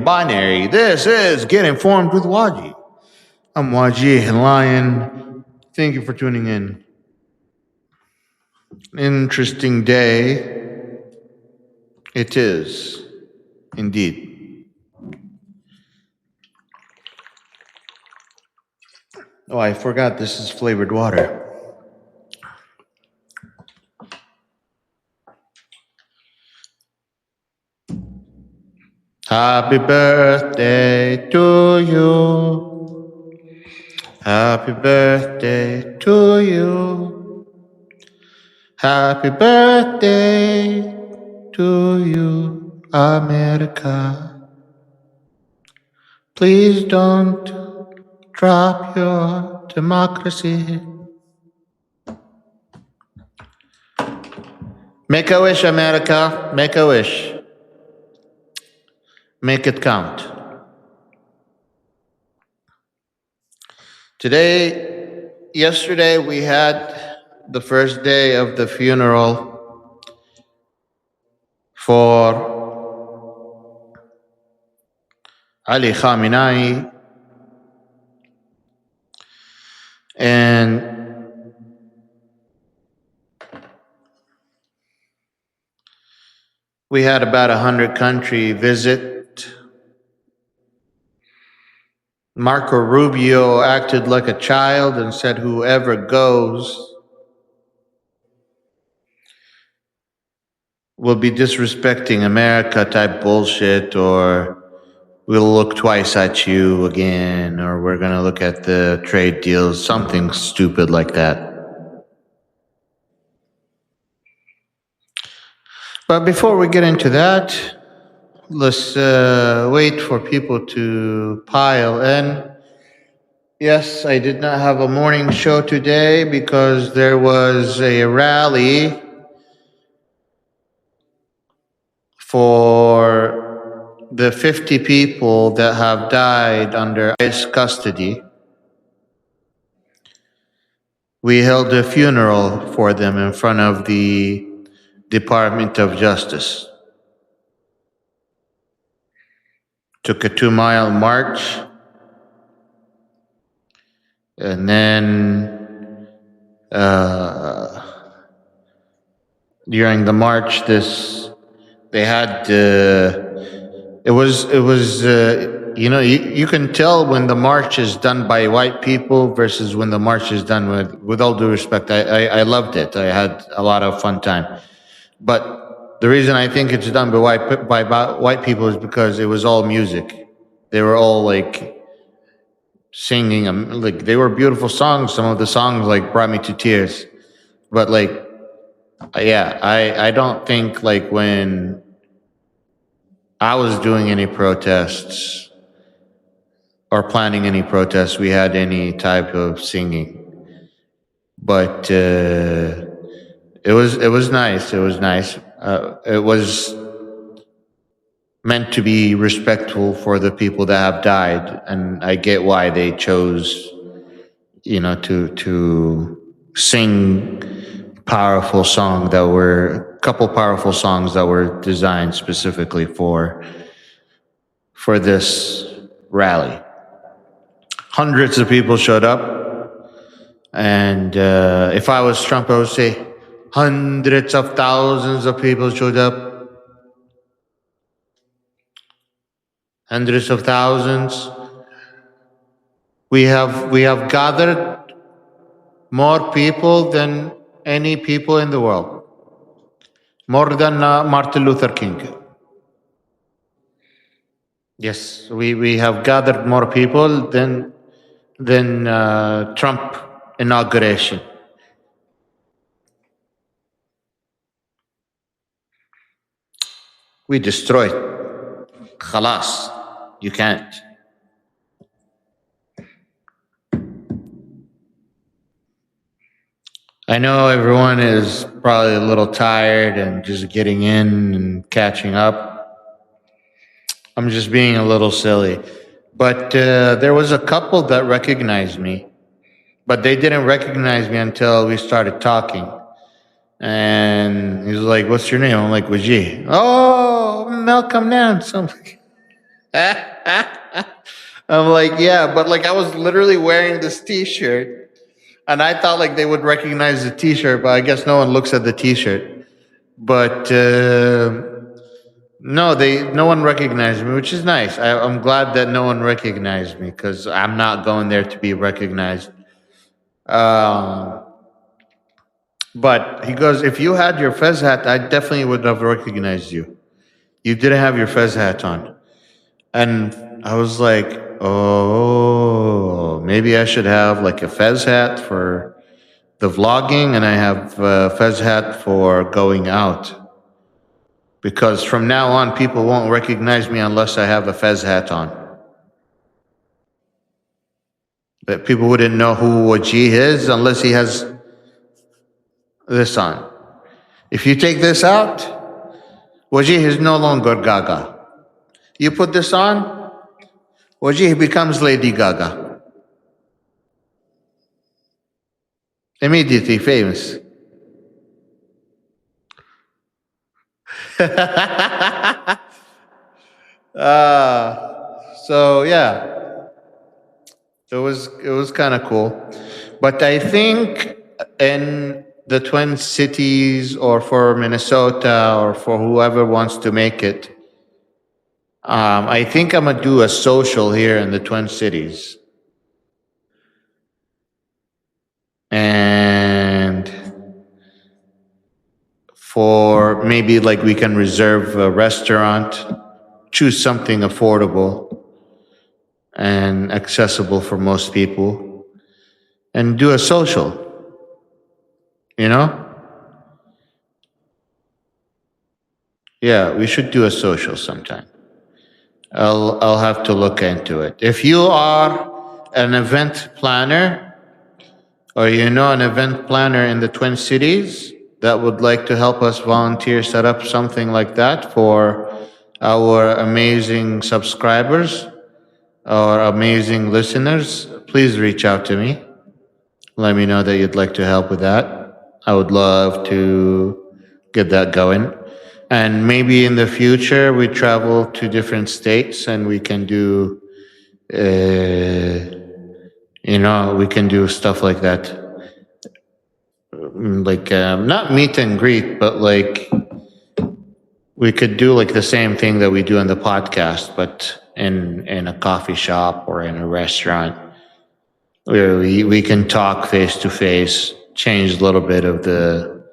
the binary. This is Get Informed with Wajeeh. I'm Wajeeh Lion. Thank you for tuning in. Interesting day. It is, indeed. Oh, I forgot this is flavored water. Happy birthday to you. Happy birthday to you. Happy birthday to you, America. Please don't drop your democracy. Make a wish, America. Make a wish. Make it count. Yesterday, we had the first day of the funeral for Ali Khamenei, and we had about 100-country visit. Marco Rubio acted like a child and said whoever goes will be disrespecting America type bullshit, or we'll look twice at you again, or we're going to look at the trade deals, something stupid like that. But before we get into that, let's wait for people to pile in. Yes, I did not have a morning show today because there was a rally for the 50 people that have died under ICE custody. We held a funeral for them in front of the Department of Justice. Took a 2-mile march. And then during the march, they had you can tell when the march is done by white people versus when the march is done with all due respect. I loved it. I had a lot of fun time. But the reason I think it's done by white people is because it was all music. They were all like singing, like they were beautiful songs. Some of the songs like brought me to tears. But like, yeah, I don't think like when I was doing any protests or planning any protests, we had any type of singing. But it was nice. It was nice. It was meant to be respectful for the people that have died, and I get why they chose, to sing powerful songs that were designed specifically for this rally. Hundreds of people showed up, and if I was Trump, I would say hundreds of thousands of people showed up. Hundreds of thousands. We have gathered more people than any people in the world. More than Martin Luther King. Yes, we have gathered more people than Trump inauguration. We destroyed. Khalas. You can't. I know everyone is probably a little tired and just getting in and catching up. I'm just being a little silly. But there was a couple that recognized me, but they didn't recognize me until we started talking. And he's like, "What's your name?" I'm like, "Wajeeh." "Oh, Malcolm Nance." I'm like, I'm like, yeah, but like I was literally wearing this T-shirt, and I thought like they would recognize the T-shirt, but I guess no one looks at the T-shirt. But no, no one recognized me, which is nice. I'm glad that no one recognized me because I'm not going there to be recognized. Um, but he goes, if you had your fez hat, I definitely would have recognized you. You didn't have your fez hat on. And I was like, oh, maybe I should have like a fez hat for the vlogging and I have a fez hat for going out. Because from now on, people won't recognize me unless I have a fez hat on. That people wouldn't know who Wajeeh is unless he has this on. If you take this out, Wajeeh is no longer Gaga. You put this on, Wajeeh becomes Lady Gaga. Immediately famous. So yeah, it was kind of cool, but I think in the Twin Cities or for Minnesota or for whoever wants to make it, I think I'm gonna do a social here in the Twin Cities, and for maybe like we can reserve a restaurant, choose something affordable and accessible for most people, and do a social. You know, yeah, we should do a social sometime. I'll have to look into it. If you are an event planner or you know an event planner in the Twin Cities that would like to help us volunteer set up something like that for our amazing subscribers or amazing listeners, please reach out to me. Let me know that you'd like to help with that. I would love to get that going. And maybe in the future, we travel to different states and we can do, we can do stuff like that. Like, not meet and greet, but like, we could do like the same thing that we do in the podcast, but in a coffee shop or in a restaurant where we can talk face to face, change a little bit of the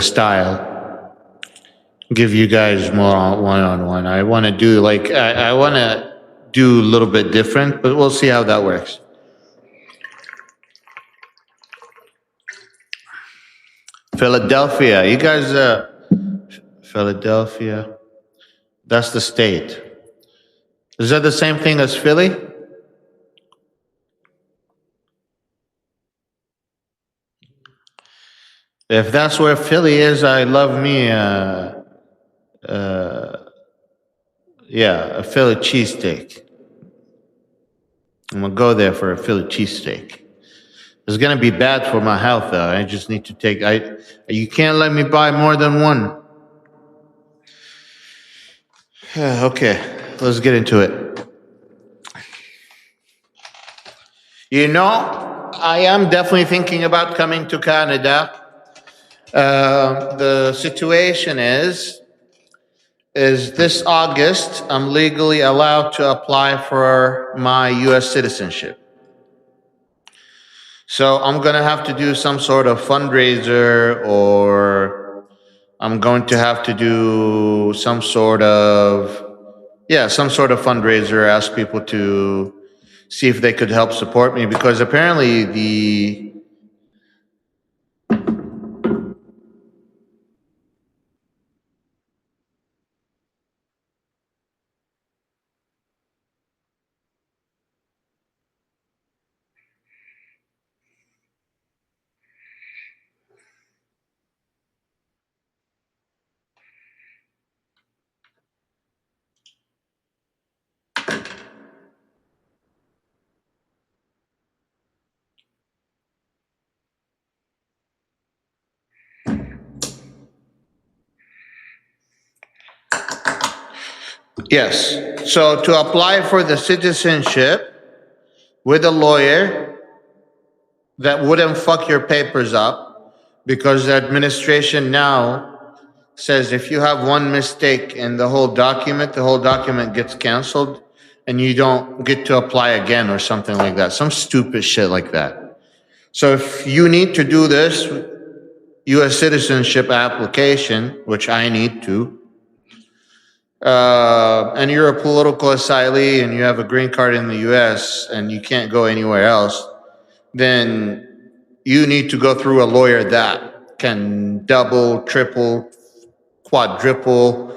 style, give you guys more one on one. I want to do like I want to do a little bit different, but we'll see how that works. Philadelphia, you guys, Philadelphia, that's the state. Is that the same thing as Philly? If that's where Philly is, I love me. Yeah, a Philly cheesesteak. I'm gonna go there for a Philly cheesesteak. It's gonna be bad for my health, though. I just need to take. I. You can't let me buy more than one. Okay, let's get into it. You know, I am definitely thinking about coming to Canada. The situation is this August I'm legally allowed to apply for my U.S. citizenship. So I'm gonna have to do some sort of fundraiser, or I'm going to have to do some sort of fundraiser, ask people to see if they could help support me because apparently the Yes. So to apply for the citizenship with a lawyer that wouldn't fuck your papers up, because the administration now says if you have one mistake in the whole document gets canceled and you don't get to apply again or something like that. Some stupid shit like that. So if you need to do this US citizenship application, which I need to, and you're a political asylee and you have a green card in the US and you can't go anywhere else, then you need to go through a lawyer that can double, triple, quadruple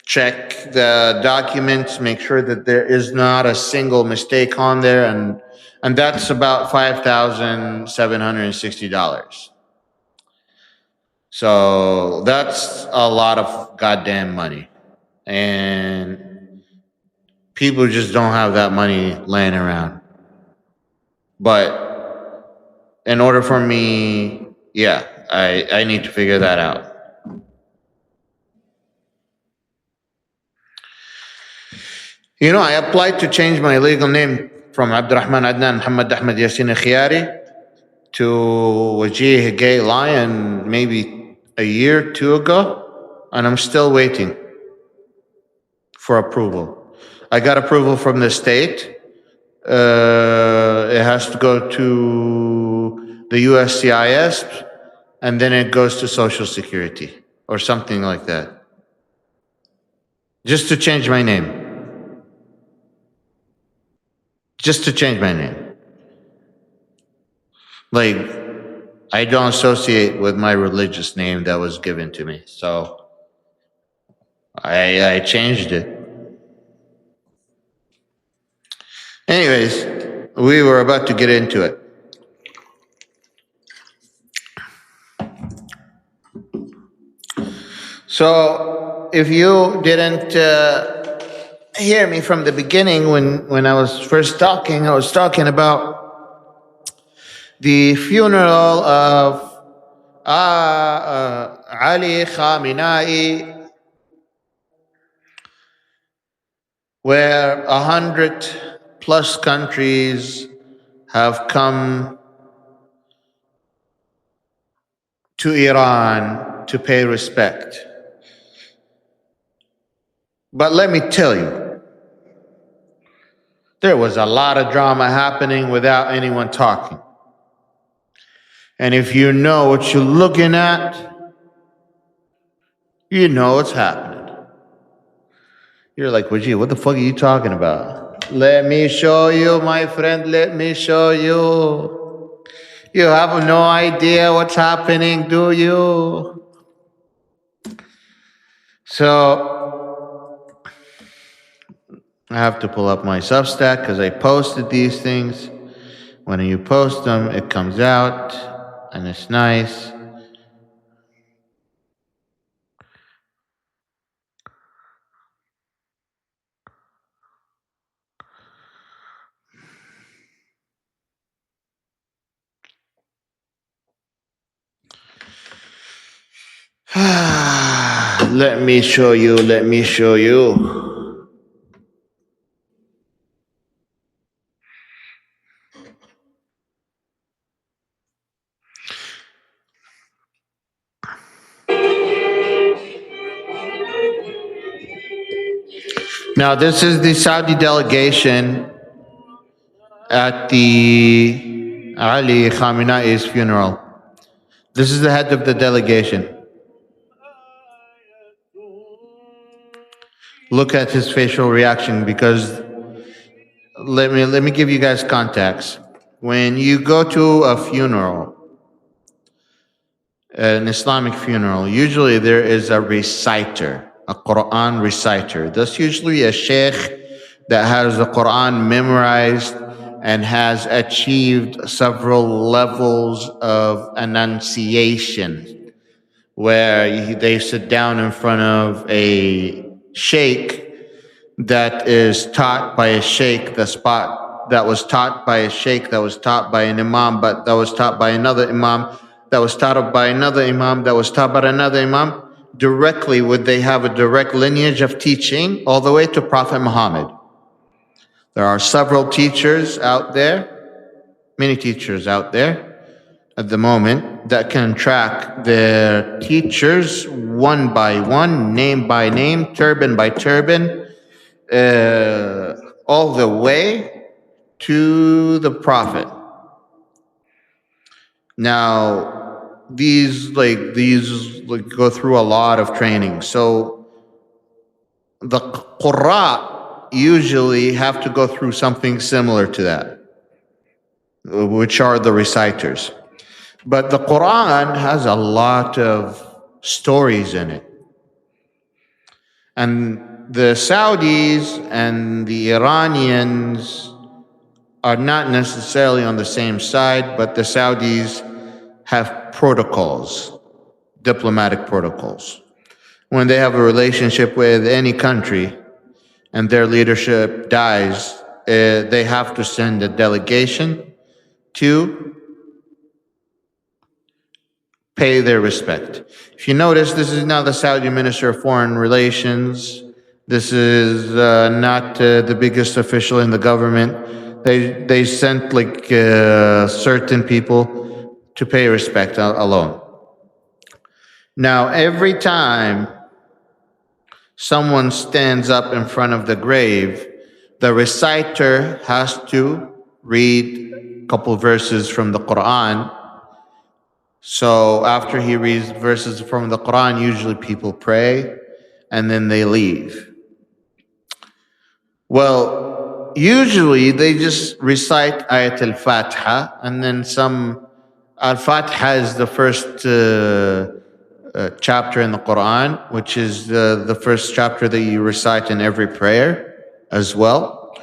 check the documents, make sure that there is not a single mistake on there, and that's about $5,760. So that's a lot of goddamn money, and people just don't have that money laying around. But in order for me, yeah, I need to figure that out. You know, I applied to change my legal name from Abdurrahman Adnan Muhammad Ahmed Yassin Khiyari to Wajeeh Lion maybe a year, two ago, and I'm still waiting for approval. I got approval from the state. It has to go to the USCIS, and then it goes to Social Security or something like that. Just to change my name. Just to change my name. Like, I don't associate with my religious name that was given to me. So I changed it. Anyways, we were about to get into it. So if you didn't hear me from the beginning when I was first talking, I was talking about the funeral of Ali Khamenei, where 100+ countries have come to Iran to pay respect. But let me tell you, there was a lot of drama happening without anyone talking. And if you know what you're looking at, you know what's happening. You're like, Wajeeh, what the fuck are you talking about? Let me show you, my friend, let me show you. You have no idea what's happening, do you? So I have to pull up my Substack because I posted these things. When you post them, it comes out and it's nice. Let me show you, let me show you. Now, this is the Saudi delegation at the Ali Khamenei's funeral. This is the head of the delegation. Look at his facial reaction, because let me give you guys context. When you go to a funeral, an Islamic funeral, usually there is a reciter, a Quran reciter. That's usually a sheikh that has the Quran memorized and has achieved several levels of enunciation, where they sit down in front of a sheikh that is taught by a sheikh, that was taught by a sheikh, that was taught by an imam, but that was taught by another imam, that was taught by another imam, that was taught by another imam. directly would they have a direct lineage of teaching all the way to Prophet Muhammad. There are several teachers out there, many teachers out there at the moment that can track their teachers one by one, name by name, turban by turban, all the way to the Prophet. Now, these go through a lot of training. So the Qurra usually have to go through something similar to that, which are the reciters. But the Quran has a lot of stories in it. And the Saudis and the Iranians are not necessarily on the same side, but the Saudis have protocols, diplomatic protocols. When they have a relationship with any country and their leadership dies, they have to send a delegation to pay their respect. If you notice, this is now the Saudi Minister of Foreign Relations. This is not the biggest official in the government. They sent certain people to pay respect alone. Now, every time someone stands up in front of the grave, the reciter has to read a couple verses from the Quran. So after he reads verses from the Quran, usually people pray and then they leave. Well, usually they just recite Ayat al-Fatiha, and then Al-Fatiha is the first chapter in the Quran, which is the first chapter that you recite in every prayer as well.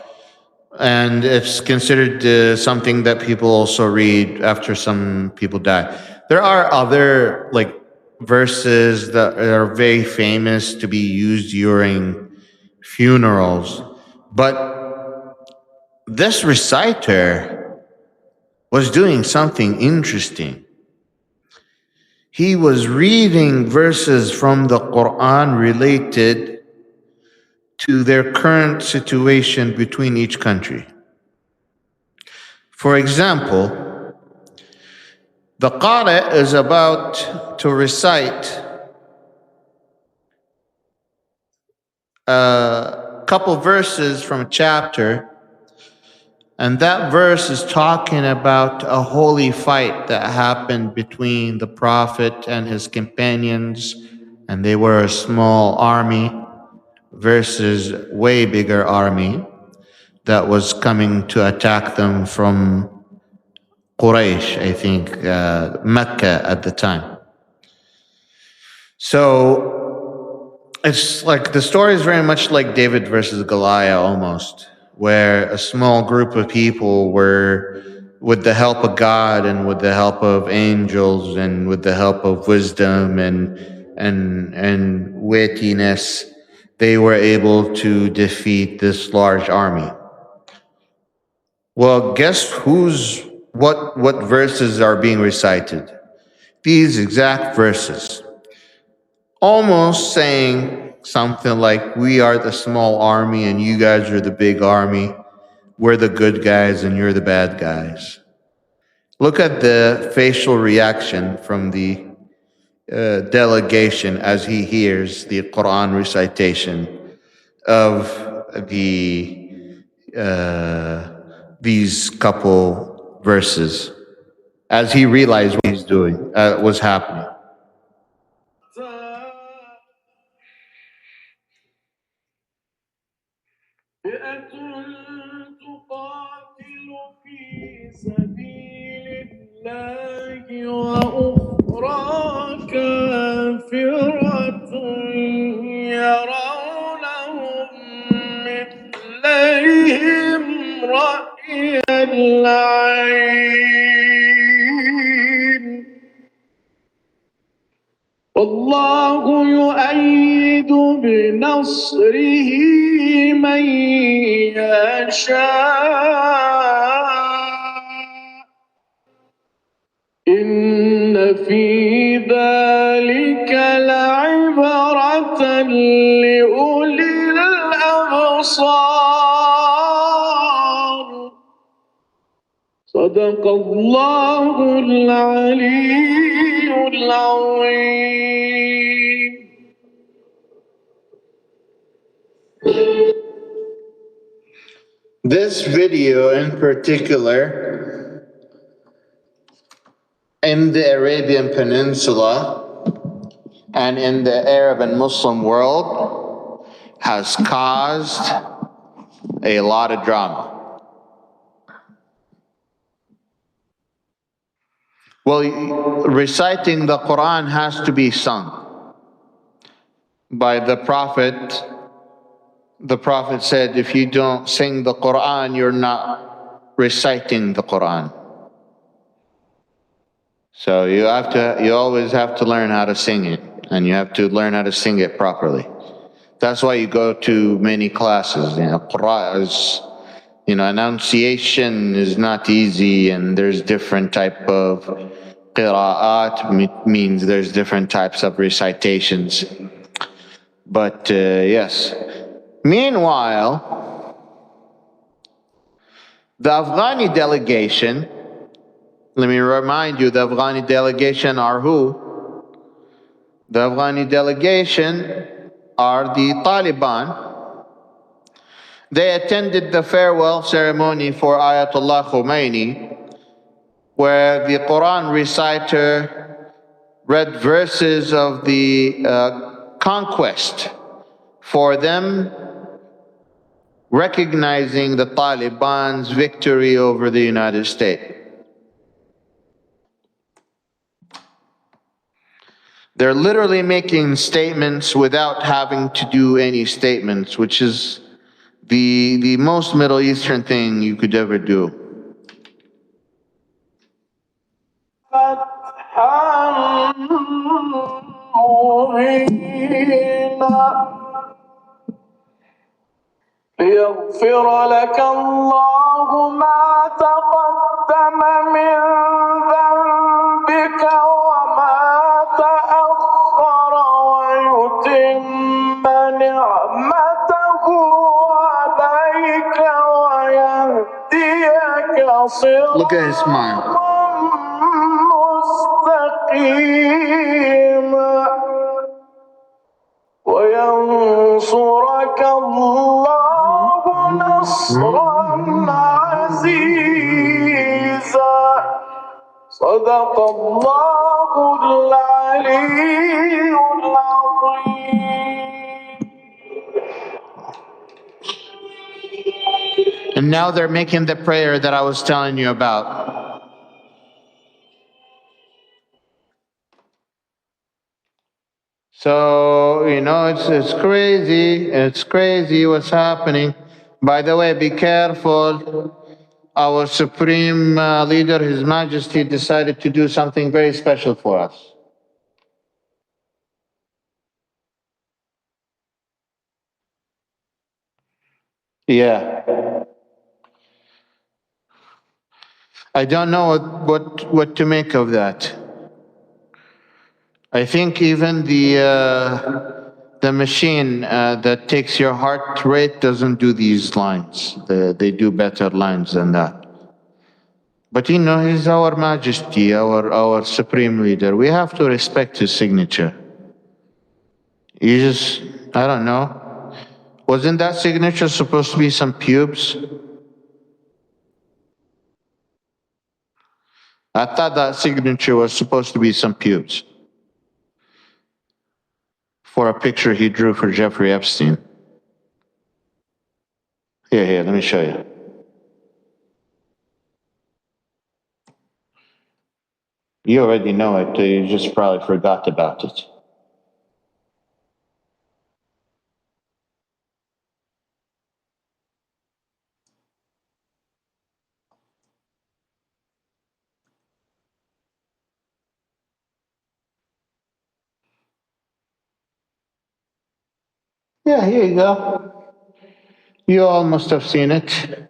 And it's considered something that people also read after some people die. There are other verses that are very famous to be used during funerals, but this reciter was doing something interesting. He was reading verses from the Quran related to their current situation between each country. For example, the Qari is about to recite a couple verses from a chapter, and that verse is talking about a holy fight that happened between the Prophet and his companions, and they were a small army versus way bigger army that was coming to attack them from Quraysh, I think, Mecca at the time. So it's like the story is very much like David versus Goliath almost, where a small group of people were, with the help of God and with the help of angels and with the help of wisdom and wittiness, they were able to defeat this large army. Well, guess what verses are being recited? These exact verses. Almost saying something like, we are the small army and you guys are the big army. We're the good guys and you're the bad guys. Look at the facial reaction from the delegation as he hears the Quran recitation of these couple verses, as he realized what he's doing, was happening. وأخرى كافرة يرونهم مثليهم رأي العين والله يؤيد بنصره من يشاء إن في ذلك لعبرة لأولي الأبصار صدق الله العلي العظيم. This video in particular, in the Arabian Peninsula and in the Arab and Muslim world, has caused a lot of drama. Well, reciting the Quran has to be sung by the Prophet. The Prophet said, if you don't sing the Quran, you're not reciting the Quran. So you always have to learn how to sing it, and you have to learn how to sing it properly. That's why you go to many classes. Qur'an is, enunciation is not easy, and there's different type of qira'at, means there's different types of recitations. But yes. Meanwhile, the Afghani delegation, let me remind you, the Afghani delegation are who? The Afghani delegation are the Taliban. They attended the farewell ceremony for Ayatollah Khomeini, where the Quran reciter read verses of the conquest for them, recognizing the Taliban's victory over the United States. They're literally making statements without having to do any statements, which is the most Middle Eastern thing you could ever do. ليغفر لك الله ما تقدم من ذنبك وما تأخر ويتم نعمته عليك ويهديك Look at his smile. مستقيما وينصرك الله نصرا عزيزا صدق الله العلي العظيم. And now they're making the prayer that I was telling you about. So, it's crazy. It's crazy what's happening. By the way, be careful. Our Supreme Leader, His Majesty, decided to do something very special for us. Yeah. I don't know what to make of that. I think even the machine that takes your heart rate doesn't do these lines. They do better lines than that. But he's our Majesty, our Supreme Leader. We have to respect his signature. I don't know. Wasn't that signature supposed to be some pubes? I thought that signature was supposed to be some pubes for a picture he drew for Jeffrey Epstein. Here, let me show you. You already know it, you just probably forgot about it. Yeah, here you go. You all must have seen it.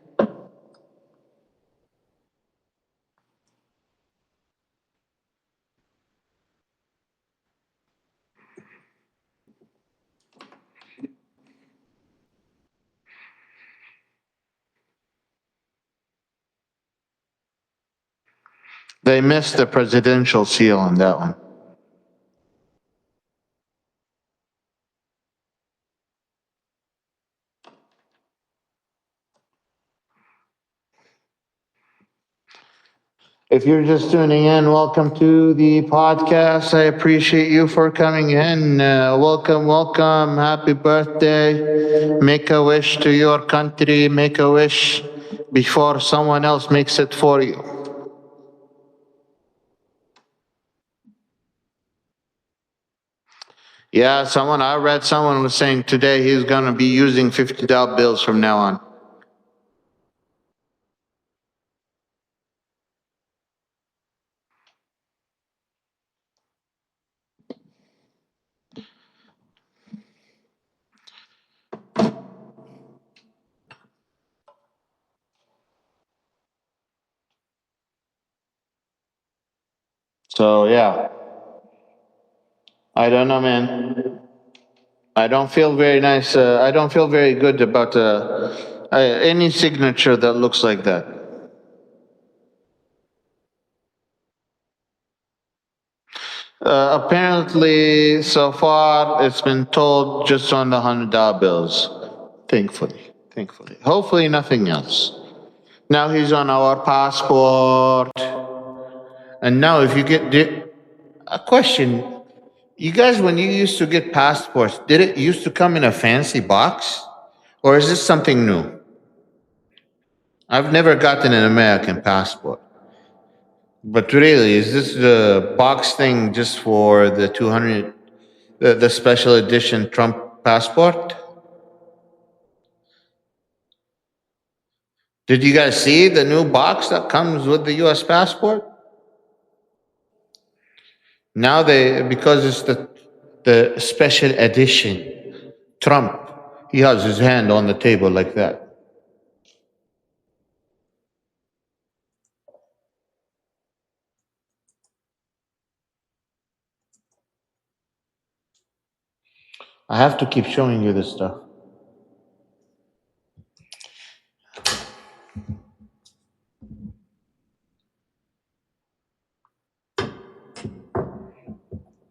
They missed the presidential seal on that one. If you're just tuning in, welcome to the podcast. I appreciate you for coming in. Welcome, welcome. Happy birthday. Make a wish to your country. Make a wish before someone else makes it for you. Yeah, I read someone was saying today he's going to be using $50 bills from now on. So, yeah, I don't know, man. I don't feel very nice. I don't feel very good about any signature that looks like that. Apparently, so far, it's been told just on the $100 bills. Thankfully, thankfully. Hopefully, nothing else. Now he's on our passport. And now, if you a question, you guys, when you used to get passports, did it used to come in a fancy box? Or is this something new? I've never gotten an American passport. But really, is this the box thing just for the 200, the special edition Trump passport? Did you guys see the new box that comes with the US passport? Now because it's the special edition Trump, he has his hand on the table like that. I have to keep showing you this stuff.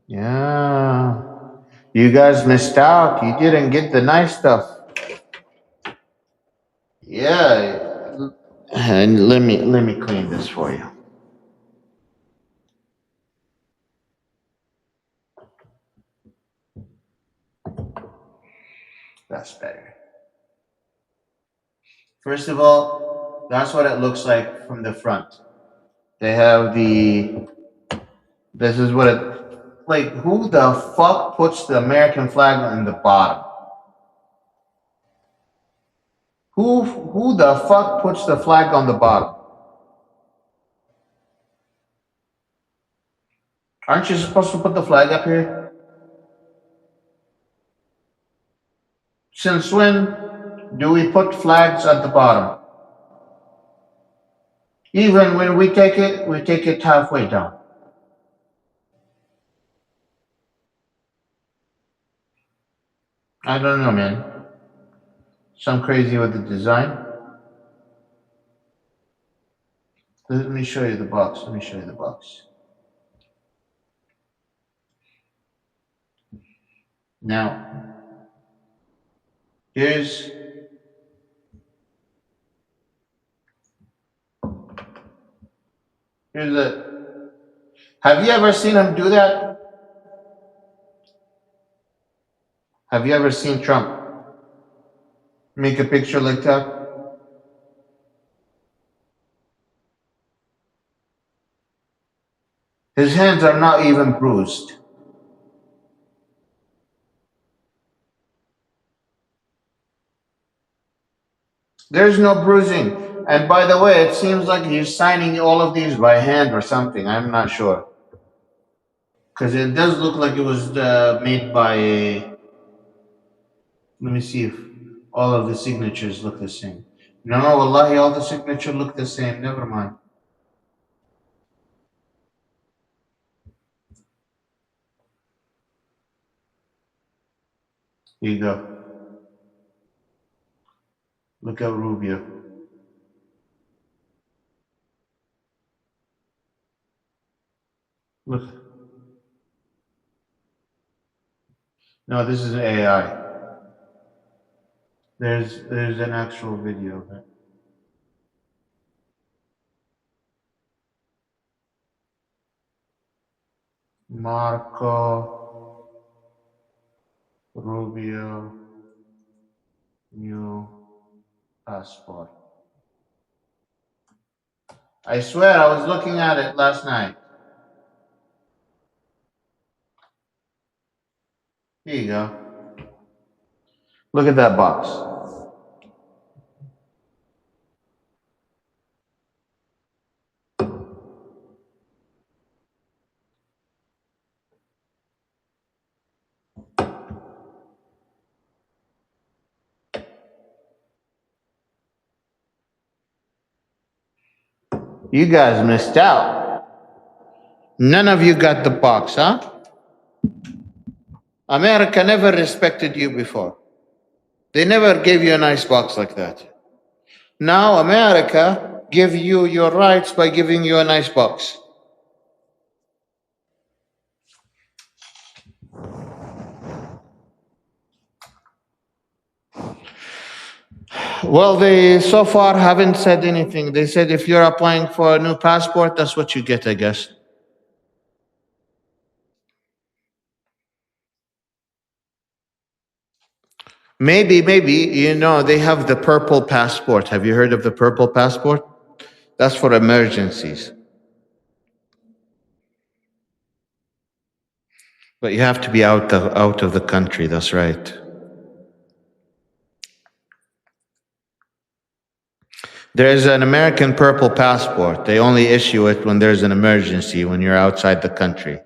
Yeah. You guys missed out. You didn't get the nice stuff. Yeah. And let me clean this for you. That's better. First of all, that's what it looks like from the front. They have this is what it, like, who the fuck puts the American flag on the bottom? Who the fuck puts the flag on the bottom? Aren't you supposed to put the flag up here? Since when do we put flags at the bottom? Even when we take it halfway down. I don't know, man. Some crazy with the design. Let me show you the box. Let me show you the box. Now, here's here's the. Have you ever seen him do that? Have you ever seen Trump make a picture like that? His hands are not even bruised. There's no bruising. And by the way, it seems like he's signing all of these by hand or something. I'm not sure. Because it does look like it was made by a. Let me see if all of the signatures look the same. No, wallahi, all the signatures look the same. Never mind. Here you go. Look at Rubio. Look. No, this is AI. There's an actual video of it. Marco Rubio new passport. I swear I was looking at it last night. Here you go. Look at that box. You guys missed out. None of you got the box, huh? America never respected you before. They never gave you a nice box like that. Now America give you your rights by giving you a nice box. Well, they so far haven't said anything. They said if you're applying for a new passport, that's what you get, I guess. Maybe, they have the purple passport. Have you heard of the purple passport? That's for emergencies. But you have to be out of the country, that's right. There's an American purple passport. They only issue it when there's an emergency, when you're outside the country.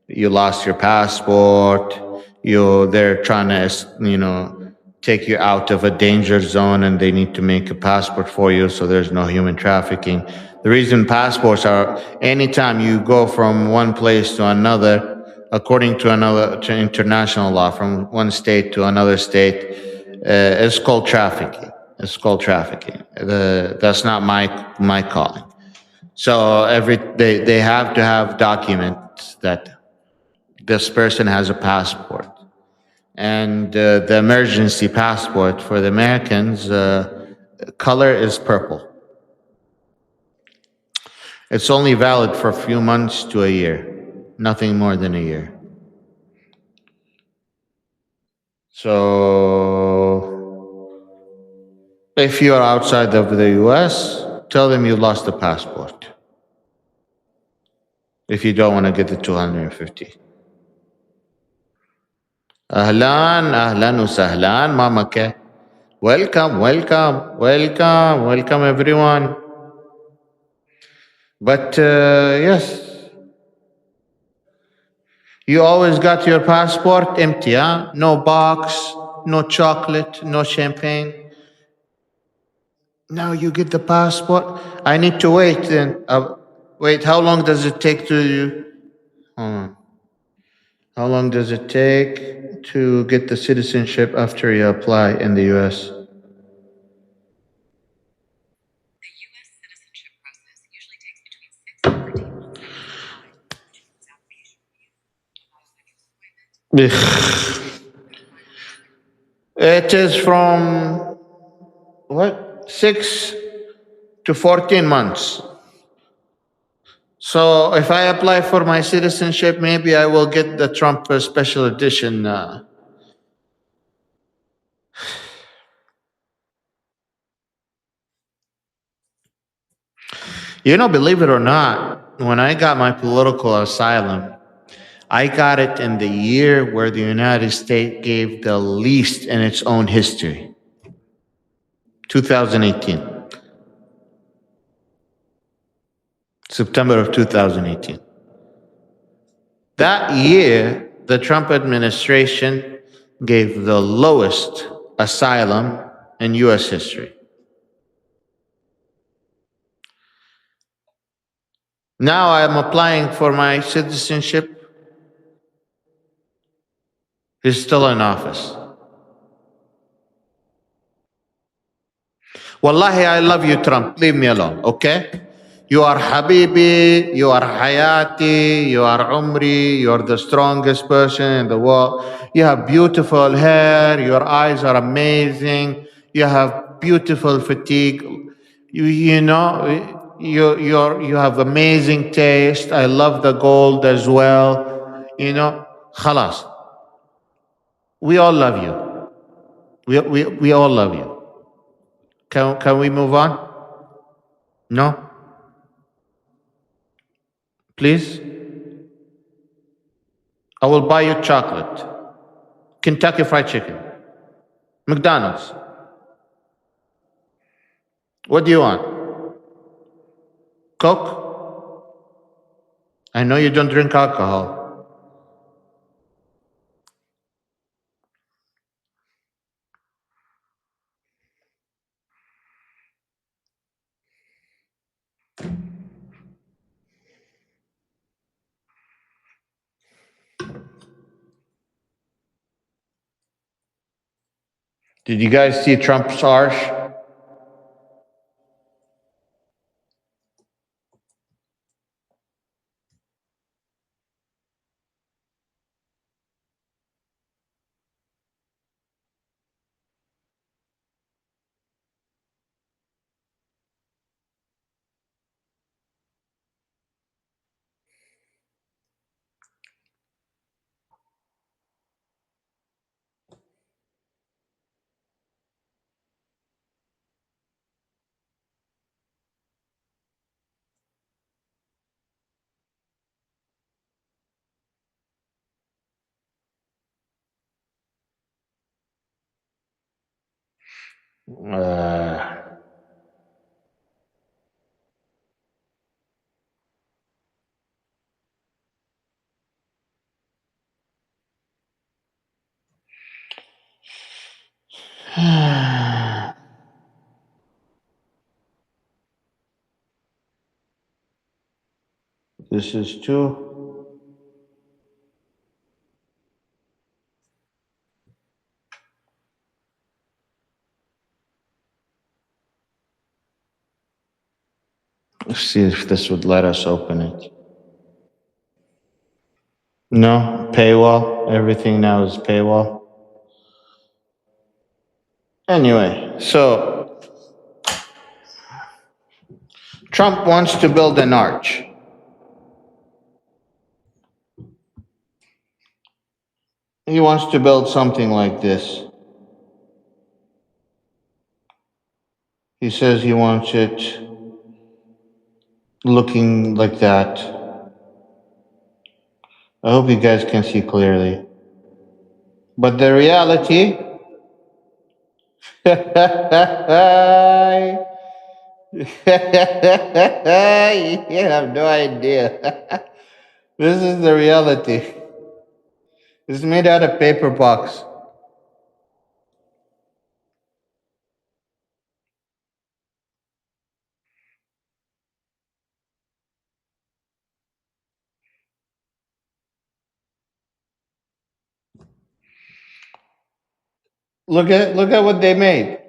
You lost your passport, they're trying to, take you out of a danger zone and they need to make a passport for you so there's no human trafficking. The reason passports are, anytime you go from one place to another, according to international law, from one state to another state, it's called trafficking. It's called trafficking. That's not my calling. So they have to have documents that this person has a passport. And the emergency passport for the Americans, color is purple. It's only valid for a few months to a year, nothing more than a year. So if you're outside of the US, tell them you lost the passport. If you don't want to get the 250. Ahlan, ahlan usahlan, Mama Ke. Welcome everyone. But yes, you always got your passport empty, huh? No box, no chocolate, no champagne. Now you get the passport. I need to wait then. Wait, how long does it take to you? Hold on. How long does it take to get the citizenship after you apply in the US? It is from 6 to 14 months. So if I apply for my citizenship, maybe I will get the Trump special edition. Believe it or not, when I got my political asylum, I got it in the year where the United States gave the least in its own history, 2018. September of 2018. That year, the Trump administration gave the lowest asylum in US history. Now I am applying for my citizenship. He's still in office. Wallahi, I love you, Trump. Leave me alone, okay? You are Habibi, you are Hayati, you are Umri, you are the strongest person in the world. You have beautiful hair, your eyes are amazing, you have beautiful fatigue. You have amazing taste. I love the gold as well. Khalas. We all love you. We all love you. Can we move on? No? Please? I will buy you chocolate. Kentucky Fried Chicken. McDonald's. What do you want? Coke? I know you don't drink alcohol. Did you guys see Trump's arch? This is two. Let's see if this would let us open it. No, paywall. Everything now is paywall. Anyway, so Trump wants to build an arch. He wants to build something like this. He says he wants it looking like that. I hope you guys can see clearly. But the reality, you have no idea. This is the reality. It's made out of paper box. Look at what they made.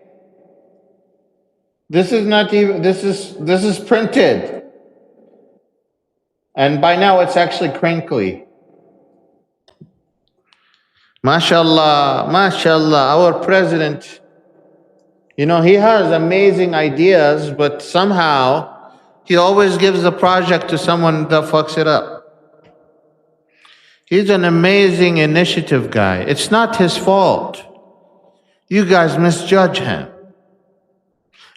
This is not even this is printed. And by now it's actually crinkly. MashaAllah, MashaAllah, our president, he has amazing ideas, but somehow he always gives the project to someone that fucks it up. He's an amazing initiative guy. It's not his fault. You guys misjudge him.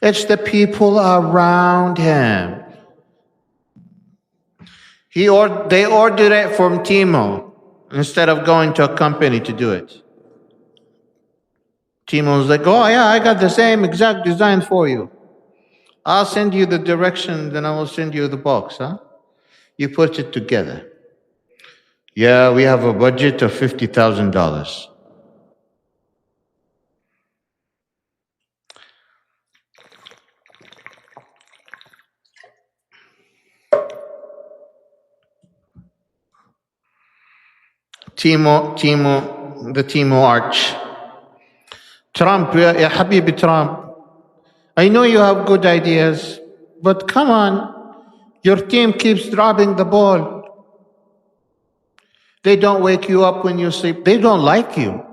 It's the people around him. They ordered it from Timo instead of going to a company to do it. Timo's like, oh yeah, I got the same exact design for you. I'll send you the directions and I will send you the box, huh? You put it together. Yeah, we have a budget of $50,000. The Timo Arch. Trump, ya Habibi Trump. I know you have good ideas, but come on. Your team keeps dropping the ball. They don't wake you up when you sleep. They don't like you.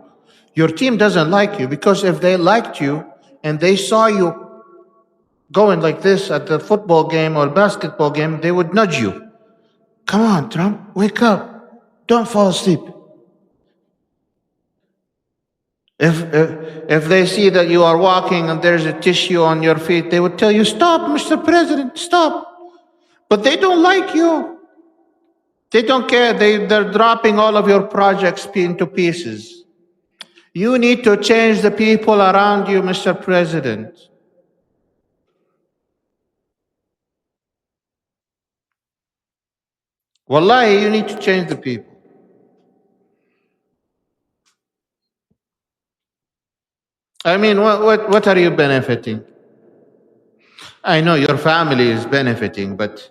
Your team doesn't like you, because if they liked you and they saw you going like this at the football game or basketball game, they would nudge you. Come on, Trump, wake up. Don't fall asleep. If they see that you are walking and there's a tissue on your feet, they would tell you, stop, Mr. President, stop. But they don't like you. They don't care. They're dropping all of your projects into pieces. You need to change the people around you, Mr. President. Wallahi, you need to change the people. I mean, what are you benefiting? I know your family is benefiting, but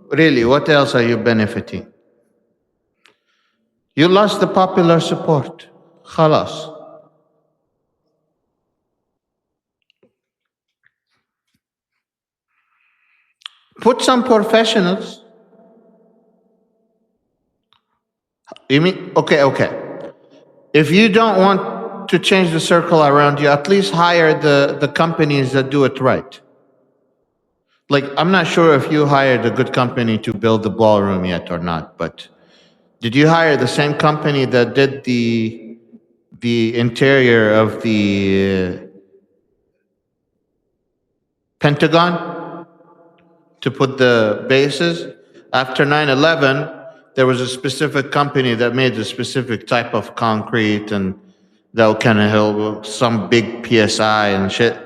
really, what else are you benefiting? You lost the popular support. Khalas. Put some professionals. You mean, okay. If you don't want to change the circle around you, at least hire the companies that do it right. Like, I'm not sure if you hired a good company to build the ballroom yet or not, but did you hire the same company that did the interior of the Pentagon to put the bases? After 9/11, there was a specific company that made a specific type of concrete, and that kind of help some big PSI and shit.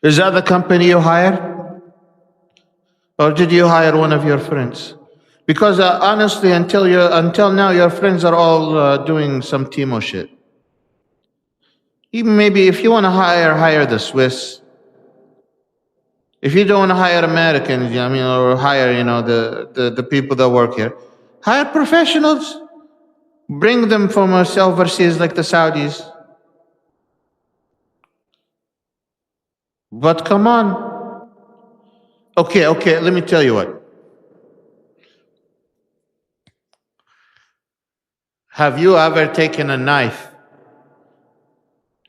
Is that the company you hired? Or did you hire one of your friends? Because honestly, until now, your friends are all doing some Timo shit. Even maybe if you want to hire the Swiss. If you don't want to hire Americans, I mean, or hire, the people that work here, hire professionals. Bring them from overseas like the Saudis. But come on. Okay, let me tell you what. Have you ever taken a knife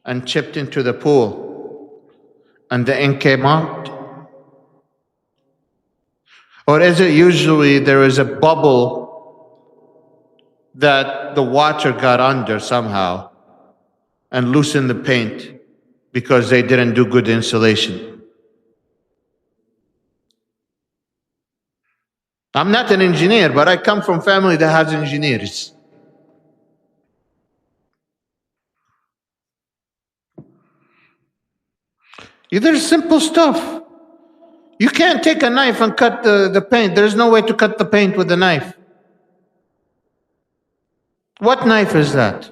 and chipped into the pool and the ink came out? Or is it usually there is a bubble that the water got under somehow and loosened the paint because they didn't do good insulation? I'm not an engineer, but I come from a family that has engineers. There's simple stuff. You can't take a knife and cut the paint. There's no way to cut the paint with a knife. What knife is that?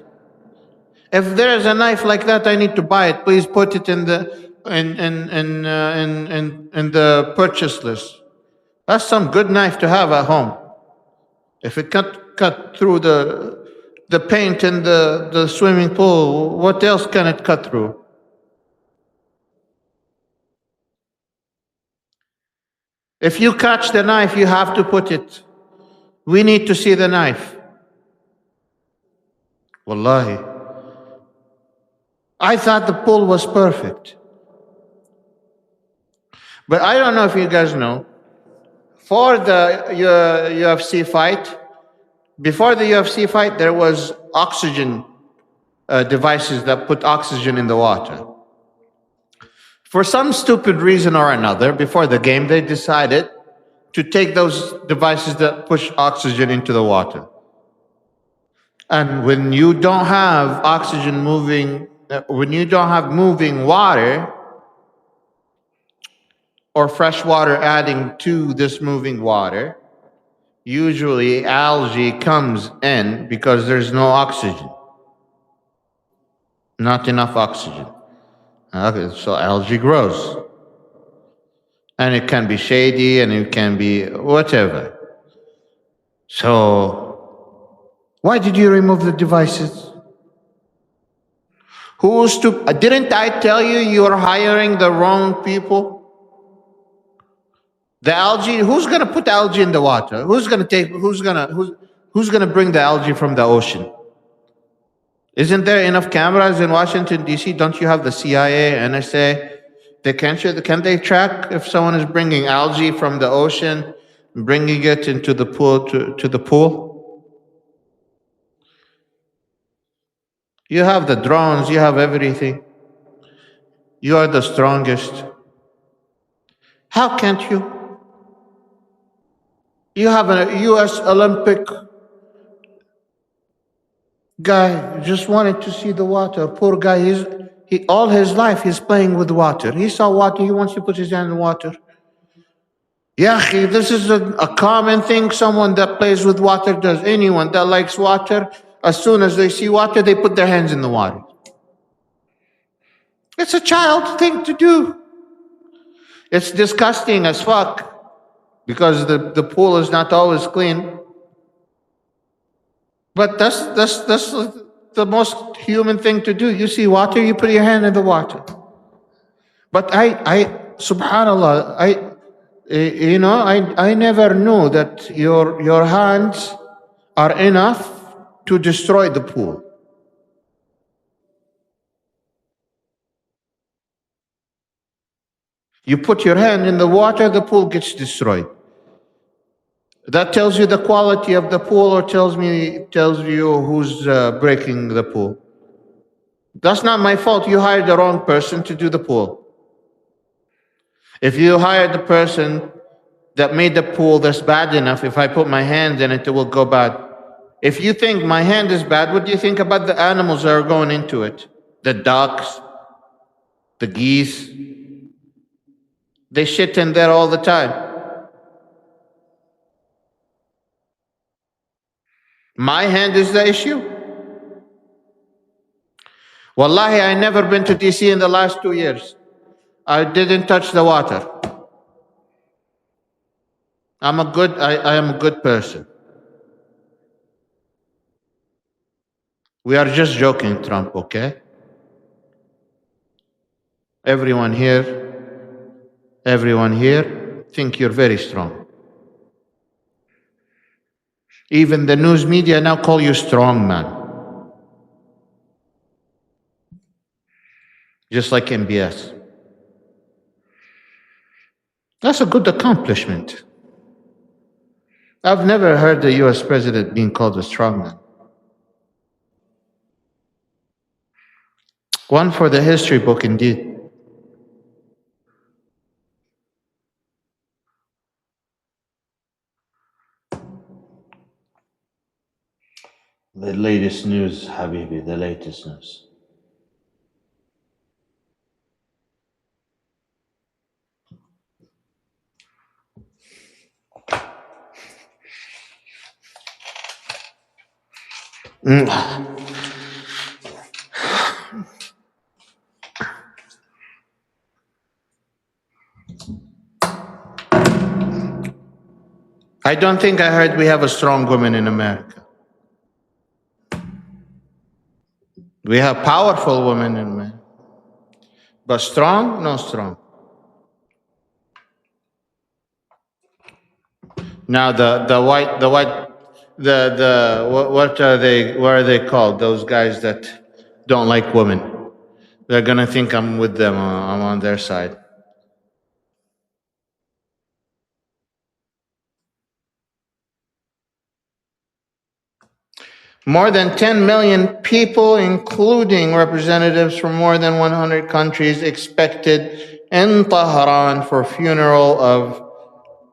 If there's a knife like that, I need to buy it. Please put it in the purchase list. That's some good knife to have at home. If it cut through the paint in the swimming pool, what else can it cut through? If you catch the knife, you have to put it. We need to see the knife. Wallahi. I thought the pool was perfect. But I don't know if you guys know, for the UFC fight, before the UFC fight, there was oxygen devices that put oxygen in the water. For some stupid reason or another, before the game, they decided to take those devices that push oxygen into the water. And when you don't have oxygen moving, when you don't have moving water or fresh water adding to this moving water, usually algae comes in because there's no oxygen. Not enough oxygen. Okay, so algae grows. And it can be shady and it can be whatever. So, why did you remove the devices? Who's to? Didn't I tell you you're hiring the wrong people? The algae, who's going to put algae in the water? Who's going to bring the algae from the ocean? Isn't there enough cameras in Washington D.C.? Don't you have the CIA, NSA? Can they track if someone is bringing algae from the ocean, bringing it into the pool to the pool? You have the drones, you have everything. You are the strongest. How can't you? You have a U.S. Olympic guy just wanted to see the water. Poor guy, he all his life he's playing with water. He saw water, he wants to put his hand in water. Yeah, this is a common thing someone that plays with water does. Anyone that likes water, as soon as they see water, they put their hands in the water. It's a child thing to do. It's disgusting as fuck because the pool is not always clean. But that's the most human thing to do. You see water, you put your hand in the water. But subhanallah, I never knew that your hands are enough to destroy the pool. You put your hand in the water, the pool gets destroyed. That tells you the quality of the pool, or tells you who's breaking the pool. That's not my fault. You hired the wrong person to do the pool. If you hired the person that made the pool that's bad enough, if I put my hand in it, it will go bad. If you think my hand is bad, what do you think about the animals that are going into it? The ducks, the geese. They shit in there all the time. My hand is the issue? Wallahi, I never been to DC in the last 2 years. I didn't touch the water. I am a good person. We are just joking, Trump, okay? Everyone here think you're very strong. Even the news media now call you strong man. Just like MBS. That's a good accomplishment. I've never heard the US president being called a strongman. One for the history book, indeed. The latest news, Habibi, the latest news. I don't think I heard we have a strong woman in America. We have powerful women in America. But strong? No strong. Now what are they called? Those guys that don't like women. They're gonna think I'm with them, I'm on their side. More than 10 million people, including representatives from more than 100 countries, expected in Tehran for funeral of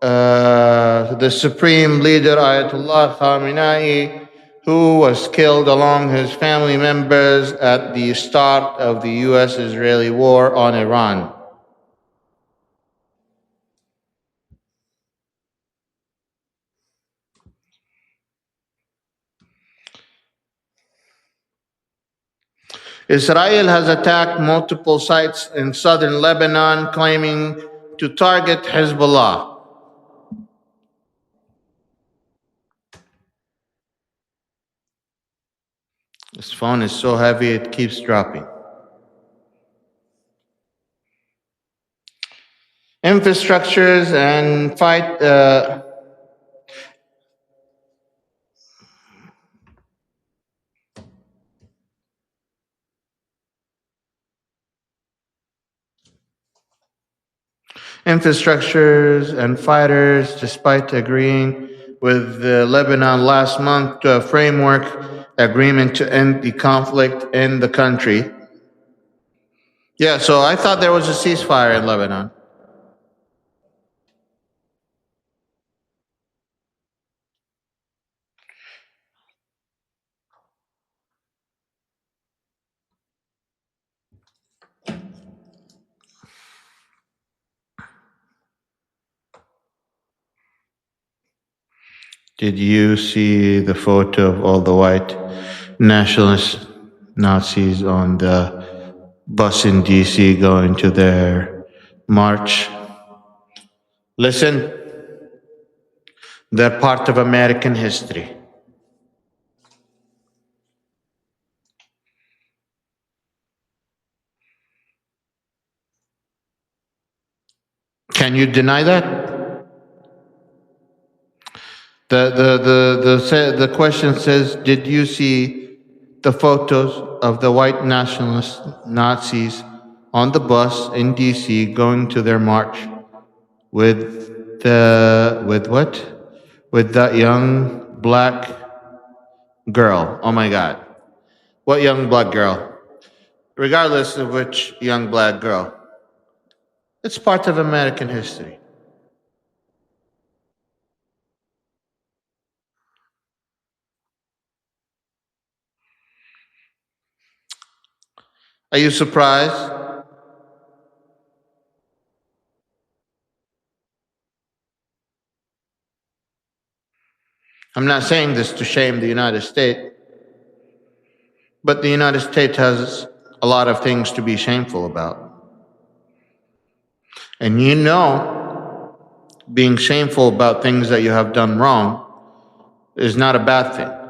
the supreme leader Ayatollah Khamenei, who was killed along his family members at the start of the US-Israeli war on Iran. Israel has attacked multiple sites in southern Lebanon, claiming to target Hezbollah. This phone is so heavy it keeps dropping. Infrastructures and fight. Infrastructures and fighters, despite agreeing with Lebanon last month to a framework agreement to end the conflict in the country. Yeah, so I thought there was a ceasefire in Lebanon. Did you see the photo of all the white nationalist Nazis on the bus in DC going to their march? Listen, they're part of American history. Can you deny that? The question says, did you see the photos of the white nationalist Nazis on the bus in DC going to their march with what? With that young black girl. Oh my God. What young black girl? Regardless of which young black girl. It's part of American history. Are you surprised? I'm not saying this to shame the United States, but the United States has a lot of things to be shameful about. And you know, being shameful about things that you have done wrong is not a bad thing.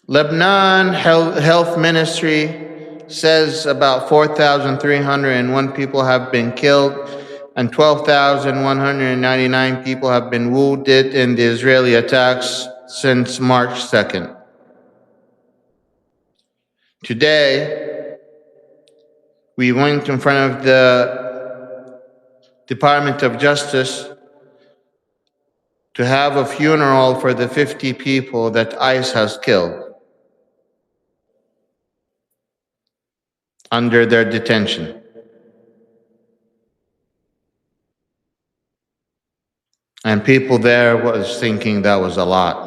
Lebanon Health Ministry says about 4,301 people have been killed and 12,199 people have been wounded in the Israeli attacks since March 2nd. Today, we went in front of the Department of Justice to have a funeral for the 50 people that ICE has killed under their detention. And people there was thinking that was a lot.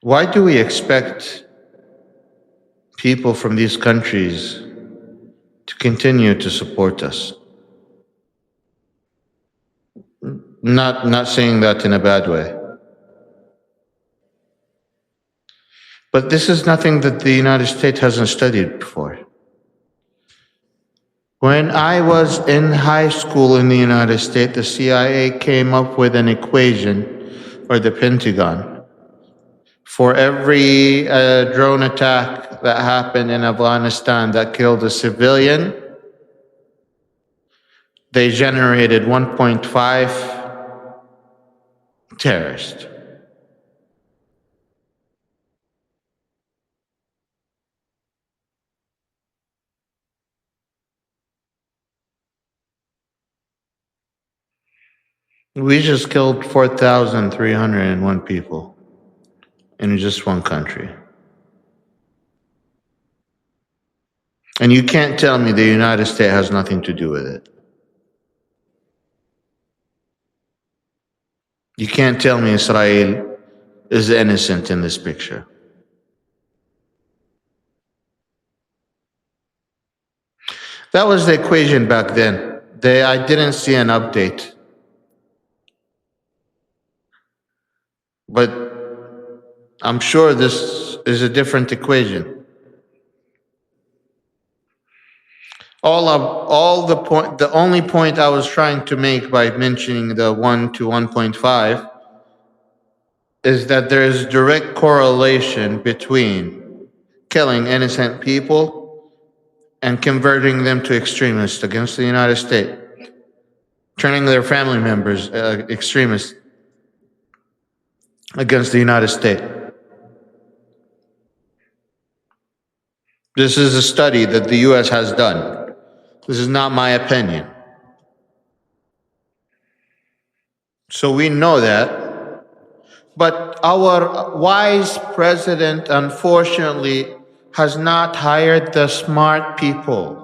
Why do we expect people from these countries to continue to support us? Not saying that in a bad way. But this is nothing that the United States hasn't studied before. When I was in high school in the United States, the CIA came up with an equation, or the Pentagon. For every drone attack that happened in Afghanistan that killed a civilian, they generated 1.5 terrorists. We just killed 4,301 people in just one country. And you can't tell me the United States has nothing to do with it. You can't tell me Israel is innocent in this picture. That was the equation back then. I didn't see an update, but I'm sure this is a different equation. The only point I was trying to make by mentioning the 1 to 1.5 is that there is direct correlation between killing innocent people and converting them to extremists against the United States, turning their family members extremists against the United States. This is a study that the US has done. This is not my opinion. So we know that. But our wise president, unfortunately, has not hired the smart people.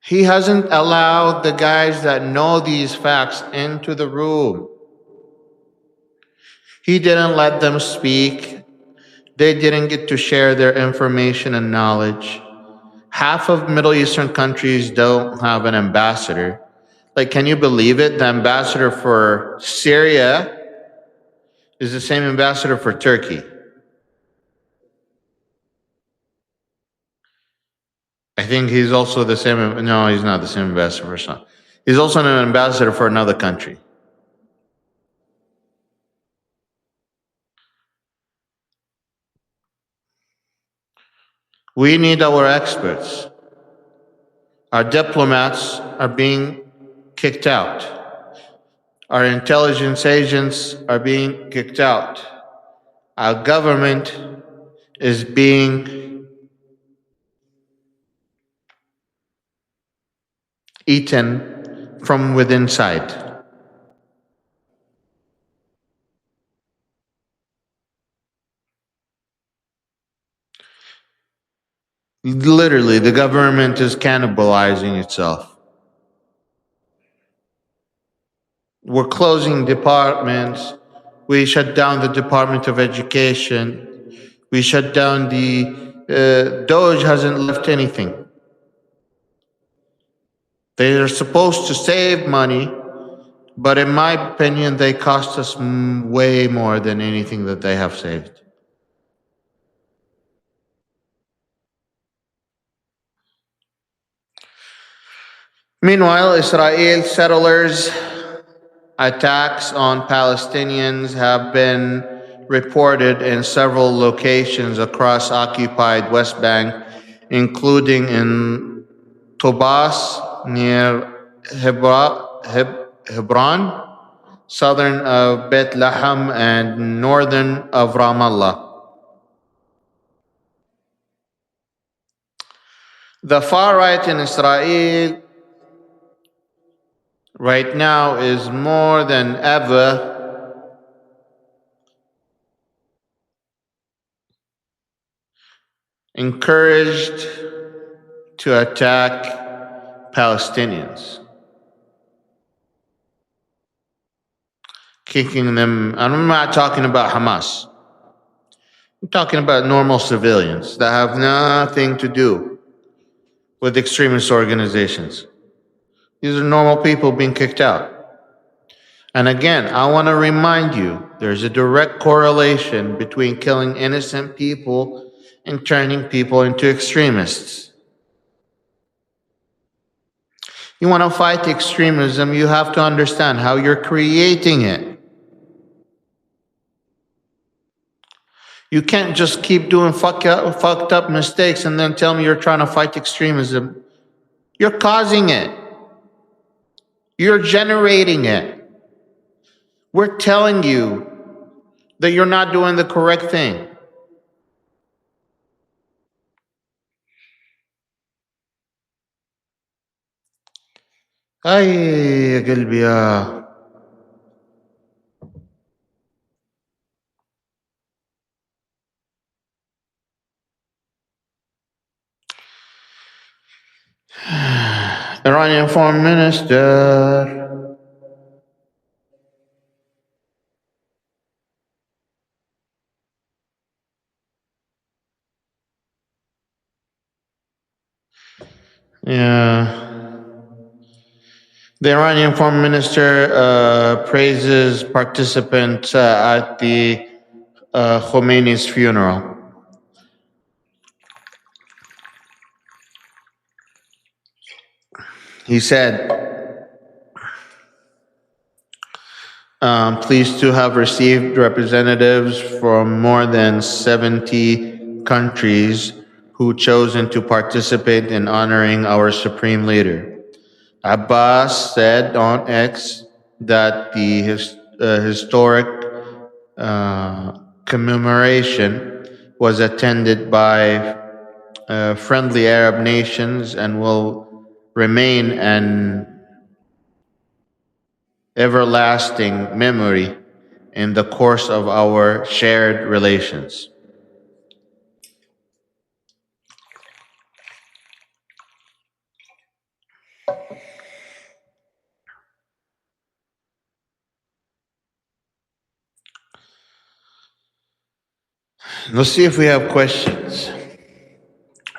He hasn't allowed the guys that know these facts into the room. He didn't let them speak. They didn't get to share their information and knowledge. Half of Middle Eastern countries don't have an ambassador. Like, can you believe it? The ambassador for Syria is the same ambassador for Turkey. I think he's also the same. No, he's not the same ambassador for some. He's also an ambassador for another country. We need our experts. Our diplomats are being kicked out. Our intelligence agents are being kicked out. Our government is being eaten from within inside. Literally, the government is cannibalizing itself. We're closing departments. We shut down the Department of Education. We shut down Doge hasn't left anything. They are supposed to save money, but in my opinion, they cost us way more than anything that they have saved. Meanwhile, Israel settlers' attacks on Palestinians have been reported in several locations across occupied West Bank, including in Tobas near Hebron, southern of Bethlehem, and northern of Ramallah. The far right in Israel right now is more than ever encouraged to attack Palestinians, kicking them. I'm not talking about Hamas. I'm talking about normal civilians that have nothing to do with extremist organizations. These are normal people being kicked out. And again, I want to remind you there's a direct correlation between killing innocent people and turning people into extremists. You want to fight extremism, you have to understand how you're creating it. You can't just keep doing fucked up mistakes and then tell me you're trying to fight extremism. You're causing it. You're generating it. We're telling you that you're not doing the correct thing. أي يا قلبي يا Iranian Foreign Minister. Yeah. The Iranian foreign minister praises participants at the Khomeini's funeral. He said, pleased to have received representatives from more than 70 countries who chosen to participate in honoring our supreme leader. Abbas said on X that the historic commemoration was attended by friendly Arab nations and will remain an everlasting memory in the course of our shared relations. Let's see if we have questions.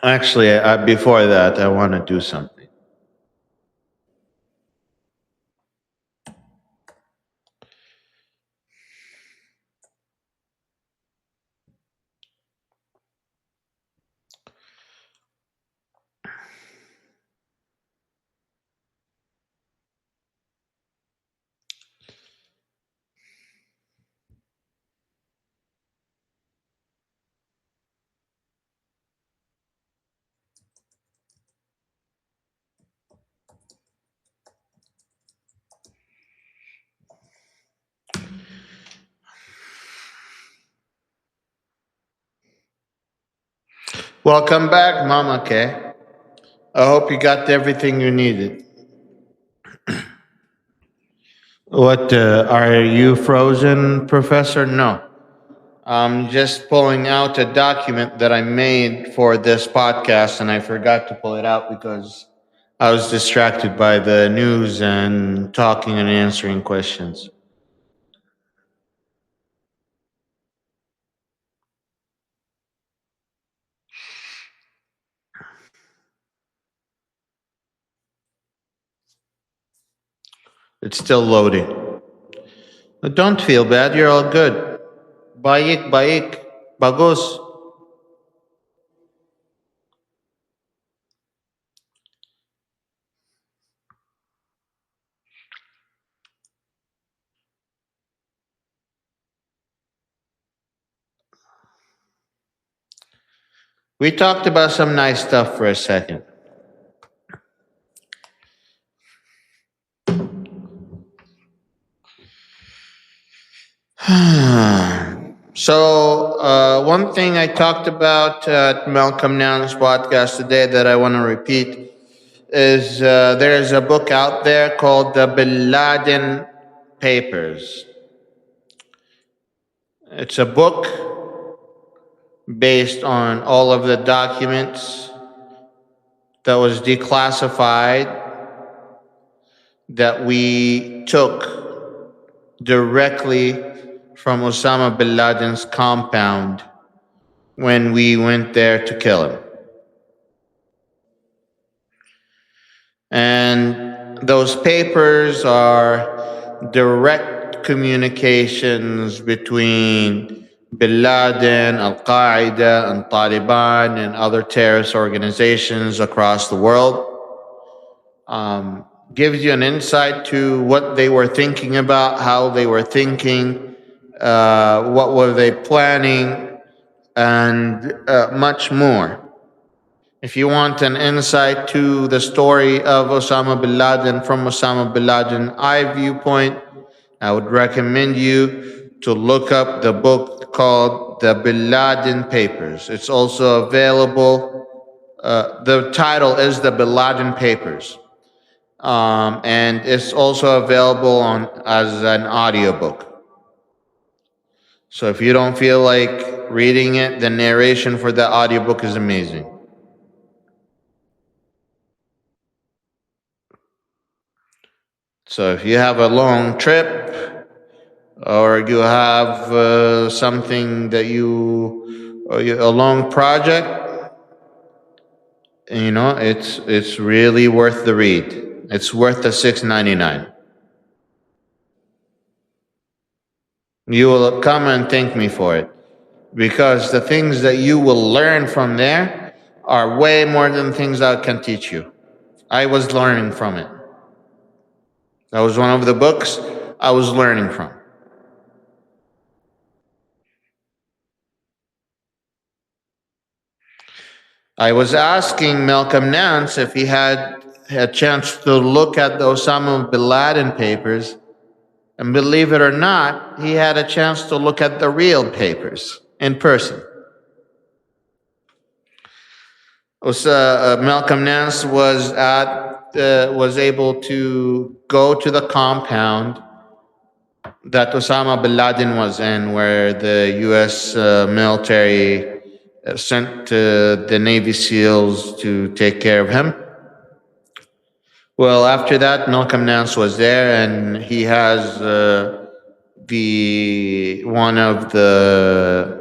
Actually, before that, I want to do something. Welcome back, Mama K. I hope you got everything you needed. What, are you frozen, Professor? No. I'm just pulling out a document that I made for this podcast, and I forgot to pull it out because I was distracted by the news and talking and answering questions. It's still loading. But don't feel bad, you're all good. Baik, bagus. We talked about some nice stuff for a second. So, one thing I talked about at Malcolm Now's podcast today that I want to repeat is there's a book out there called the Bin Laden Papers. It's a book based on all of the documents that was declassified that we took directly from Osama bin Laden's compound when we went there to kill him. And those papers are direct communications between Bin Laden, Al Qaeda, and Taliban, and other terrorist organizations across the world. Gives you an insight to what they were thinking about, how they were thinking, what were they planning, and much more. If you want an insight to the story of Osama bin Laden from Osama bin Laden eye viewpoint, I would recommend you to look up the book called The Bin Laden Papers. It's also available. The title is The Bin Laden Papers. And it's also available on as an audiobook. So if you don't feel like reading it, the narration for the audiobook is amazing. So if you have a long trip or you have something that a long project, It's really worth the read. It's worth the $6.99. You will come and thank me for it, because the things that you will learn from there are way more than things I can teach you. I was learning from it. That was one of the books I was learning from. I was asking Malcolm Nance if he had a chance to look at the Osama bin Laden papers, and believe it or not, he had a chance to look at the real papers in person. Malcolm Nance was able to go to the compound that Osama bin Laden was in, where the U.S. Military sent the Navy SEALs to take care of him. Well, after that, Malcolm Nance was there, and he has the one of the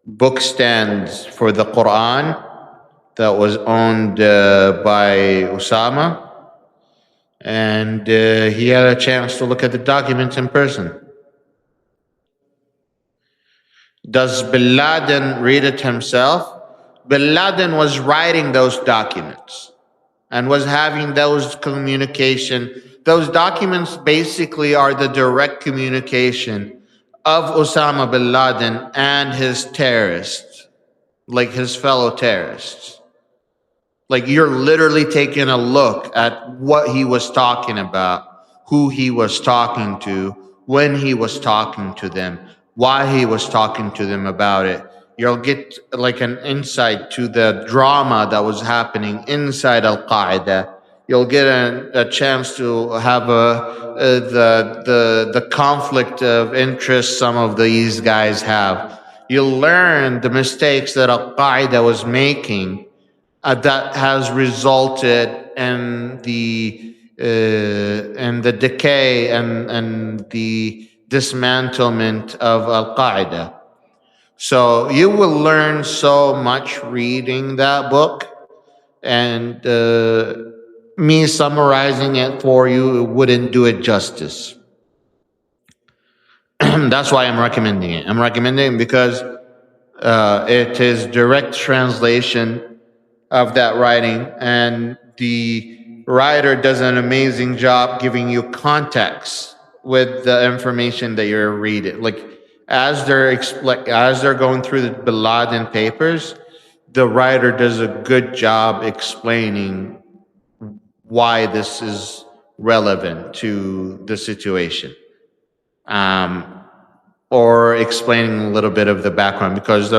book stands for the Quran that was owned by Osama, and he had a chance to look at the documents in person. Does Bin Laden read it himself? Bin Laden was writing those documents and was having those communication. Those documents basically are the direct communication of Osama bin Laden and his terrorists, like his fellow terrorists. Like, you're literally taking a look at what he was talking about, who he was talking to, when he was talking to them, why he was talking to them about it. You'll get like an insight to the drama that was happening inside Al Qaeda. You'll get a chance to have the conflict of interest some of these guys have. You'll learn the mistakes that Al Qaeda was making that has resulted in the decay and the dismantlement of Al Qaeda. So you will learn so much reading that book, and me summarizing it for you wouldn't do it justice. That's why I'm recommending it. I'm recommending it because it is direct translation of that writing, and the writer does an amazing job giving you context with the information that you're reading. Like, as they're going through the Bin Laden papers, the writer does a good job explaining why this is relevant to the situation, or explaining a little bit of the background, because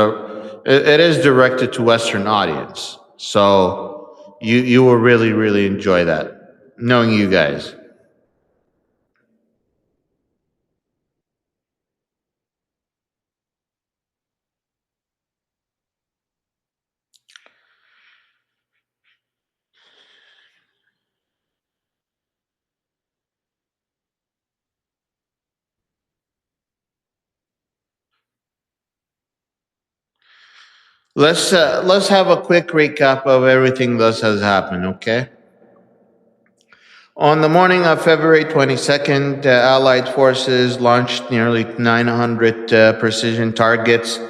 it is directed to Western audience. So you will really enjoy that, knowing you guys. Let's have a quick recap of everything that has happened, okay? On the morning of February 22nd, Allied forces launched nearly 900 precision targets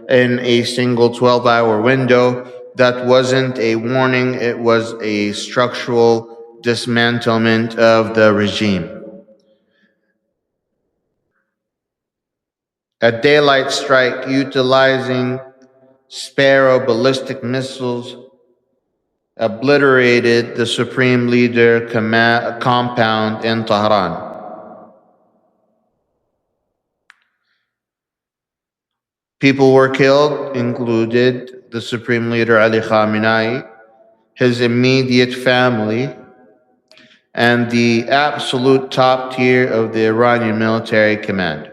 in a single 12-hour window. That wasn't a warning, it was a structural dismantlement of the regime. A daylight strike utilizing Sparrow ballistic missiles obliterated the Supreme Leader compound in Tehran. People were killed, included the Supreme Leader Ali Khamenei, his immediate family, and the absolute top tier of the Iranian military command.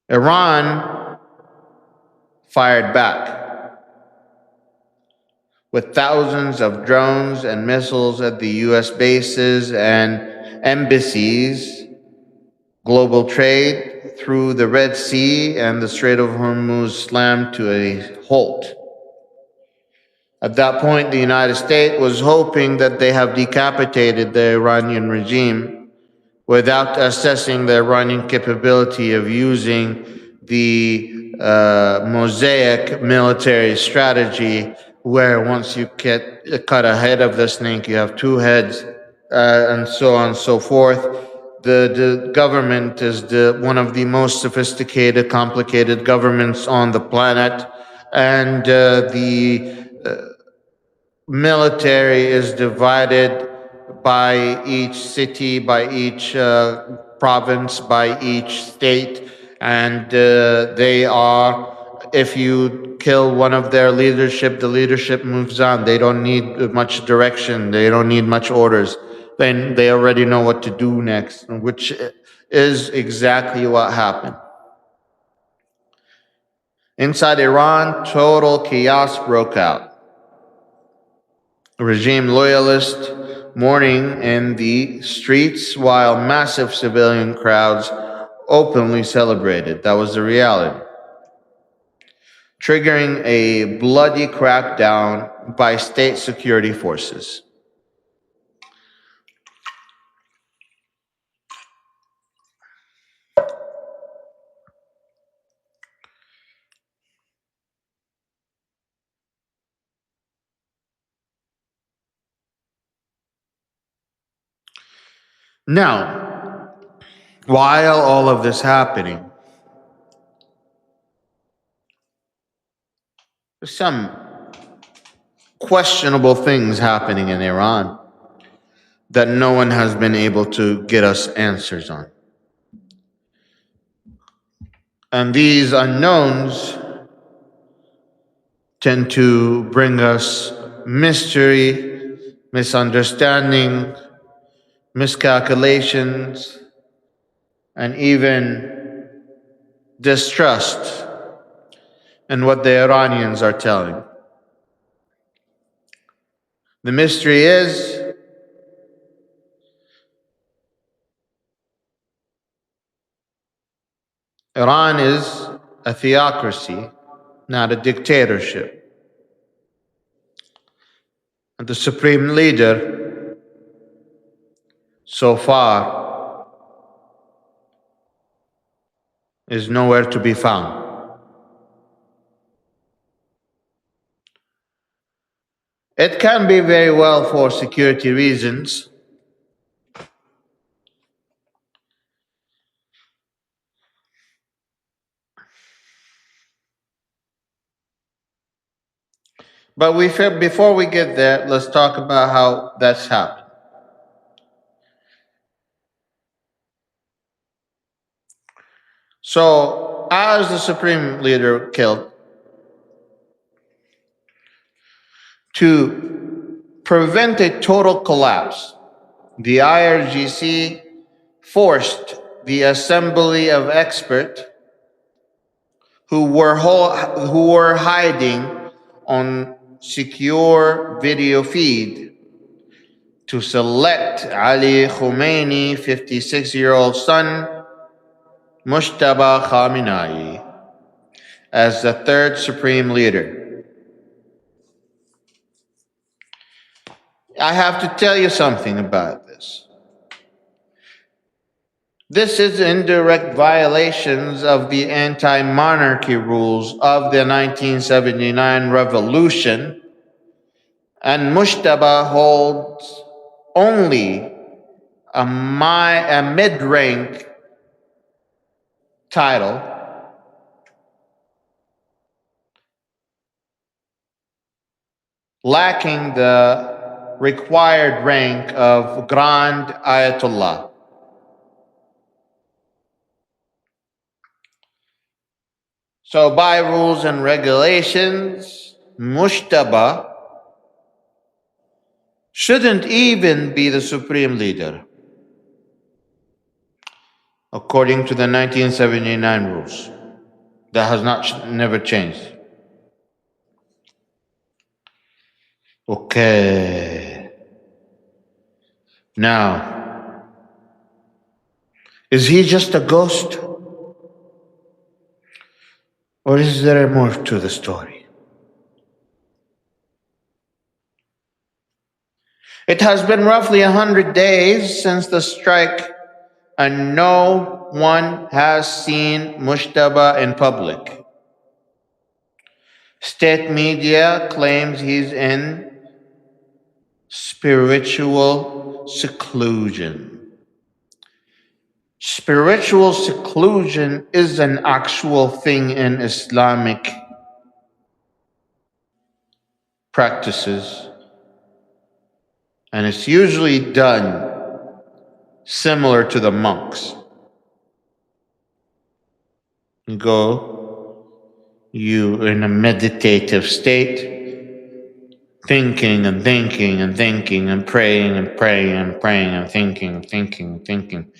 Iran fired back with thousands of drones and missiles at the US bases and embassies, global trade, through the Red Sea and the Strait of Hormuz slammed to a halt. At that point, the United States was hoping that they have decapitated the Iranian regime without assessing the Iranian capability of using the mosaic military strategy, where once you cut a head of the snake, you have two heads, and so on and so forth. The government is one of the most sophisticated, complicated governments on the planet, and the military is divided by each city, by each province, by each state, and they are, if you kill one of their leadership, the leadership moves on. They don't need much direction. They don't need much orders. Then they already know what to do next, which is exactly what happened. Inside Iran, total chaos broke out. Regime loyalists mourning in the streets while massive civilian crowds openly celebrated. That was the reality. Triggering a bloody crackdown by state security forces. Now, while all of this happening, there's some questionable things happening in Iran that no one has been able to get us answers on. And these unknowns tend to bring us mystery, misunderstanding, miscalculations, and even distrust in what the Iranians are telling. The mystery is Iran is a theocracy, not a dictatorship. And the supreme leader, so far, is nowhere to be found. It can be very well for security reasons. But before we get there, let's talk about how that's happened. So, as the supreme leader killed, to prevent a total collapse, the IRGC forced the assembly of experts who were hiding on secure video feed to select Ali Khomeini, 56-year-old son, Mujtaba Khamenei, as the third supreme leader. I have to tell you something about this. This is in direct violations of the anti-monarchy rules of the 1979 revolution, and Mujtaba holds only a mid-rank title, lacking the required rank of Grand Ayatollah. So by rules and regulations, Mujtaba shouldn't even be the supreme leader, according to the 1979 rules. That has never changed. Okay. Now, is he just a ghost? Or is there more to the story? It has been roughly 100 days since the strike, and no one has seen Mushtaba in public. State media claims he's in spiritual seclusion. Spiritual seclusion is an actual thing in Islamic practices, and it's usually done similar to the monks. You in a meditative state, thinking and thinking and thinking and praying and praying and praying and thinking and thinking and thinking.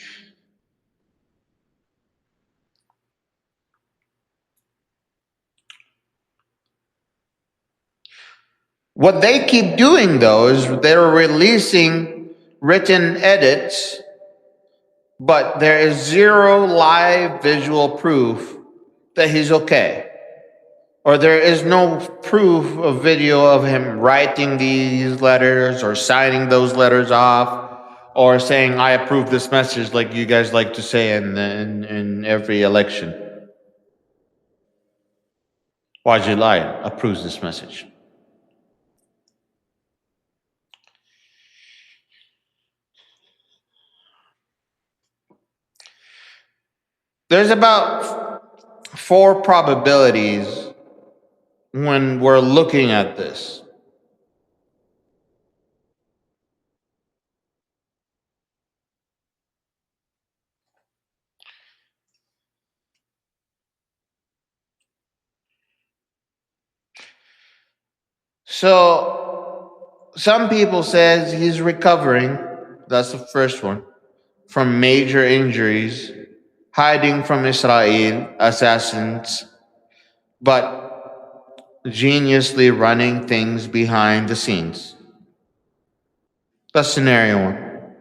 What they keep doing, though, is they're releasing written edits, but there is zero live visual proof that he's okay. Or there is no proof of video of him writing these letters or signing those letters off or saying, I approve this message, like you guys like to say in every election. Wajeeh Lion approves this message. There's about 4 probabilities when we're looking at this. So some people says he's recovering. That's the first one. From major injuries, hiding from Israel assassins, but geniusly running things behind the scenes. That's scenario 1.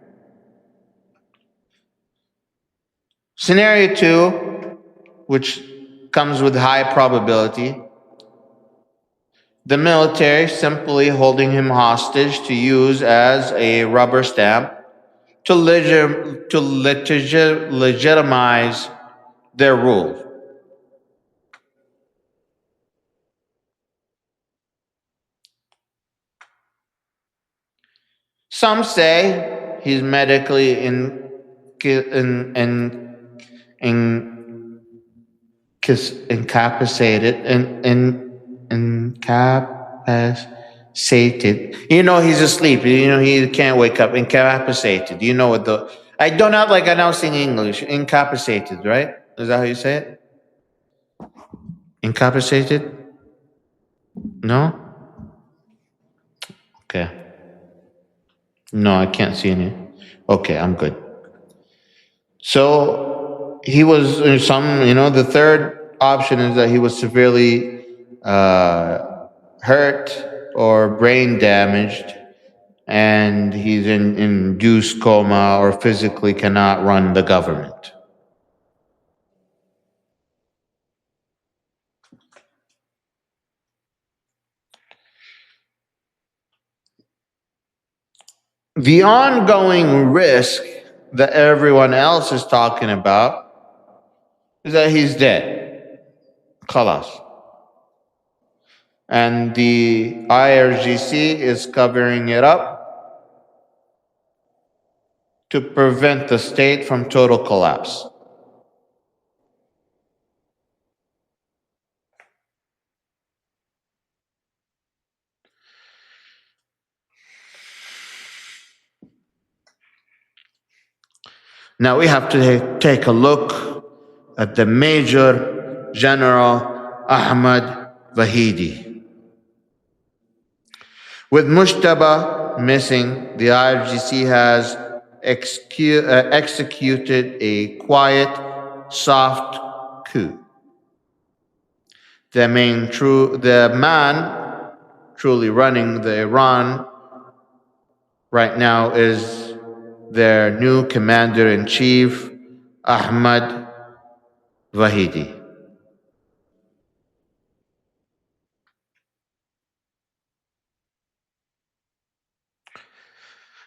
Scenario 2, which comes with high probability, the military simply holding him hostage to use as a rubber stamp to legitimize their rule. Some say he's medically incapacitated. He's asleep. He can't wake up. Incapacitated. You know what the? I do not like announcing English. Incapacitated, right? Is that how you say it? Incapacitated? No? Okay. No, I can't see any. Okay, I'm good. So he was the third option is that he was severely hurt or brain damaged, and he's in induced coma or physically cannot run the government. The ongoing risk that everyone else is talking about is that he's dead. Khalas. And the IRGC is covering it up to prevent the state from total collapse. Now we have to take a look at the Major General Ahmad Vahidi. With Mushtaba missing, the IRGC has executed a quiet, soft coup. The man truly running the Iran right now is their new commander-in-chief, Ahmad Vahidi.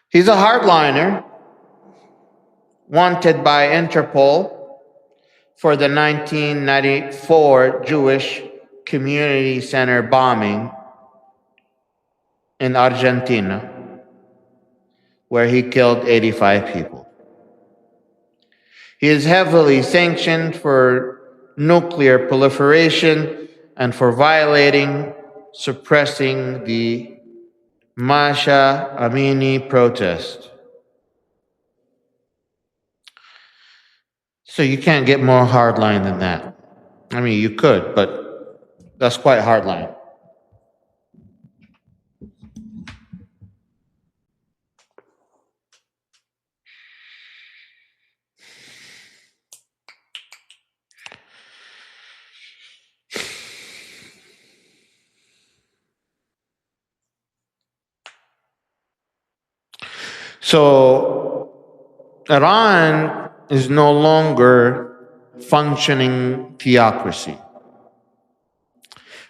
He's a hardliner wanted by Interpol for the 1994 Jewish Community Center bombing in Argentina, where he killed 85 people. He is heavily sanctioned for nuclear proliferation and for violating, suppressing the Masha Amini protest. So you can't get more hardline than that. I mean, you could, but that's quite hardline. So Iran is no longer functioning theocracy.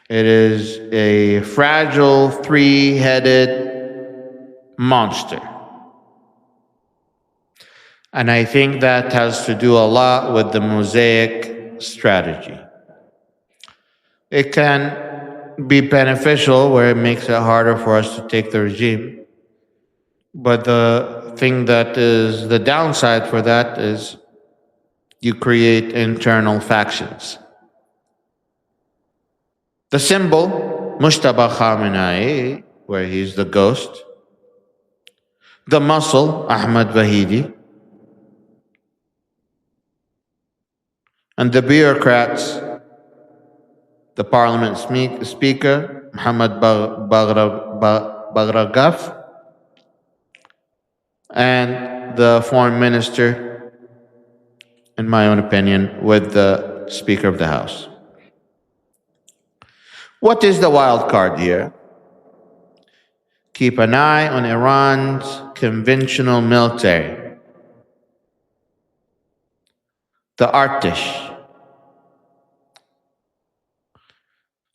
It is a fragile, three-headed monster. And I think that has to do a lot with the mosaic strategy. It can be beneficial where it makes it harder for us to take the regime. But the thing that is the downside for that is you create internal factions. The symbol, Mustafa Khamenei, where he's the ghost. The muscle, Ahmad Vahidi. And the bureaucrats, the parliament speaker, Muhammad Baghragaf, and the foreign minister, in my own opinion, with the Speaker of the House. What is the wild card here? Keep an eye on Iran's conventional military, the Artish.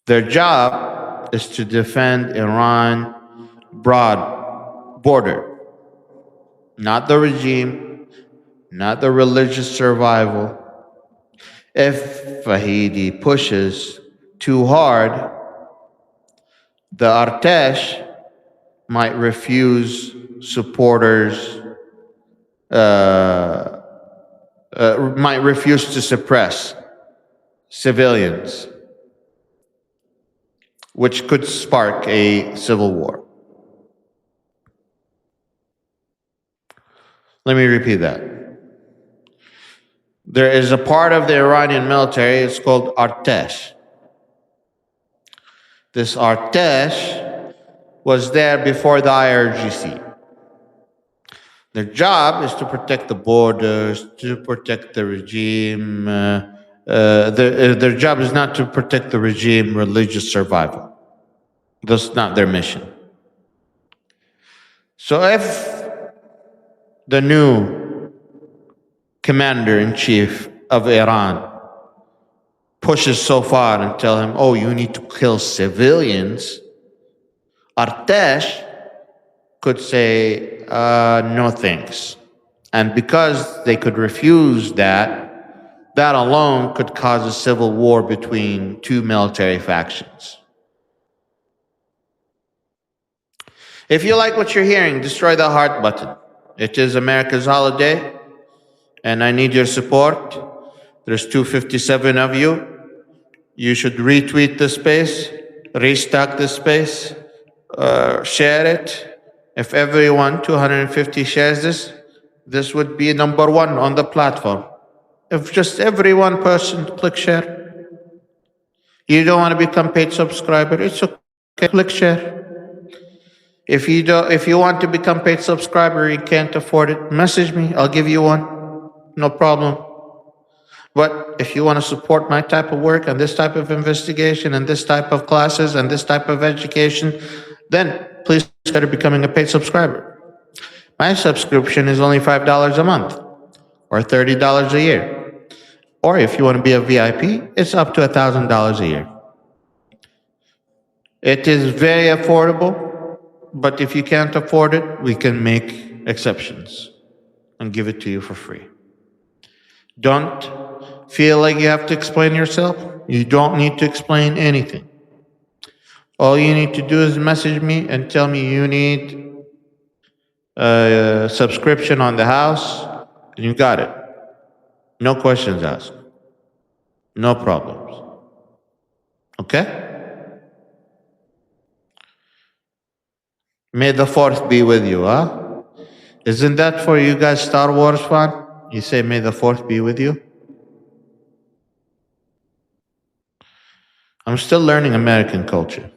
Their job is to defend Iran's broad border, not the regime, not the religious survival. If Vahidi pushes too hard, the Artesh might refuse supporters, might refuse to suppress civilians, which could spark a civil war. Let me repeat that. There is a part of the Iranian military, it's called Artesh. This Artesh was there before the IRGC. Their job is to protect the borders, to protect the regime. Their job is not to protect the regime, religious survival. That's not their mission. So if the new commander-in-chief of Iran pushes so far and tell him, oh, you need to kill civilians, Artesh could say, no thanks. And because they could refuse that, that alone could cause a civil war between two military factions. If you like what you're hearing, destroy the heart button. It is America's holiday, and I need your support. There's 257 of you. You should retweet the space, restock the space, share it. If everyone, 250 shares this, this would be number one on the platform. If just every one person click share. You don't want to become paid subscriber, it's okay, click share. If you want to become paid subscriber, you can't afford it, message me, I'll give you one, no problem. But if you want to support my type of work and this type of investigation and this type of classes and this type of education, then please consider becoming a paid subscriber. My subscription is only $5 a month or $30 a year. Or if you want to be a VIP, it's up to $1,000 a year. It is very affordable, but if you can't afford it, we can make exceptions and give it to you for free. Don't feel like you have to explain yourself. You don't need to explain anything. All you need to do is message me and tell me you need a subscription on the house, and you got it. No questions asked. No problems. Okay? May the fourth be with you, huh? Isn't that for you guys Star Wars fan? You say, may the fourth be with you? I'm still learning American culture.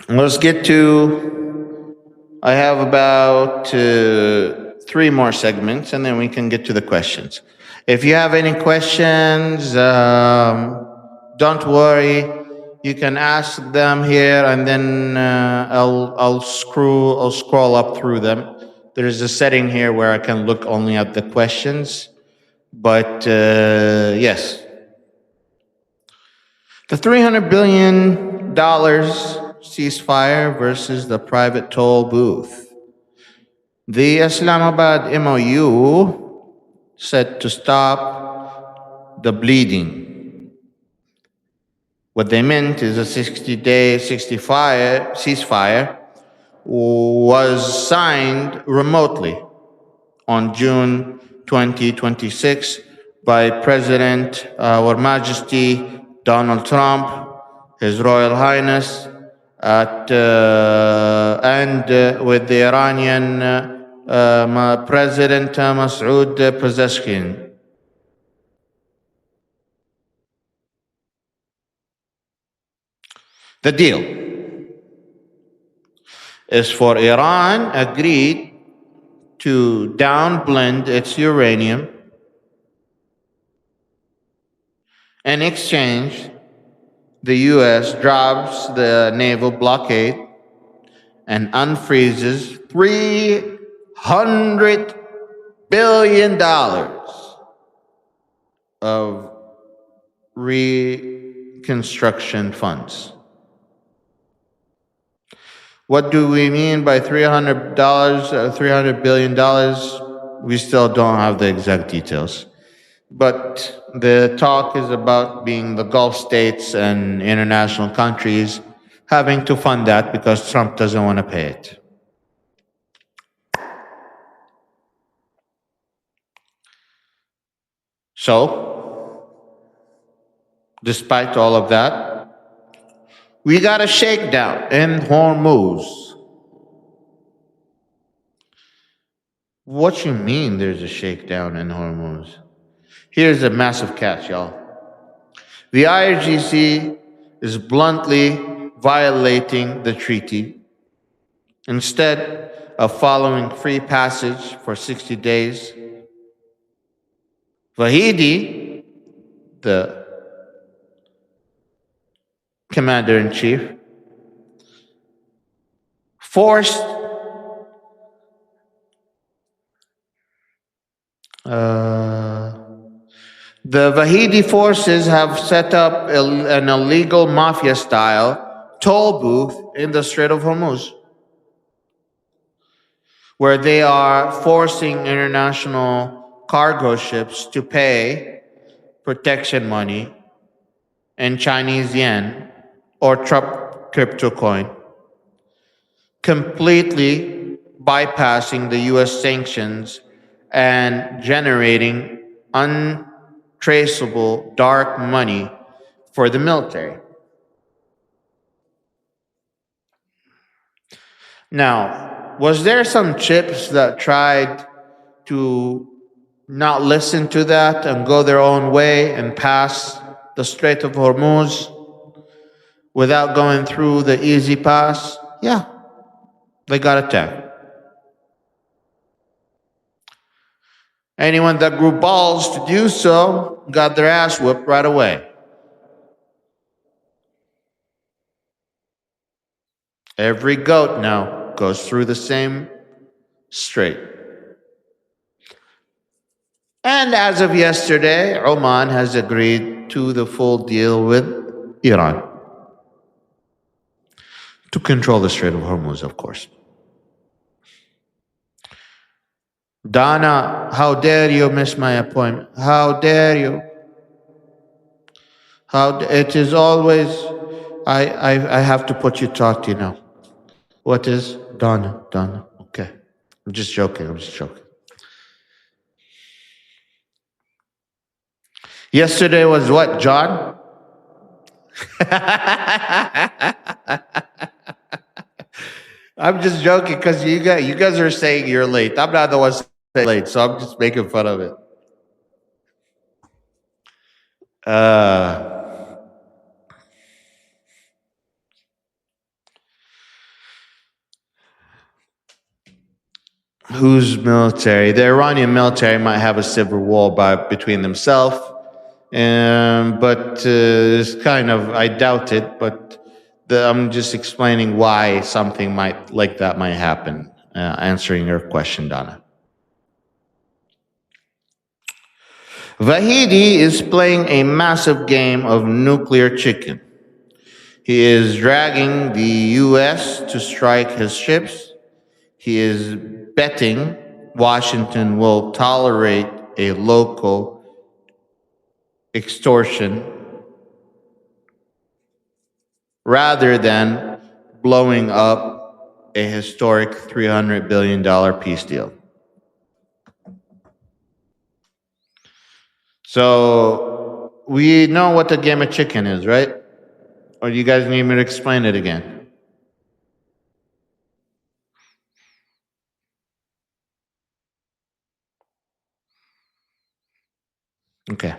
Let's get to, I have about 3 more segments and then we can get to the questions. If you have any questions, don't worry. You can ask them here and then I'll scroll up through them. There's a setting here where I can look only at the questions. But yes, the $300 billion ceasefire versus the private toll booth. The Islamabad MOU said to stop the bleeding. What they meant is a 60-day ceasefire was signed remotely on June 2026 by President Our Majesty Donald Trump, His Royal Highness, and with the Iranian President Masoud Pezeshkian. The deal is for Iran agreed to downblend its uranium. In exchange, the U.S. drops the naval blockade and unfreezes $300 billion of reconstruction funds. What do we mean by $300 billion? We still don't have the exact details. But the talk is about being the Gulf states and international countries having to fund that because Trump doesn't want to pay it. So, despite all of that, we got a shakedown in Hormuz. What you mean there's a shakedown in Hormuz? Here's a massive catch, y'all. The IRGC is bluntly violating the treaty. Instead of following free passage for 60 days, Vahidi, the commander-in-chief, forced the Vahidi forces have set up an illegal mafia-style toll booth in the Strait of Hormuz, where they are forcing international cargo ships to pay protection money in Chinese yen or crypto coin, completely bypassing the US sanctions and generating untraceable dark money for the military. Now, was there some chips that tried to not listen to that and go their own way and pass the Strait of Hormuz without going through the easy pass? Yeah, they got attacked. Anyone that grew balls to do so got their ass whipped right away. Every goat now goes through the same strait. And as of yesterday, Oman has agreed to the full deal with Iran to control the Strait of Hormuz, of course. Donna, how dare you miss my appointment? How dare you? It is always, I have to put you talk to you now. What is? Donna, Donna. Okay. I'm just joking. I'm just joking. Yesterday was what, John? I'm just joking because you guys are saying you're late. I'm not the one saying late, so I'm just making fun of it. Uh, whose military? The Iranian military might have a civil war between themselves, but it's kind of, I doubt it. But I'm just explaining why something like that might happen. Answering your question, Donna. Vahidi is playing a massive game of nuclear chicken. He is dragging the US to strike his ships. He is betting Washington will tolerate a local extortion rather than blowing up a historic $300 billion peace deal. So we know what the game of chicken is, right? Or do you guys need me to explain it again? Okay.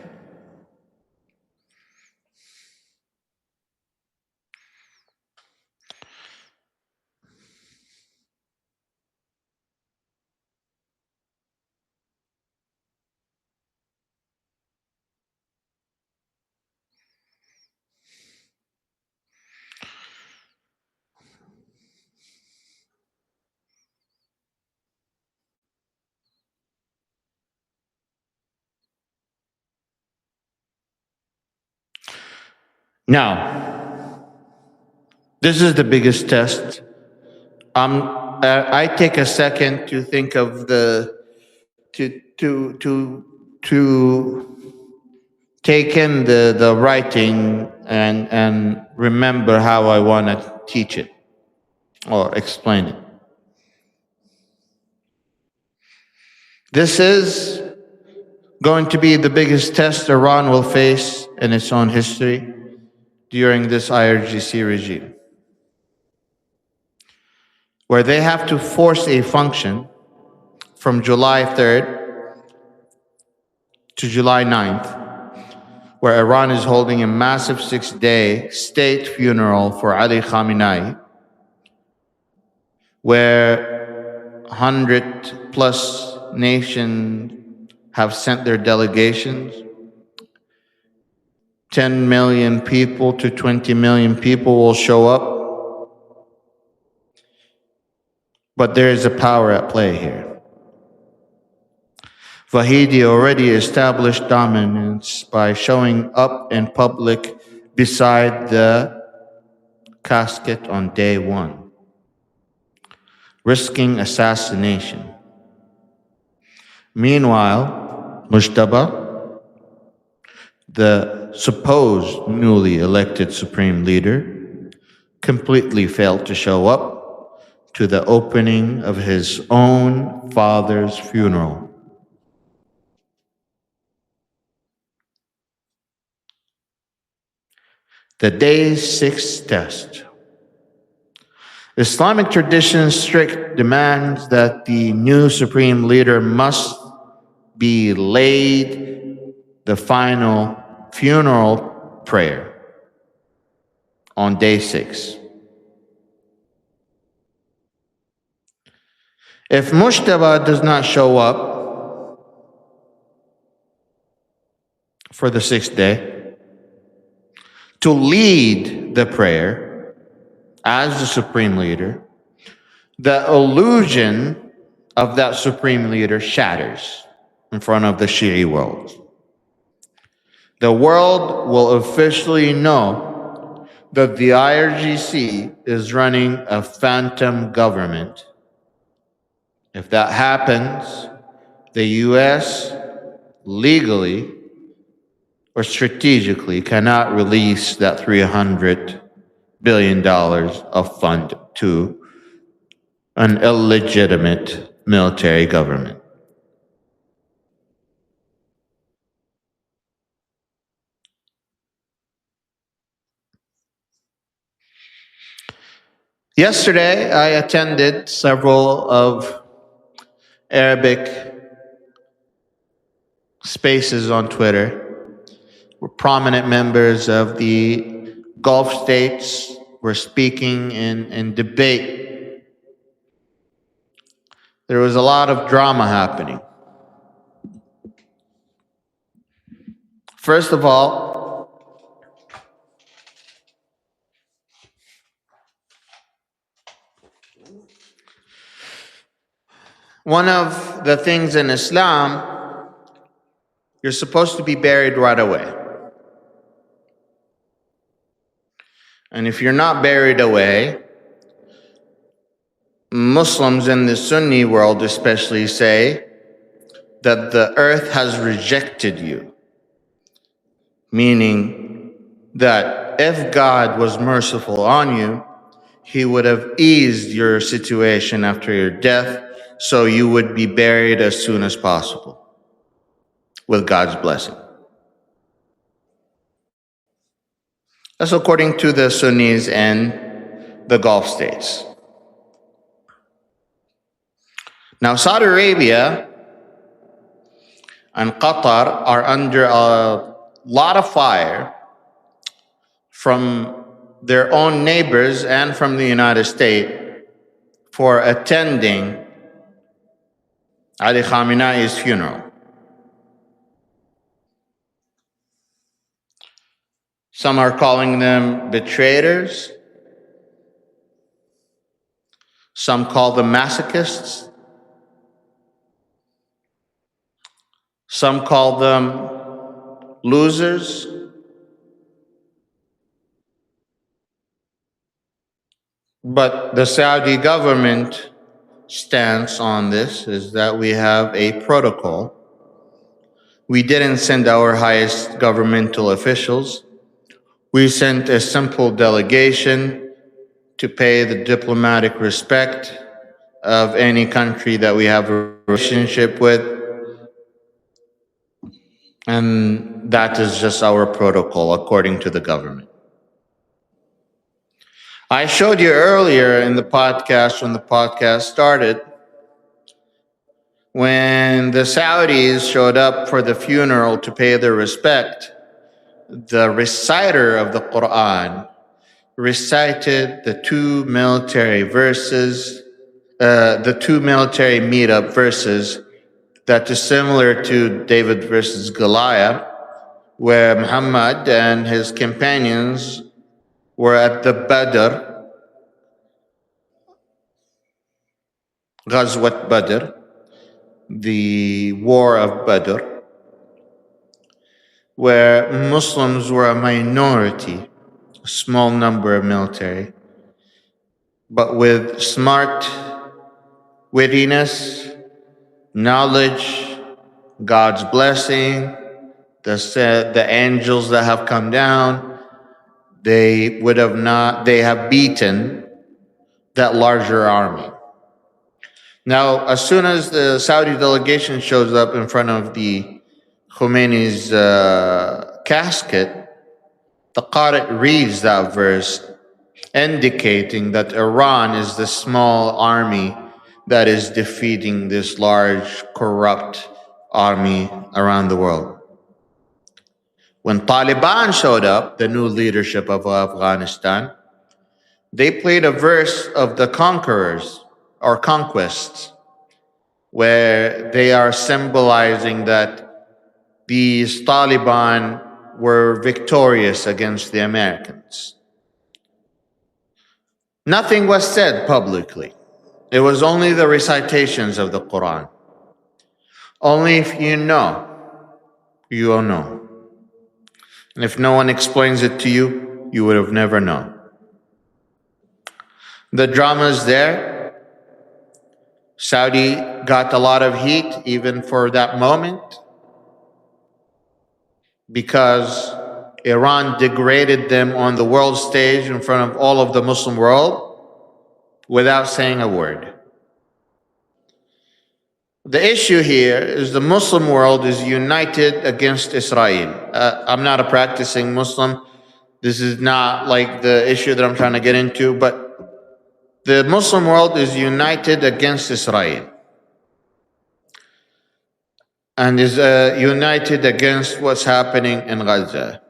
Now, this is the biggest test. I take a second to think of to take in the writing and remember how I want to teach it or explain it. This is going to be the biggest test Iran will face in its own history during this IRGC regime, where they have to force a function from July 3rd to July 9th, where Iran is holding a massive 6-day state funeral for Ali Khamenei, where 100 plus nations have sent their delegations. 10 million people to 20 million people will show up. But there is a power at play here. Vahidi already established dominance by showing up in public beside the casket on day one, risking assassination. Meanwhile, Mujtaba, the supposed newly elected supreme leader, completely failed to show up to the opening of his own father's funeral. The day 6 test. Islamic tradition's strict demands that the new supreme leader must be laid the final funeral prayer on day 6. If Mujtaba does not show up for the 6th day to lead the prayer as the supreme leader, the illusion of that supreme leader shatters. in front of the Shi'i world. The world will officially know that the IRGC is running a phantom government. If that happens, the US legally or strategically cannot release that $300 billion of fund to an illegitimate military government. Yesterday, I attended several of Arabic spaces on Twitter where prominent members of the Gulf states were speaking in debate. There was a lot of drama happening. First of all, one of the things in Islam, you're supposed to be buried right away. And if you're not buried away, Muslims in the Sunni world especially say that the earth has rejected you. Meaning that if God was merciful on you, he would have eased your situation after your death, so you would be buried as soon as possible with God's blessing. That's according to the Sunnis and the Gulf states. Now, Saudi Arabia and Qatar are under a lot of fire from their own neighbors and from the United States for attending Ali Khamenei's funeral. Some are calling them betrayers. Some call them masochists. Some call them losers. But the Saudi government stance on this is that we have a protocol. We didn't send our highest governmental officials. We sent a simple delegation to pay the diplomatic respect of any country that we have a relationship with. And that is just our protocol according to the government. I showed you earlier in the podcast, when the podcast started, when the Saudis showed up for the funeral to pay their respect, the reciter of the Quran recited the two military meetup verses that is similar to David versus Goliath, where Muhammad and his companions were at the Badr, Ghazwat Badr, the war of Badr, where Muslims were a minority, a small number of military, but with smart wittiness, knowledge, God's blessing, the angels that have come down, they have beaten that larger army. Now, as soon as the Saudi delegation shows up in front of the Khomeini's casket, the Qari reads that verse, indicating that Iran is the small army that is defeating this large, corrupt army around the world. When Taliban showed up, the new leadership of Afghanistan, they played a verse of the conquerors or conquests, where they are symbolizing that these Taliban were victorious against the Americans. Nothing was said publicly. It was only the recitations of the Quran. Only if you know, you will know. And if no one explains it to you, you would have never known. The drama is there. Saudi got a lot of heat even for that moment because Iran degraded them on the world stage in front of all of the Muslim world without saying a word. The issue here is the Muslim world is united against Israel. I'm not a practicing Muslim. This is not like the issue that I'm trying to get into, but the Muslim world is united against Israel and is united against what's happening in Gaza.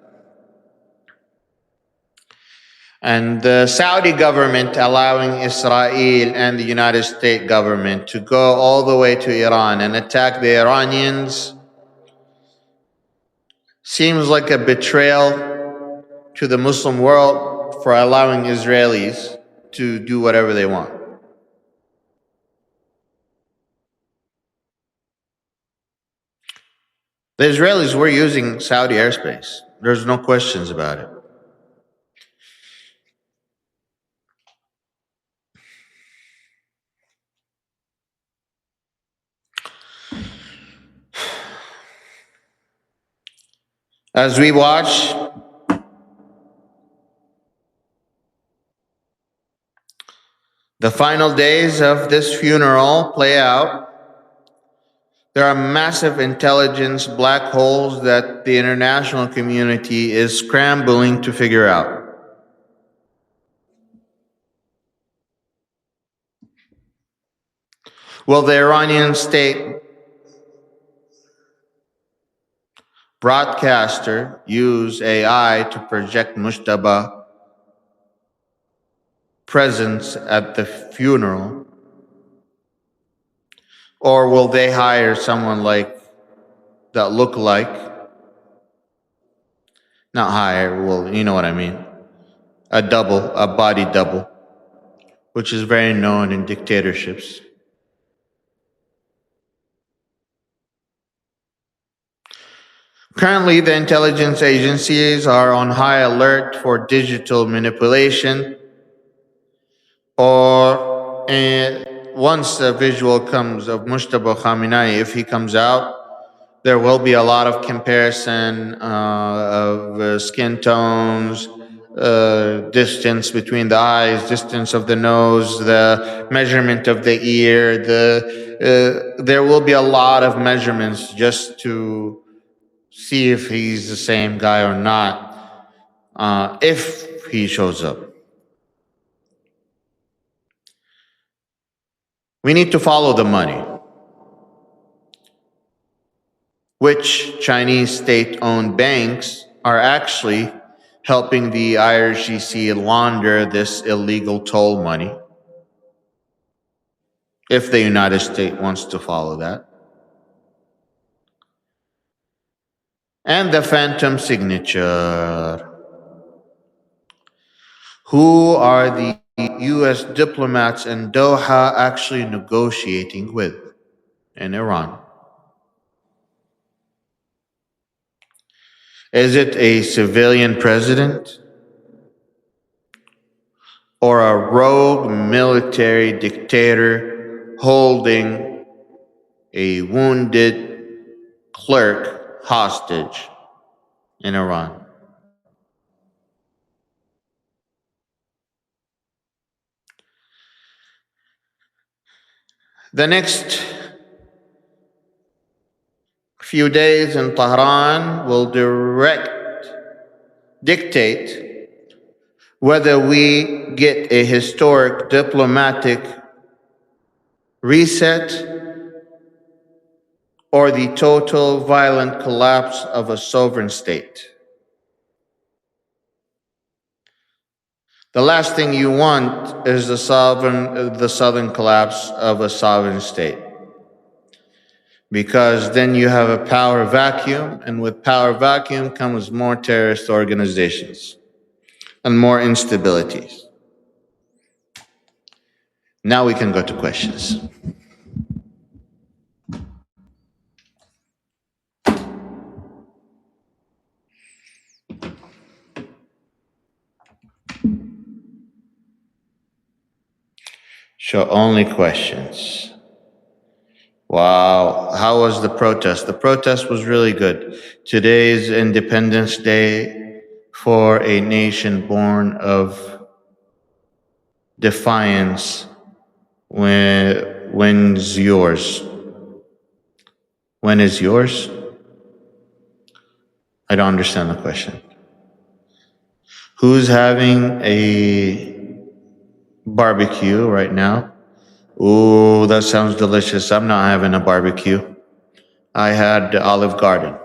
And the Saudi government allowing Israel and the United States government to go all the way to Iran and attack the Iranians seems like a betrayal to the Muslim world for allowing Israelis to do whatever they want. The Israelis were using Saudi airspace. There's no questions about it. As we watch the final days of this funeral play out, there are massive intelligence black holes that the international community is scrambling to figure out. Will the Iranian state broadcaster use AI to project Mushtaba presence at the funeral? Or will they hire someone like that look like, not hire, well, you know what I mean, a double, a body double, which is very known in dictatorships. Currently, the intelligence agencies are on high alert for digital manipulation, or once a visual comes of Mushtaba Khamenei, if he comes out, there will be a lot of comparison of skin tones, distance between the eyes, distance of the nose, the measurement of the ear. There will be a lot of measurements just to see if he's the same guy or not, if he shows up. We need to follow the money. Which Chinese state-owned banks are actually helping the IRGC launder this illegal toll money, if the United States wants to follow that. And the phantom signature. Who are the US diplomats in Doha actually negotiating with in Iran? Is it a civilian president or a rogue military dictator holding a wounded clerk hostage in Iran? The next few days in Tehran will dictate whether we get a historic diplomatic reset or the total violent collapse of a sovereign state. The last thing you want is the sudden collapse of a sovereign state, because then you have a power vacuum, and with power vacuum comes more terrorist organizations and more instabilities. Now we can go to questions. Show only questions. Wow. How was the protest? The protest was really good. Today's Independence Day for a nation born of defiance. When's yours? When is yours? I don't understand the question. Who's having a barbecue right now? Ooh, that sounds delicious. I'm not having a barbecue. I had Olive Garden.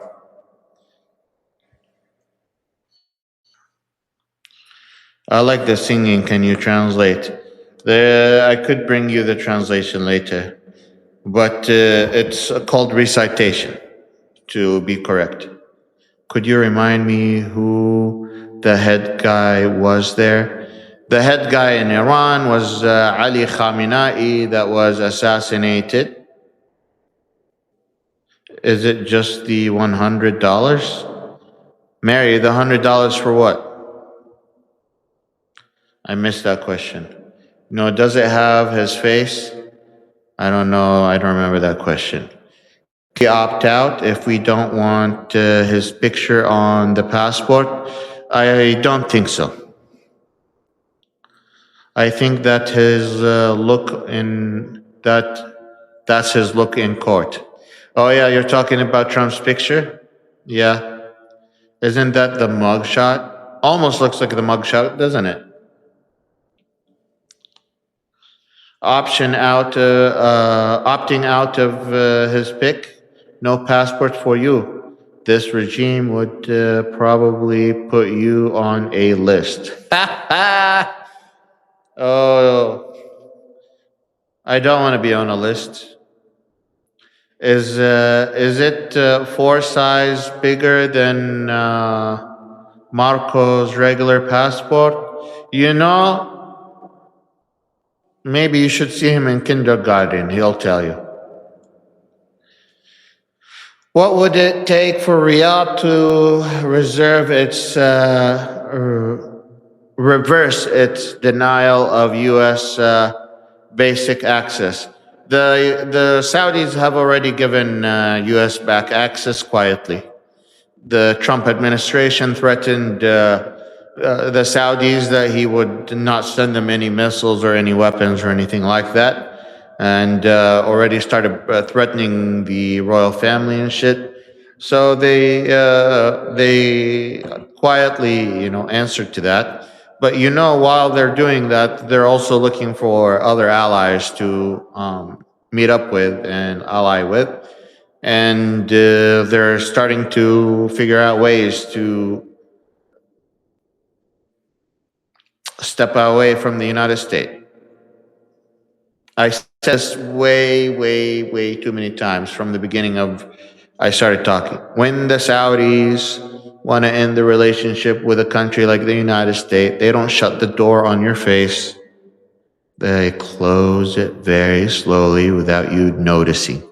I like the singing. Can you translate? I could bring you the translation later, but it's called recitation, to be correct. Could you remind me who the head guy was there? The head guy in Iran was Ali Khamenei, that was assassinated. Is it just the $100? Mary, the $100 for what? I missed that question. No, does it have his face? I don't know. I don't remember that question. We opt out if we don't want his picture on the passport? I don't think so. I think that his look in that's his look in court. Oh yeah, you're talking about Trump's picture? Yeah. Isn't that the mugshot? Almost looks like the mugshot, doesn't it? Opting out of his pick, no passport for you. This regime would probably put you on a list. Oh, I don't want to be on a list. Is it 4 size bigger than Marco's regular passport? You know, maybe you should see him in kindergarten. He'll tell you. What would it take for Riyadh to reverse its denial of U.S. Basic access? The Saudis have already given U.S. back access quietly. The Trump administration threatened the Saudis that he would not send them any missiles or any weapons or anything like that, and already started threatening the royal family and shit. So they quietly, answered to that. But while they're doing that, they're also looking for other allies to meet up with and ally with, and they're starting to figure out ways to step away from the United States. I said this way, way, way too many times from the beginning of I started talking. When the Saudis want to end the relationship with a country like the United States, they don't shut the door on your face. They close it very slowly without you noticing.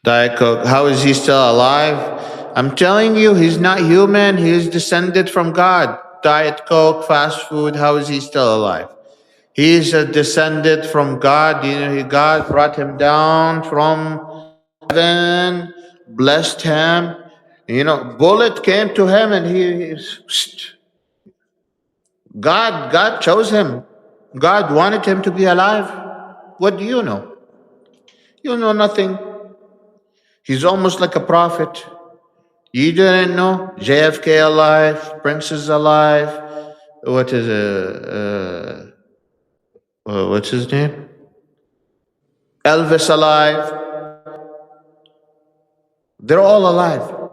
Diet Coke, how is he still alive? I'm telling you, he's not human. He's descended from God. Diet Coke, fast food, how is he still alive? He's a descended from God. God brought him down from heaven, blessed him. Bullet came to him and God chose him. God wanted him to be alive. What do you know? You know nothing. He's almost like a prophet. You didn't know JFK alive, Prince is alive. What is what's his name? Elvis alive. They're all alive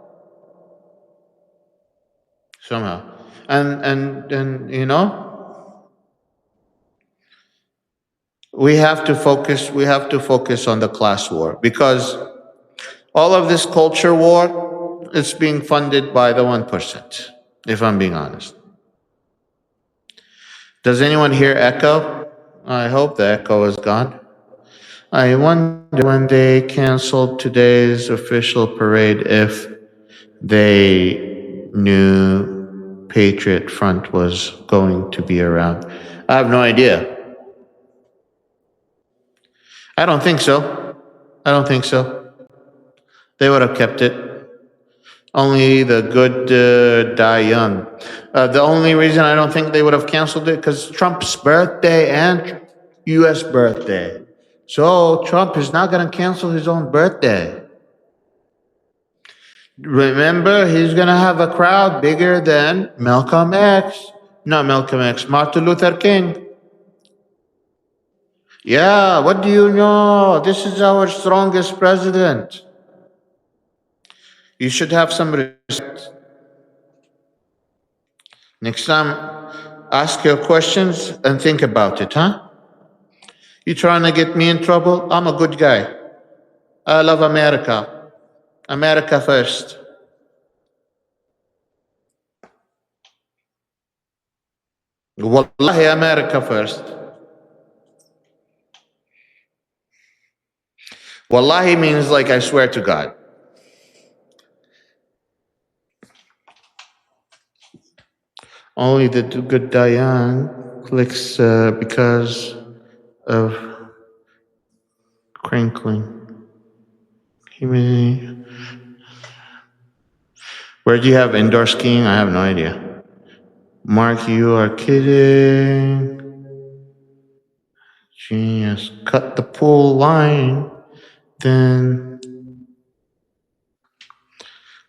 somehow, and we have to focus. We have to focus on the class war, because all of this culture war is being funded by the 1%. If I'm being honest. Does anyone hear echo? I hope the echo is gone. I wonder when they canceled today's official parade if they knew Patriot Front was going to be around. I have no idea. I don't think so. I don't think so. They would have kept it. Only the good die young. The only reason I don't think they would have canceled it because Trump's birthday and U.S. birthday. So Trump is not going to cancel his own birthday. Remember, he's going to have a crowd bigger than Malcolm X. Not Malcolm X, Martin Luther King. Yeah, what do you know? This is our strongest president. You should have some respect. Next time, ask your questions and think about it, huh? You trying to get me in trouble? I'm a good guy. I love America. America first. Wallahi, America first. Wallahi means like I swear to God. Only the good Diane clicks because of crinkling. Where do you have indoor skiing? I have no idea. Mark, you are kidding. Genius. Cut the pool line. Then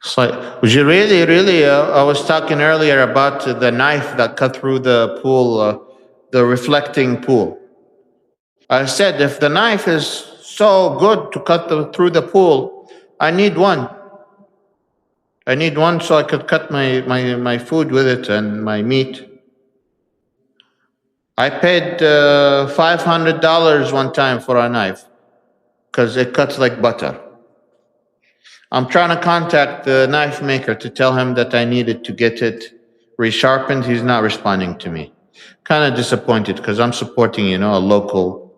it's like, was you really? I was talking earlier about the knife that cut through the pool, the reflecting pool. I said, if the knife is so good to cut through the pool, I need one. I need one so I could cut my food with it and my meat. I paid $500 one time for a knife because it cuts like butter. I'm trying to contact the knife maker to tell him that I needed to get it resharpened. He's not responding to me. Kind of disappointed because I'm supporting, a local,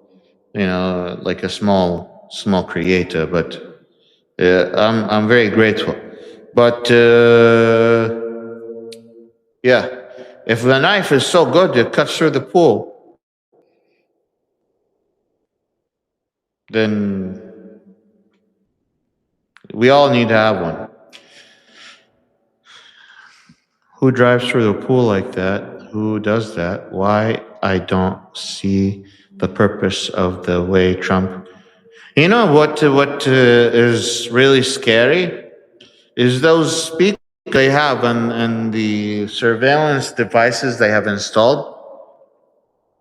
like a small creator. But I'm very grateful. But yeah, if the knife is so good it cuts through the pool, then we all need to have one. Who drives through the pool like that? Who does that? Why? I don't see the purpose of the way Trump. You know what is really scary is those speakers they have and the surveillance devices they have installed.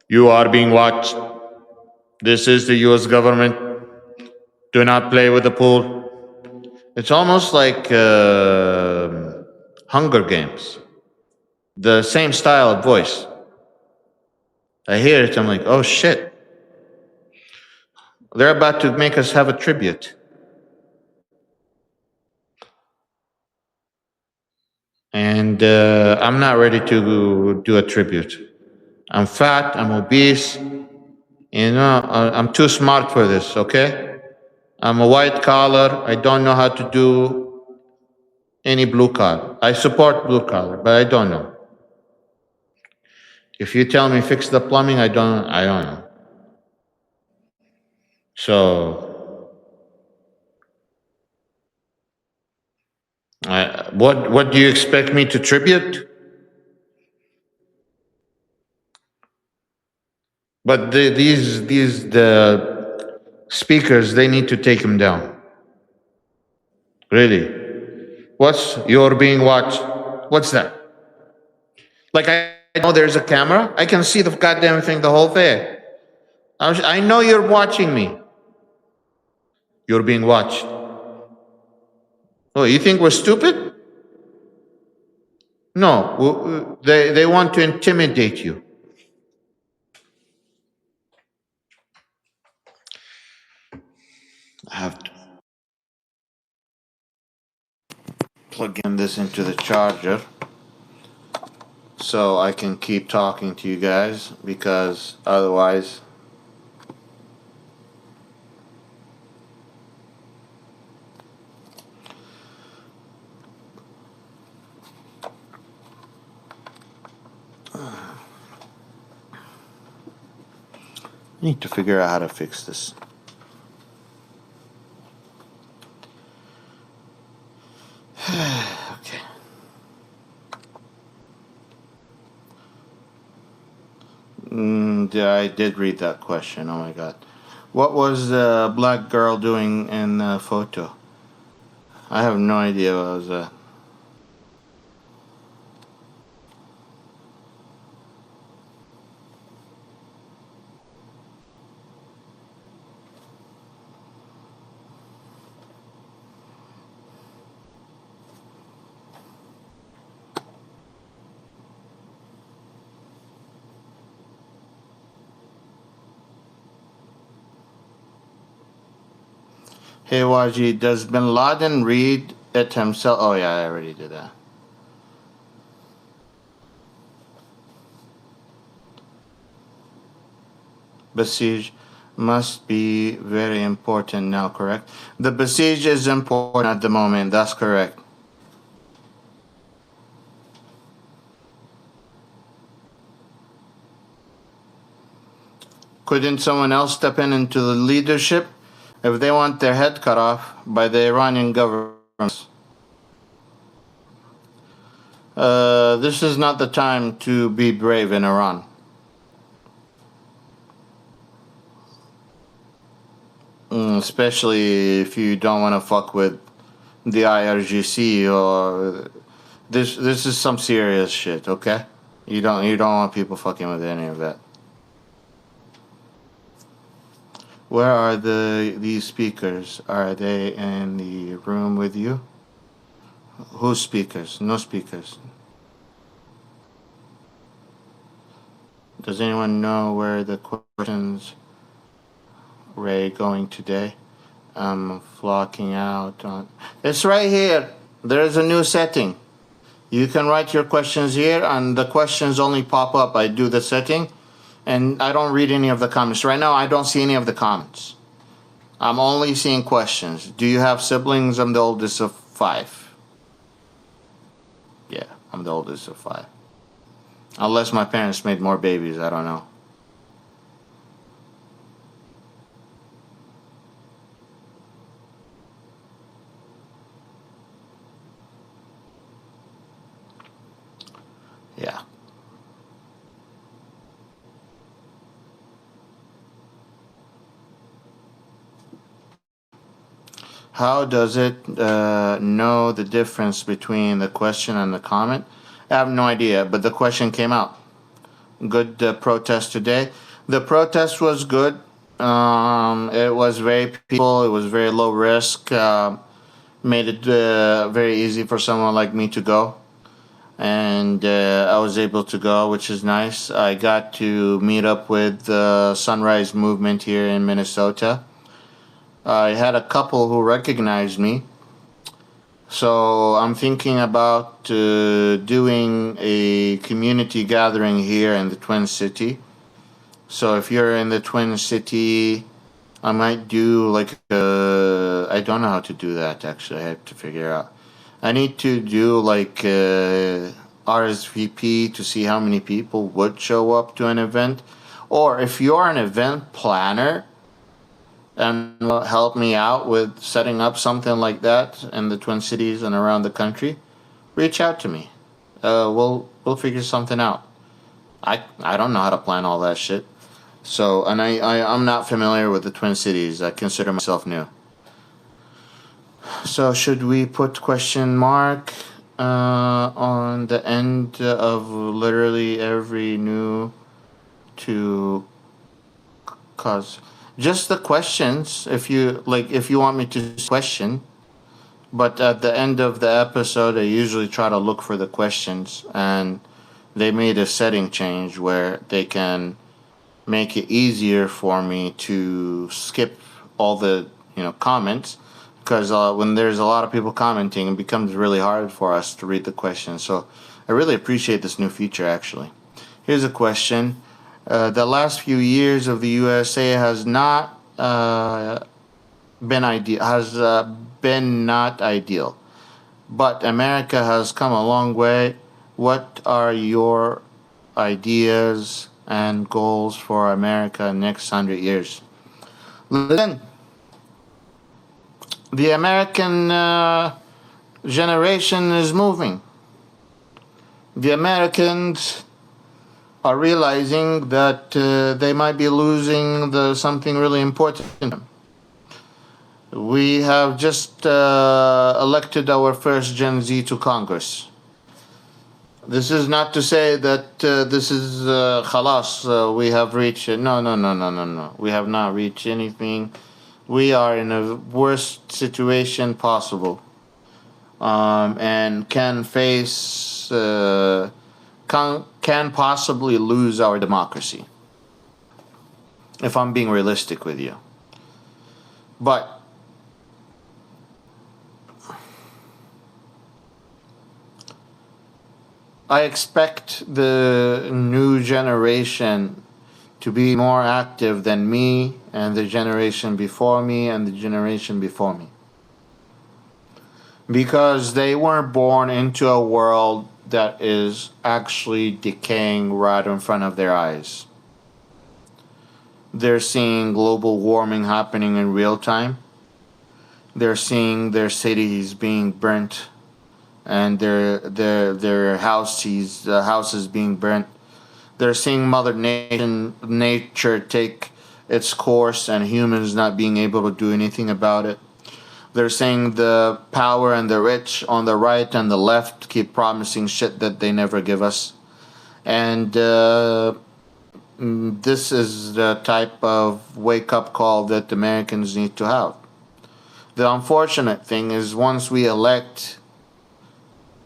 You are being watched. This is the U.S. government. Do not play with the pool. It's almost like Hunger Games. The same style of voice. I hear it, I'm like, oh shit. They're about to make us have a tribute. And I'm not ready to do a tribute. I'm fat, I'm obese, I'm too smart for this, okay? I'm a white collar, I don't know how to do any blue collar. I support blue collar, but I don't know. If you tell me fix the plumbing, I don't know. So, what do you expect me to tribute? But the speakers, they need to take him down. Really. What's you're being watched? What's that? Like I know there's a camera. I can see the goddamn thing the whole day. I know you're watching me. You're being watched. Oh, you think we're stupid? No, they want to intimidate you. I have to plug in this into the charger so I can keep talking to you guys because otherwise I need to figure out how to fix this. Okay. Yeah, I did read that question. Oh my god. What was the black girl doing in the photo? I have no idea what was that. Hey Wajeeh, does Bin Laden read it himself? Oh yeah, I already did that. Besiege must be very important now, correct? The besiege is important at the moment, that's correct. Couldn't someone else step in into the leadership if they want their head cut off by the Iranian government? This is not the time to be brave in Iran. Especially if you don't want to fuck with the IRGC or this is some serious shit, okay? You don't want people fucking with any of that. Where are these speakers? Are they in the room with you? Whose speakers? No speakers. Does anyone know where the questions Ray going today? I'm flocking out on. It's right here. There is a new setting. You can write your questions here, and the questions only pop up. I do the setting, and I don't read any of the comments. Right now, I don't see any of the comments. I'm only seeing questions. Do you have siblings? I'm the oldest of 5. Yeah, I'm the oldest of 5. Unless my parents made more babies, I don't know. Yeah. How does it know the difference between the question and the comment? I have no idea, but the question came out. Good protest today. The protest was good. It was very peaceful. It was very low risk. Made it very easy for someone like me to go. And I was able to go, which is nice. I got to meet up with the Sunrise Movement here in Minnesota. I had a couple who recognized me. So I'm thinking about doing a community gathering here in the Twin City. So if you're in the Twin City, I might do like I don't know how to do that actually. I have to figure out. I need to do like RSVP to see how many people would show up to an event. Or if you're an event planner and will help me out with setting up something like that in the Twin Cities and around the country, reach out to me. We'll figure something out. I don't know how to plan all that shit. So, and I'm not familiar with the Twin Cities. I consider myself new. So should we put question mark on the end of literally every new to cause just the questions if you want me to question, but at the end of the episode I usually try to look for the questions, and they made a setting change where they can make it easier for me to skip all the comments, because when there's a lot of people commenting, it becomes really hard for us to read the questions. So I really appreciate this new feature actually. Here's a question. The last few years of the USA has not been ideal. Been not ideal, but America has come a long way. What are your ideas and goals for America next 100 years. Listen, the American generation is moving. The Americans are realizing that they might be losing something really important. We have just elected our first Gen Z to Congress. This is not to say that this is khalas, we have reached it. No, no, no, no, no, no. We have not reached anything. We are in a worst situation possible, and can face, can possibly lose our democracy, if I'm being realistic with you. But I expect the new generation to be more active than me and the generation before me and the generation before me. Because they weren't born into a world that is actually decaying right in front of their eyes. They're seeing global warming happening in real time. They're seeing their cities being burnt and their houses being burnt. They're seeing nature take its course and humans not being able to do anything about it. They're seeing the power and the rich on the right and the left keep promising shit that they never give us. And this is the type of wake-up call that Americans need to have. The unfortunate thing is once we elect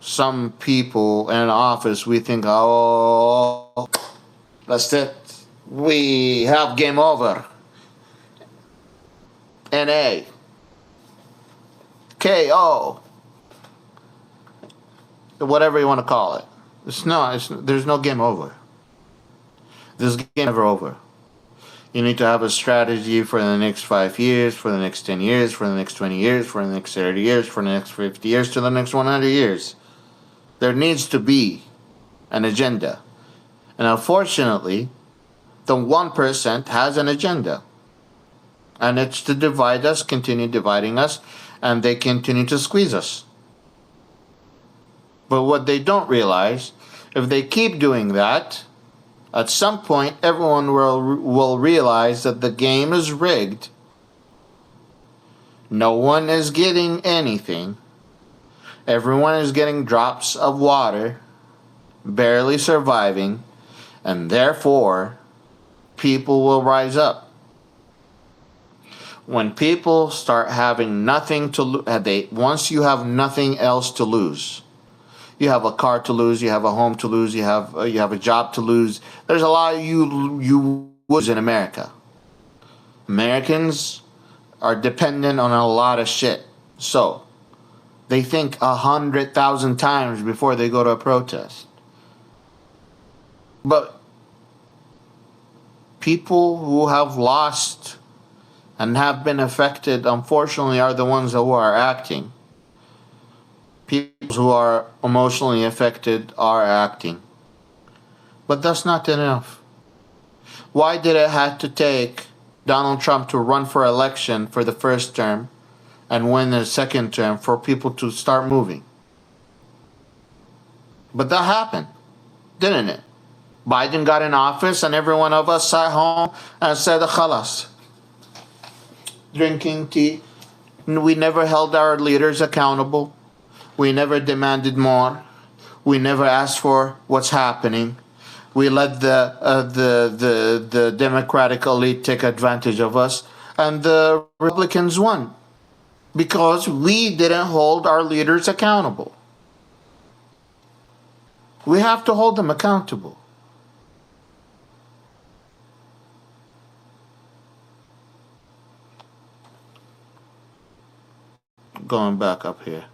some people in office, we think, oh, that's it. We have game over. NA. KO. Whatever you want to call it. There's no game over. This game is never over. You need to have a strategy for the next 5 years, for the next 10 years, for the next 20 years, for the next 30 years, for the next 50 years, to the next 100 years. There needs to be an agenda. And unfortunately, the 1% has an agenda. And it's to divide us, continue dividing us, and they continue to squeeze us. But what they don't realize, if they keep doing that, at some point everyone will realize that the game is rigged. No one is getting anything. Everyone is getting drops of water, barely surviving, and therefore, people will rise up. When people start having nothing to lose, once you have nothing else to lose, you have a car to lose, you have a home to lose, you have a job to lose. There's a lot you lose in America. Americans are dependent on a lot of shit. So, they think 100,000 times before they go to a protest. But people who have lost and have been affected, unfortunately, are the ones who are acting. People who are emotionally affected are acting. But that's not enough. Why did it have to take Donald Trump to run for election for the first term and win the second term for people to start moving? But that happened, didn't it? Biden got in office and every one of us sat home and said, khalas. Drinking tea. We never held our leaders accountable. We never demanded more. We never asked for what's happening. We let the Democratic elite take advantage of us, and the Republicans won because we didn't hold our leaders accountable. We have to hold them accountable. Going back up here.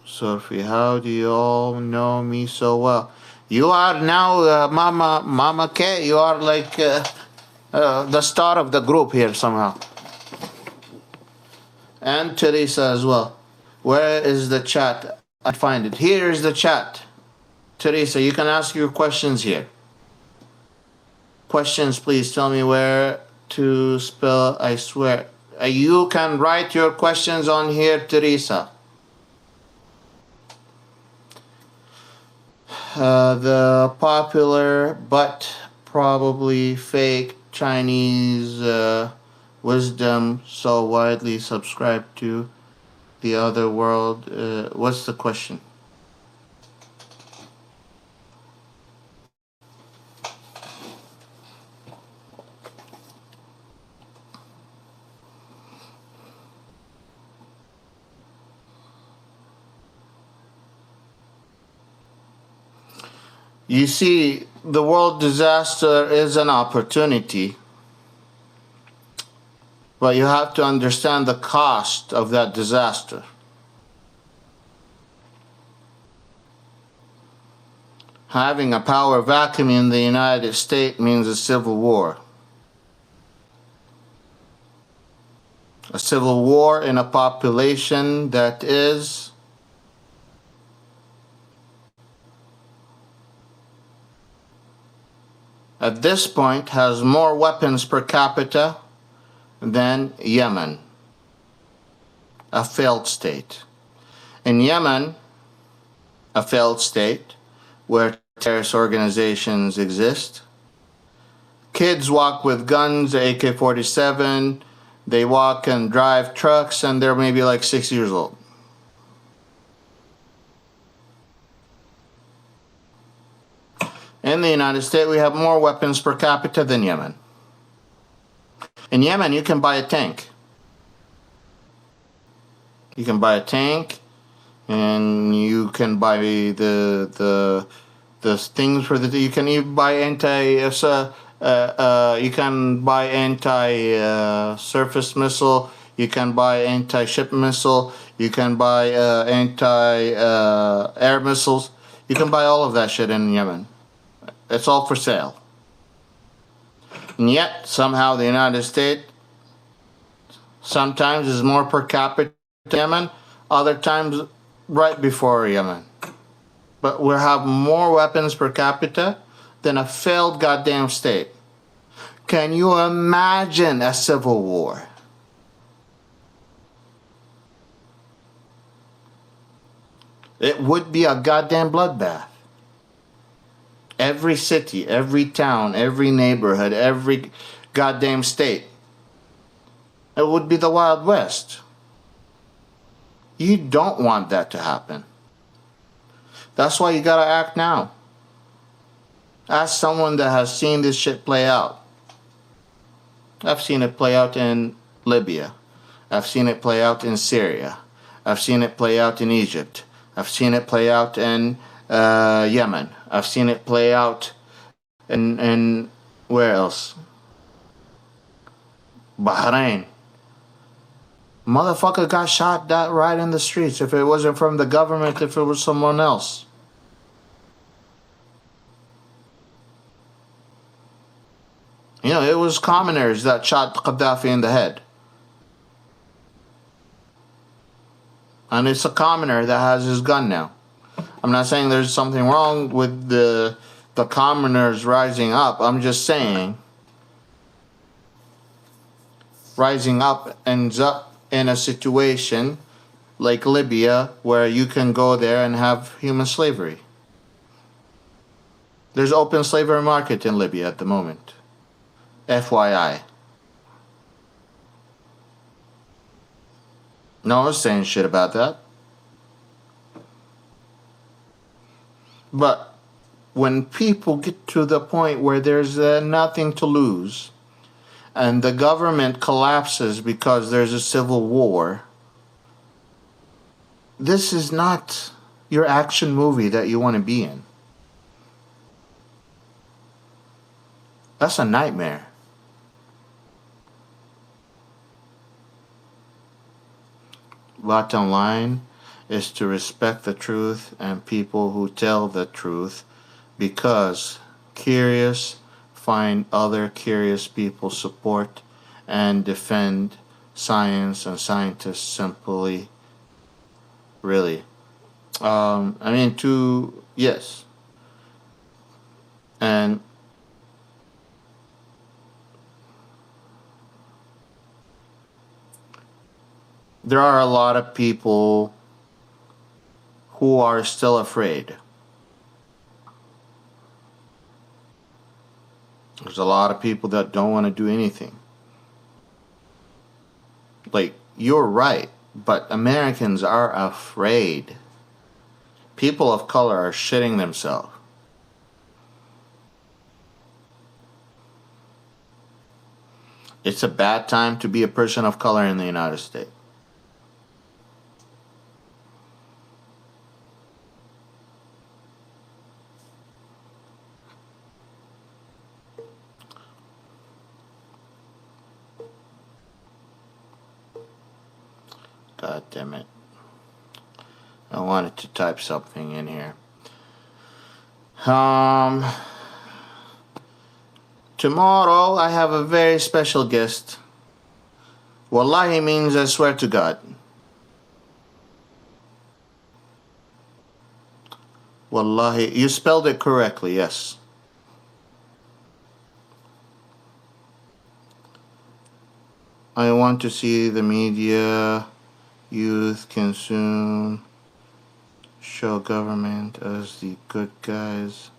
Sophie, how do you all know me so well? You are now Mama K. You are like the star of the group here somehow. And Teresa as well. Where is the chat? I find it. Here is the chat. Teresa, you can ask your questions here. Questions, please tell me where to spell, I swear. You can write your questions on here, Teresa. The popular but probably fake Chinese wisdom so widely subscribed to the other world. What's the question? You see, the world disaster is an opportunity, but you have to understand the cost of that disaster. Having a power vacuum in the United States means a civil war. A civil war in a population that is at this point has more weapons per capita than Yemen, a failed state. In Yemen, a failed state where terrorist organizations exist, kids walk with guns, AK-47, they walk and drive trucks, and they're maybe like 6 years old. In the United States, we have more weapons per capita than Yemen. In Yemen, you can buy a tank. You can buy a tank, and you can buy the things for the. You can even buy you can buy anti-surface missile. You can buy anti-ship missile. You can buy anti-air missiles. You can buy all of that shit in Yemen. It's all for sale. And yet, somehow, the United States sometimes is more per capita than Yemen, other times right before Yemen. But we have more weapons per capita than a failed goddamn state. Can you imagine a civil war? It would be a goddamn bloodbath. Every city, every town, every neighborhood, every goddamn state. It would be the Wild West. You don't want that to happen. That's why you gotta act now. Ask someone that has seen this shit play out. I've seen it play out in Libya. I've seen it play out in Syria. I've seen it play out in Egypt. I've seen it play out in Yemen. I've seen it play out in where else? Bahrain. Motherfucker got shot right in the streets. If it wasn't from the government, if it was someone else. You know, it was commoners that shot Gaddafi in the head. And it's a commoner that has his gun now. I'm not saying there's something wrong with the commoners rising up. I'm just saying rising up ends up in a situation like Libya where you can go there and have human slavery. There's open slavery market in Libya at the moment. FYI. No one's saying shit about that. But when people get to the point where there's nothing to lose and the government collapses because there's a civil war, this is not your action movie that you want to be in. That's a nightmare. Bottom line is to respect the truth and people who tell the truth, because curious find other curious people support and defend science and scientists simply. Really. Yes. And there are a lot of people who are still afraid. There's a lot of people that don't want to do anything. Like, you're right, but Americans are afraid. People of color are shitting themselves. It's a bad time to be a person of color in the United States. God damn it. I wanted to type something in here. Tomorrow I have a very special guest. Wallahi means I swear to God. Wallahi, you spelled it correctly, yes. I want to see the media, youth consume, show government as the good guys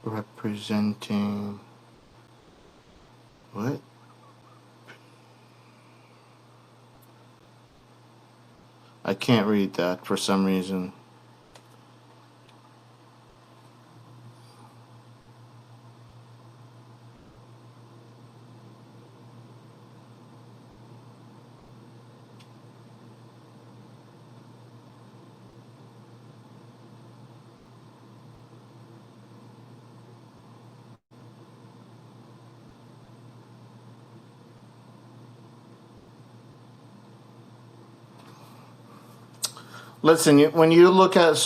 representing. What? I can't read that for some reason. Listen, when you look at,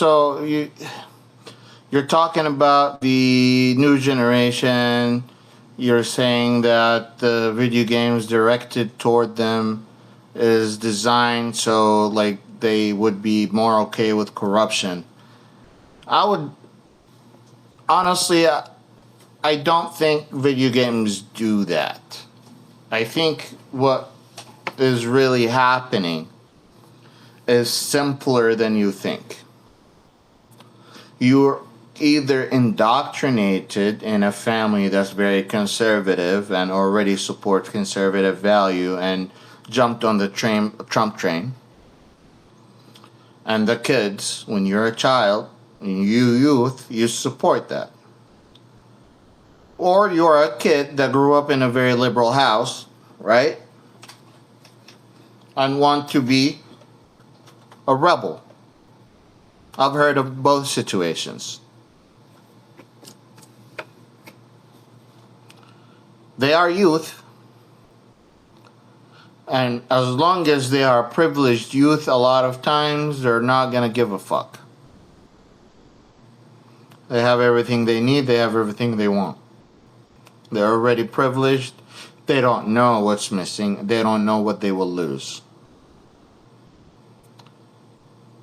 you're talking about the new generation. You're saying that the video games directed toward them is designed so like they would be more okay with corruption. I would honestly, I don't think video games do that. I think what is really happening is simpler than you think. You're either indoctrinated in a family that's very conservative and already supports conservative value and jumped on the Trump train. And the kids, when you're a child, you youth, you support that. Or you're a kid that grew up in a very liberal house, right? And want to be a rebel. I've heard of both situations. They are youth, and as long as they are privileged youth, a lot of times they're not going to give a fuck. They have everything they need, they have everything they want. They're already privileged, they don't know what's missing, they don't know what they will lose.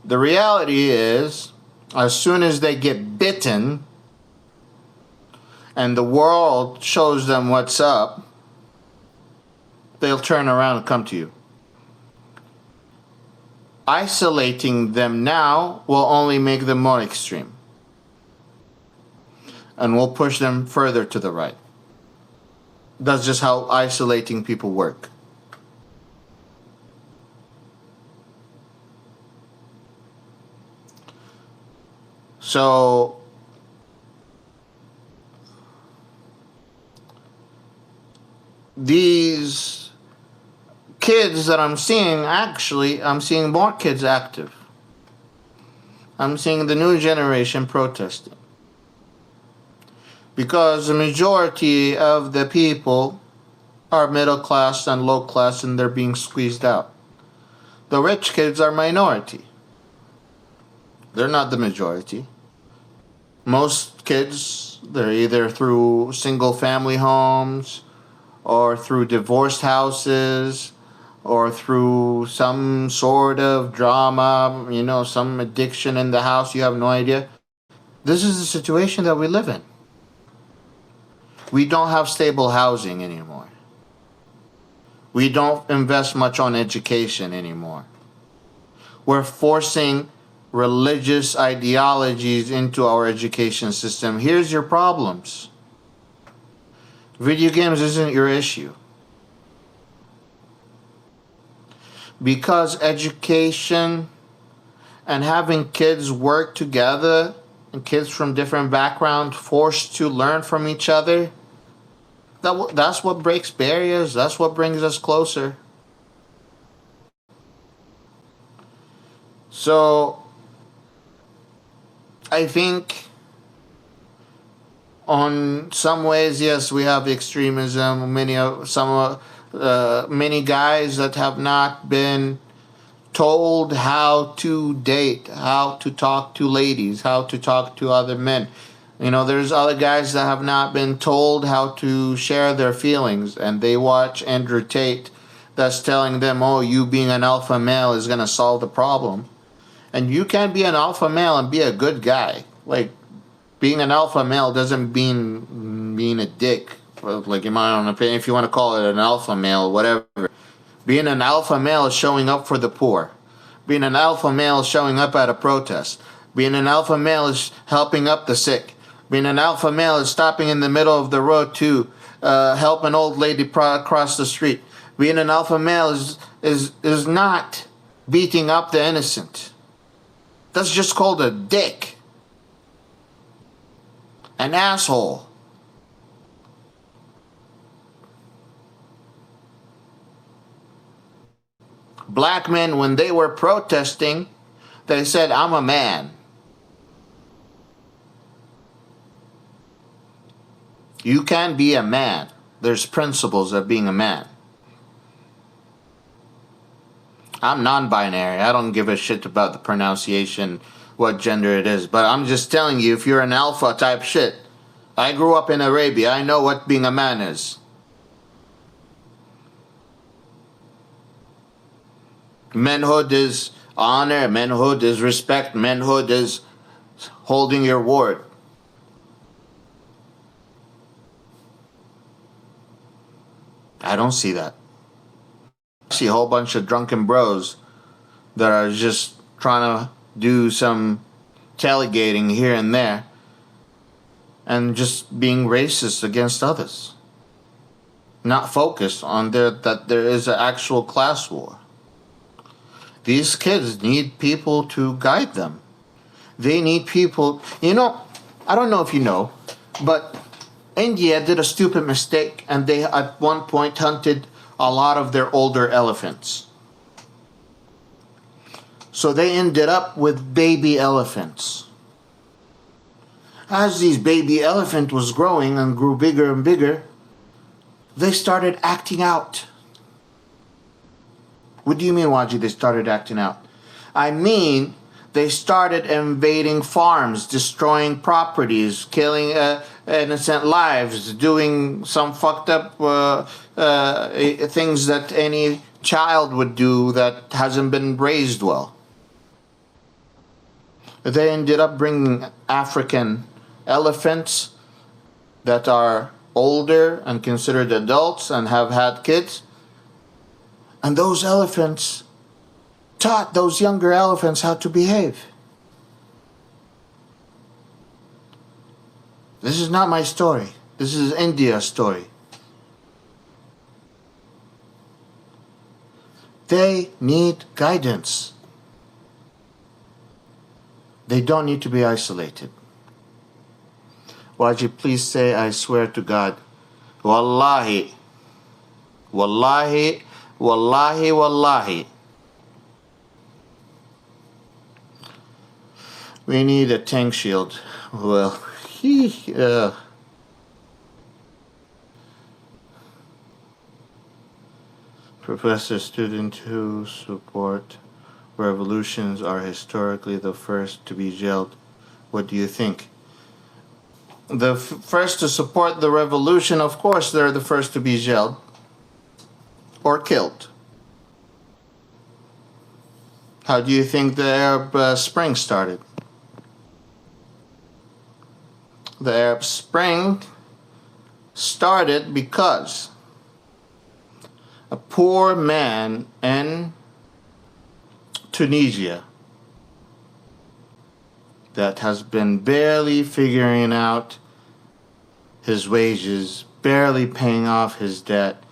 The reality is, as soon as they get bitten and the world shows them what's up, they'll turn around and come to you. Isolating them now will only make them more extreme and will push them further to the right. That's just how isolating people work. So these kids that I'm seeing, actually, I'm seeing more kids active. I'm seeing the new generation protesting. Because the majority of the people are middle class and low class and they're being squeezed out. The rich kids are minority. They're not the majority. Most kids, they're either through single family homes or through divorced houses or through some sort of drama, some addiction in the house, you have no idea. This is the situation that we live in. We don't have stable housing anymore. We don't invest much on education anymore. We're forcing religious ideologies into our education system. Here's your problems. Video games isn't your issue. Because education and having kids work together and kids from different backgrounds forced to learn from each other, that's what breaks barriers. That's what brings us closer. So I think on some ways, yes, we have extremism. Many guys that have not been told how to date, how to talk to ladies, how to talk to other men. There's other guys that have not been told how to share their feelings, and they watch Andrew Tate that's telling them, oh, you being an alpha male is going to solve the problem. And you can be an alpha male and be a good guy. Like, being an alpha male doesn't mean being a dick. Like, in my own opinion, if you want to call it an alpha male, whatever. Being an alpha male is showing up for the poor. Being an alpha male is showing up at a protest. Being an alpha male is helping up the sick. Being an alpha male is stopping in the middle of the road to help an old lady cross the street. Being an alpha male is not beating up the innocent. That's just called a dick. An asshole. Black men, when they were protesting, they said, I'm a man. You can be a man. There's principles of being a man. I'm non-binary. I don't give a shit about the pronunciation, what gender it is. But I'm just telling you, if you're an alpha type shit, I grew up in Arabia. I know what being a man is. Manhood is honor. Manhood is respect. Manhood is holding your word. I don't see that. I see a whole bunch of drunken bros that are just trying to do some tailgating here and there and just being racist against others. Not focused on that there is an actual class war. These kids need people to guide them. They need people. I don't know if you know, but India did a stupid mistake, and they at one point hunted a lot of their older elephants. So they ended up with baby elephants. As these baby elephant was growing and grew bigger and bigger, they started acting out. What do you mean, Wajeeh, they started acting out? I mean, they started invading farms, destroying properties, killing innocent lives, doing some fucked up things that any child would do that hasn't been raised well. They ended up bringing African elephants that are older and considered adults and have had kids. And those elephants taught those younger elephants how to behave. This is not my story. This is India's story. They need guidance. They don't need to be isolated. Wajeeh, please say, I swear to God. Wallahi. Wallahi. Wallahi. Wallahi. We need a tank shield. Well, Professor, student who support revolutions are historically the first to be jailed. What do you think? The first to support the revolution, of course, they're the first to be jailed or killed. How do you think the Arab Spring started? The Arab Spring started because a poor man in Tunisia that has been barely figuring out his wages, barely paying off his debt,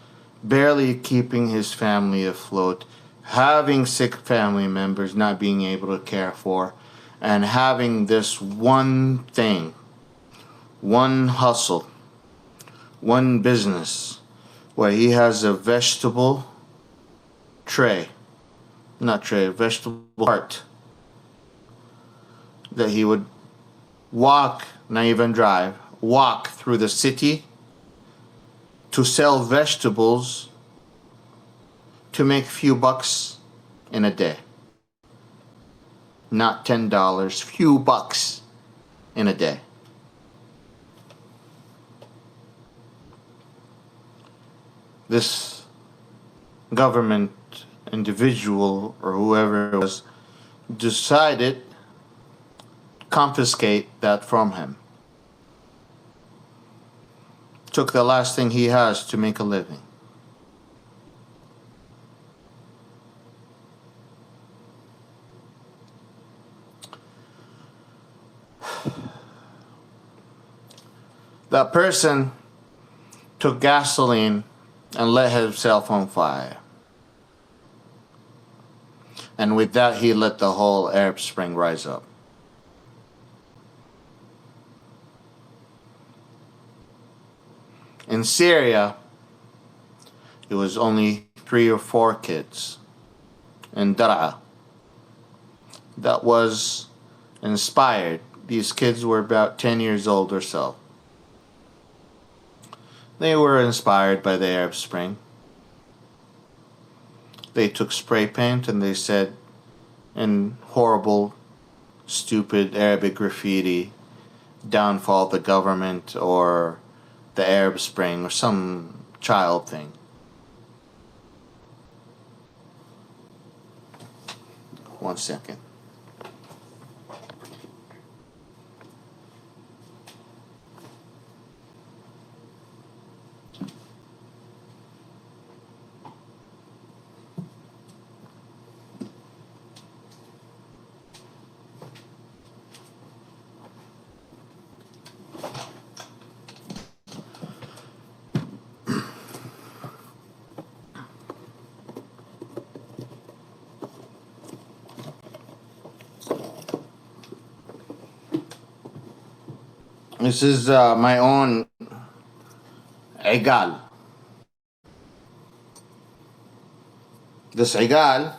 barely keeping his family afloat, having sick family members not being able to care for, and having this one thing, one hustle, one business, where he has a vegetable vegetable cart that he would walk, not even drive, walk through the city to sell vegetables to make a few bucks in a day. Not $10, few bucks in a day. This government individual or whoever it was decided to confiscate that from him. Took the last thing he has to make a living. That person took gasoline and lit himself on fire. And with that, he let the whole Arab Spring rise up. In Syria, it was only 3 or 4 kids in Dar'a that was inspired. These kids were about 10 years old or so. They were inspired by the Arab Spring. They took spray paint and they said in horrible, stupid Arabic graffiti, downfall of the government or the Arab Spring or some child thing. One second. This is my own igal. This igal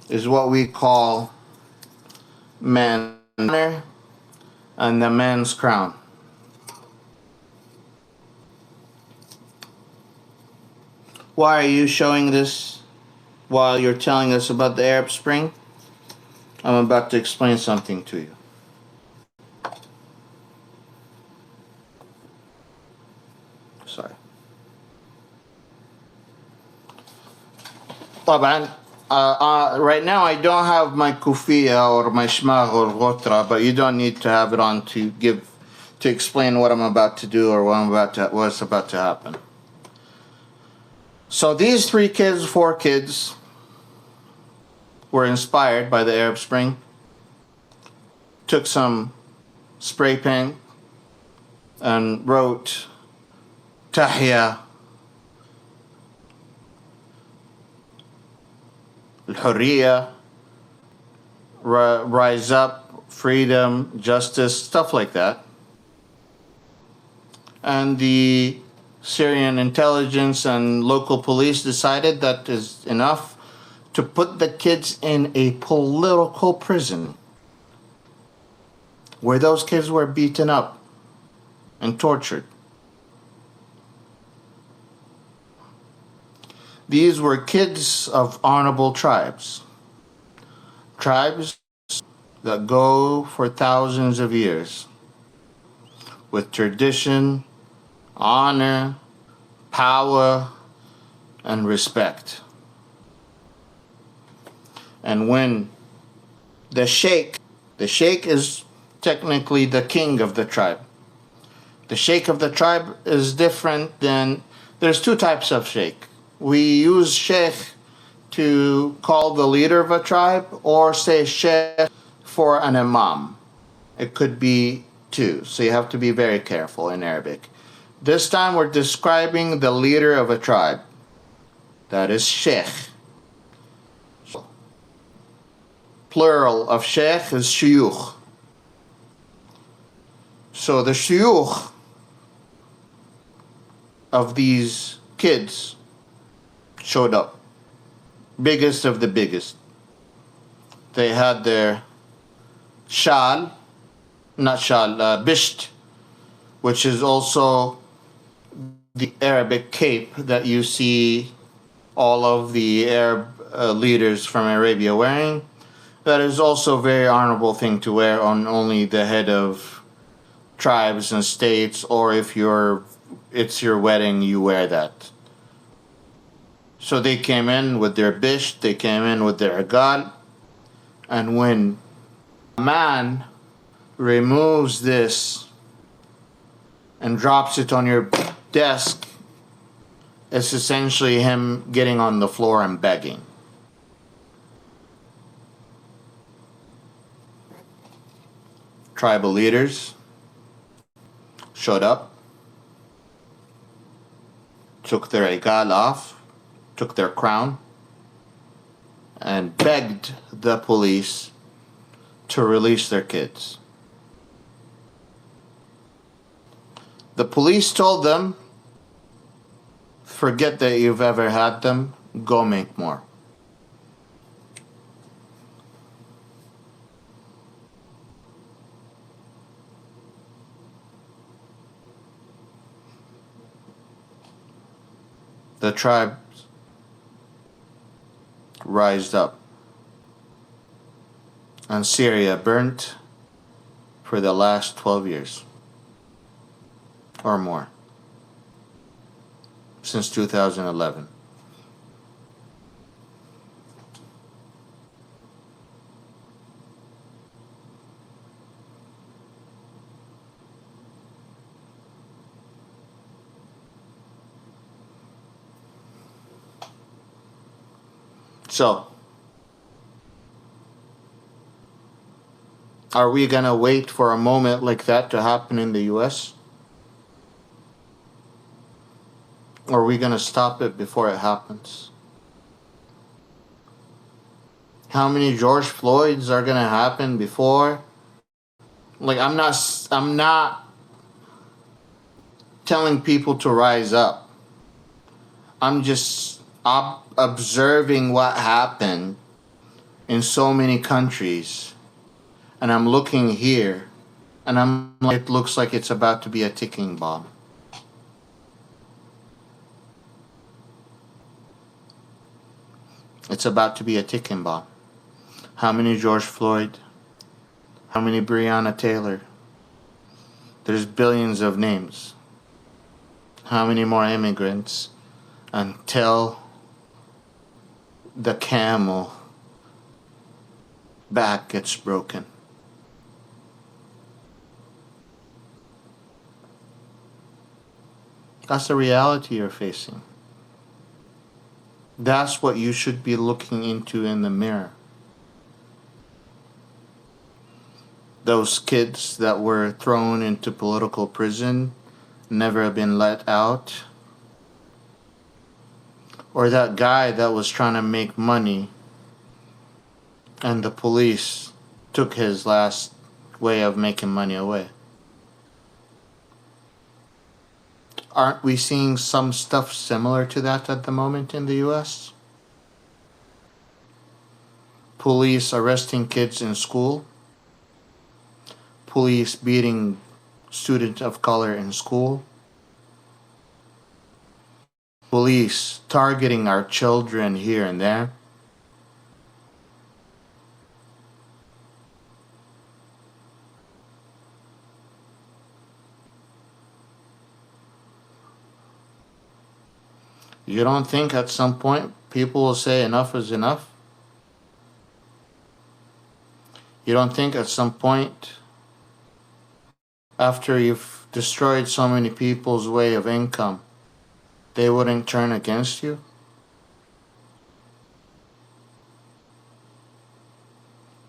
is what we call man's honor and the man's crown. Why are you showing this while you're telling us about the Arab Spring? I'm about to explain something to you. Sorry. طبعا right now I don't have my kufiya or my shmagh or ghotra, but you don't need to have it on to explain what I'm about to do or what's about to happen. So these 4 kids were inspired by the Arab Spring, took some spray paint and wrote Tahya Al-Hurriya, rise up, freedom, justice, stuff like that. And the Syrian intelligence and local police decided that is enough to put the kids in a political prison where those kids were beaten up and tortured. These were kids of honorable tribes that go for thousands of years with tradition, honor, power, and respect. And when the sheikh is technically the king of the tribe, The sheikh of the tribe is different than. There's two types of sheikh. We use sheikh to call the leader of a tribe, or say sheikh for an imam. It could be two, so you have to be very careful in Arabic. This time we're describing the leader of a tribe. That is sheikh. Plural of sheikh is shuyukh. So the shuyukh of these kids showed up. Biggest of the biggest. They had their bisht, which is also the Arabic cape that you see all of the Arab leaders from Arabia wearing. That is also a very honorable thing to wear on only the head of tribes and states, or if it's your wedding, you wear that. So they came in with their bisht, they came in with their agal, and when a man removes this and drops it on your desk, it's essentially him getting on the floor and begging. Tribal leaders showed up, took their igal off, took their crown, and begged the police to release their kids. The police told them, forget that you've ever had them, go make more. The tribes rised up, and Syria burnt for the last 12 years or more, since 2011. So, are we going to wait for a moment like that to happen in the US? Or are we going to stop it before it happens? How many George Floyds are going to happen before? Like, I'm not telling people to rise up. I'm just observing what happened in so many countries, and I'm looking here, and it looks like it's about to be a ticking bomb. It's about to be a ticking bomb. How many George Floyd? How many Breonna Taylor? There's billions of names. How many more immigrants until the camel back gets broken? That's the reality you're facing. That's what you should be looking into in the mirror. Those kids that were thrown into political prison, never been let out. Or that guy that was trying to make money and the police took his last way of making money away. Aren't we seeing some stuff similar to that at the moment in the US? Police arresting kids in school. Police beating students of color in school. Police targeting our children here and there. You don't think at some point people will say enough is enough? You don't think at some point, after you've destroyed so many people's way of income, they wouldn't turn against you?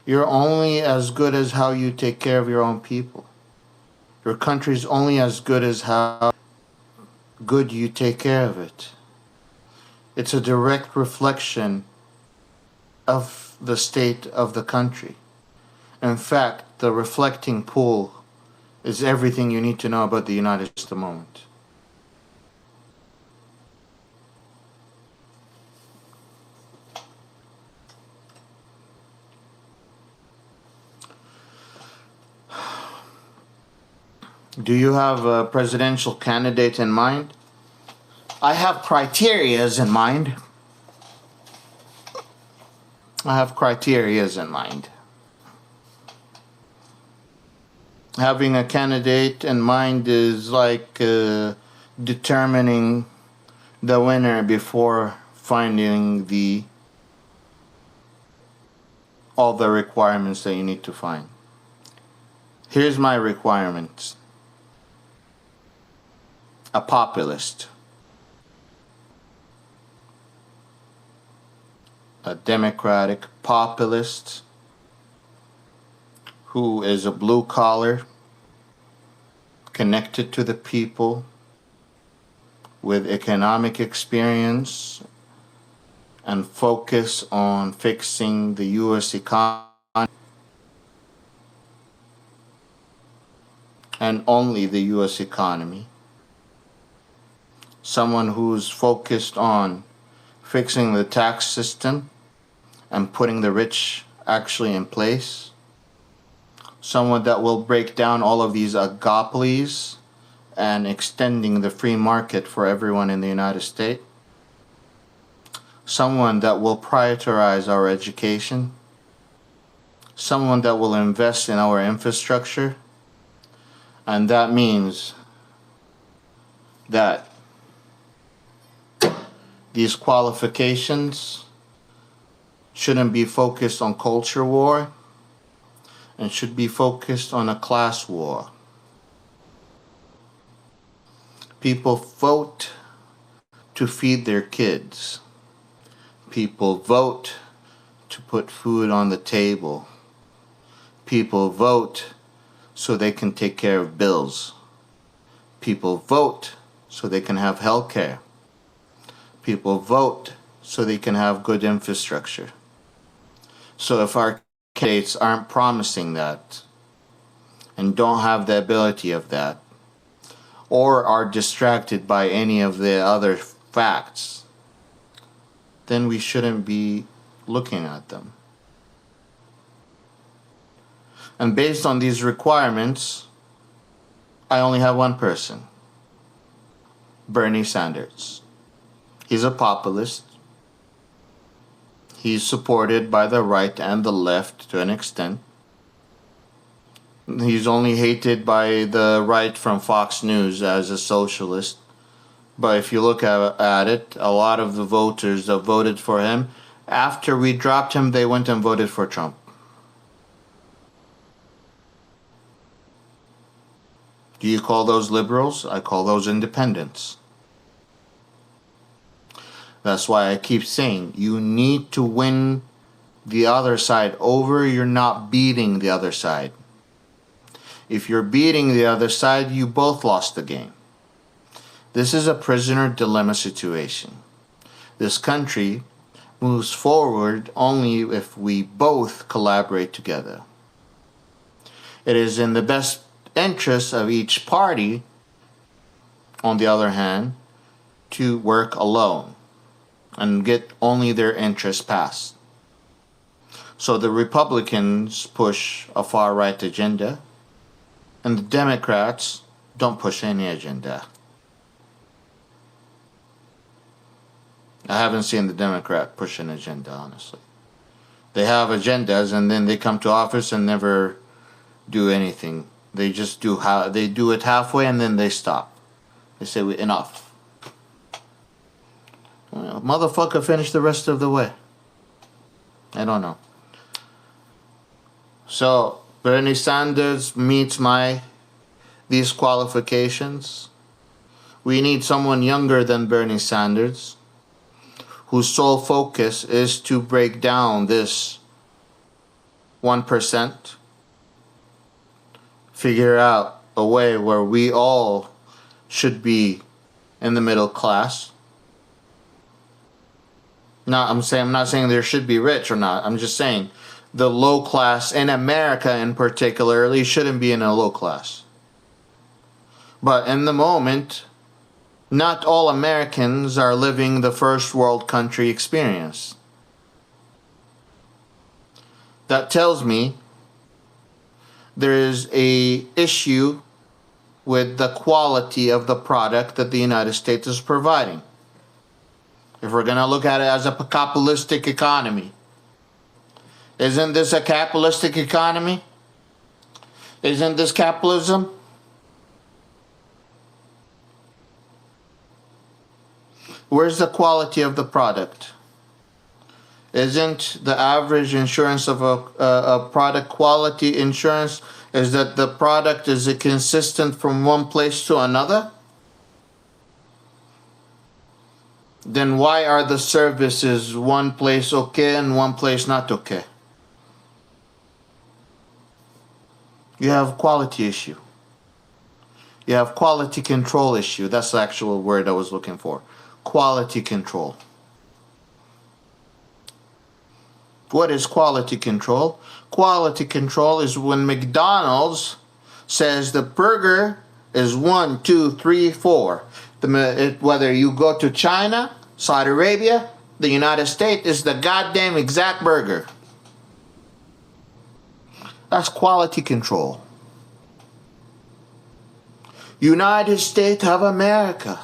You're only as good as how you take care of your own people. Your country's only as good as how good you take care of it. It's a direct reflection of the state of the country. In fact, the reflecting pool is everything you need to know about the United States at the moment. Do you have a presidential candidate in mind? I have criterias in mind. Having a candidate in mind is like determining the winner before finding all the requirements that you need to find. Here's my requirements. A populist. A democratic populist who is a blue collar, connected to the people, with economic experience and focus on fixing the U.S. economy and only the U.S. economy. Someone who's focused on fixing the tax system and putting the rich actually in place. Someone that will break down all of these oligopolies and extending the free market for everyone in the United States. Someone that will prioritize our education. Someone that will invest in our infrastructure. And that means that these qualifications shouldn't be focused on culture war and should be focused on a class war. People vote to feed their kids. People vote to put food on the table. People vote so they can take care of bills. People vote so they can have health care. People vote so they can have good infrastructure. So if our candidates aren't promising that and don't have the ability of that, or are distracted by any of the other facts, then we shouldn't be looking at them. And based on these requirements, I only have one person, Bernie Sanders. He's a populist. He's supported by the right and the left to an extent. He's only hated by the right from Fox News as a socialist. But if you look at it, a lot of the voters that voted for him, after we dropped him, they went and voted for Trump. Do you call those liberals? I call those independents. That's why I keep saying you need to win the other side over. You're not beating the other side. If you're beating the other side, you both lost the game. This is a prisoner dilemma situation. This country moves forward only if we both collaborate together. It is in the best interest of each party, on the other hand, to work alone and get only their interests passed. So the Republicans push a far-right agenda, and the Democrats don't push any agenda. I haven't seen the Democrat push an agenda, honestly. They have agendas, and then they come to office and never do anything. They just do it halfway, and then they stop. They say, enough. Well, motherfucker, finish the rest of the way. I don't know. So Bernie Sanders meets my these qualifications, we need someone younger than Bernie Sanders, whose sole focus is to break down this 1%, figure out a way where we all should be in the middle class. I'm not saying there should be rich or not. I'm just saying the low class in America in particularly shouldn't be in a low class. But in the moment, not all Americans are living the first world country experience. That tells me there is a issue with the quality of the product that the United States is providing. If we're going to look at it as a capitalistic economy, isn't this a capitalistic economy? Isn't this capitalism? Where's the quality of the product? Isn't the average insurance of a product quality insurance is that the product is consistent from one place to another? Then why are the services one place okay and one place not okay? You have quality issue. You have quality control issue. That's the actual word I was looking for. Quality control. What is quality control? Quality control is when McDonald's says the burger is 1, 2, 3, 4. Whether you go to China, Saudi Arabia, the United States, is the goddamn exact burger. That's quality control. United States of America,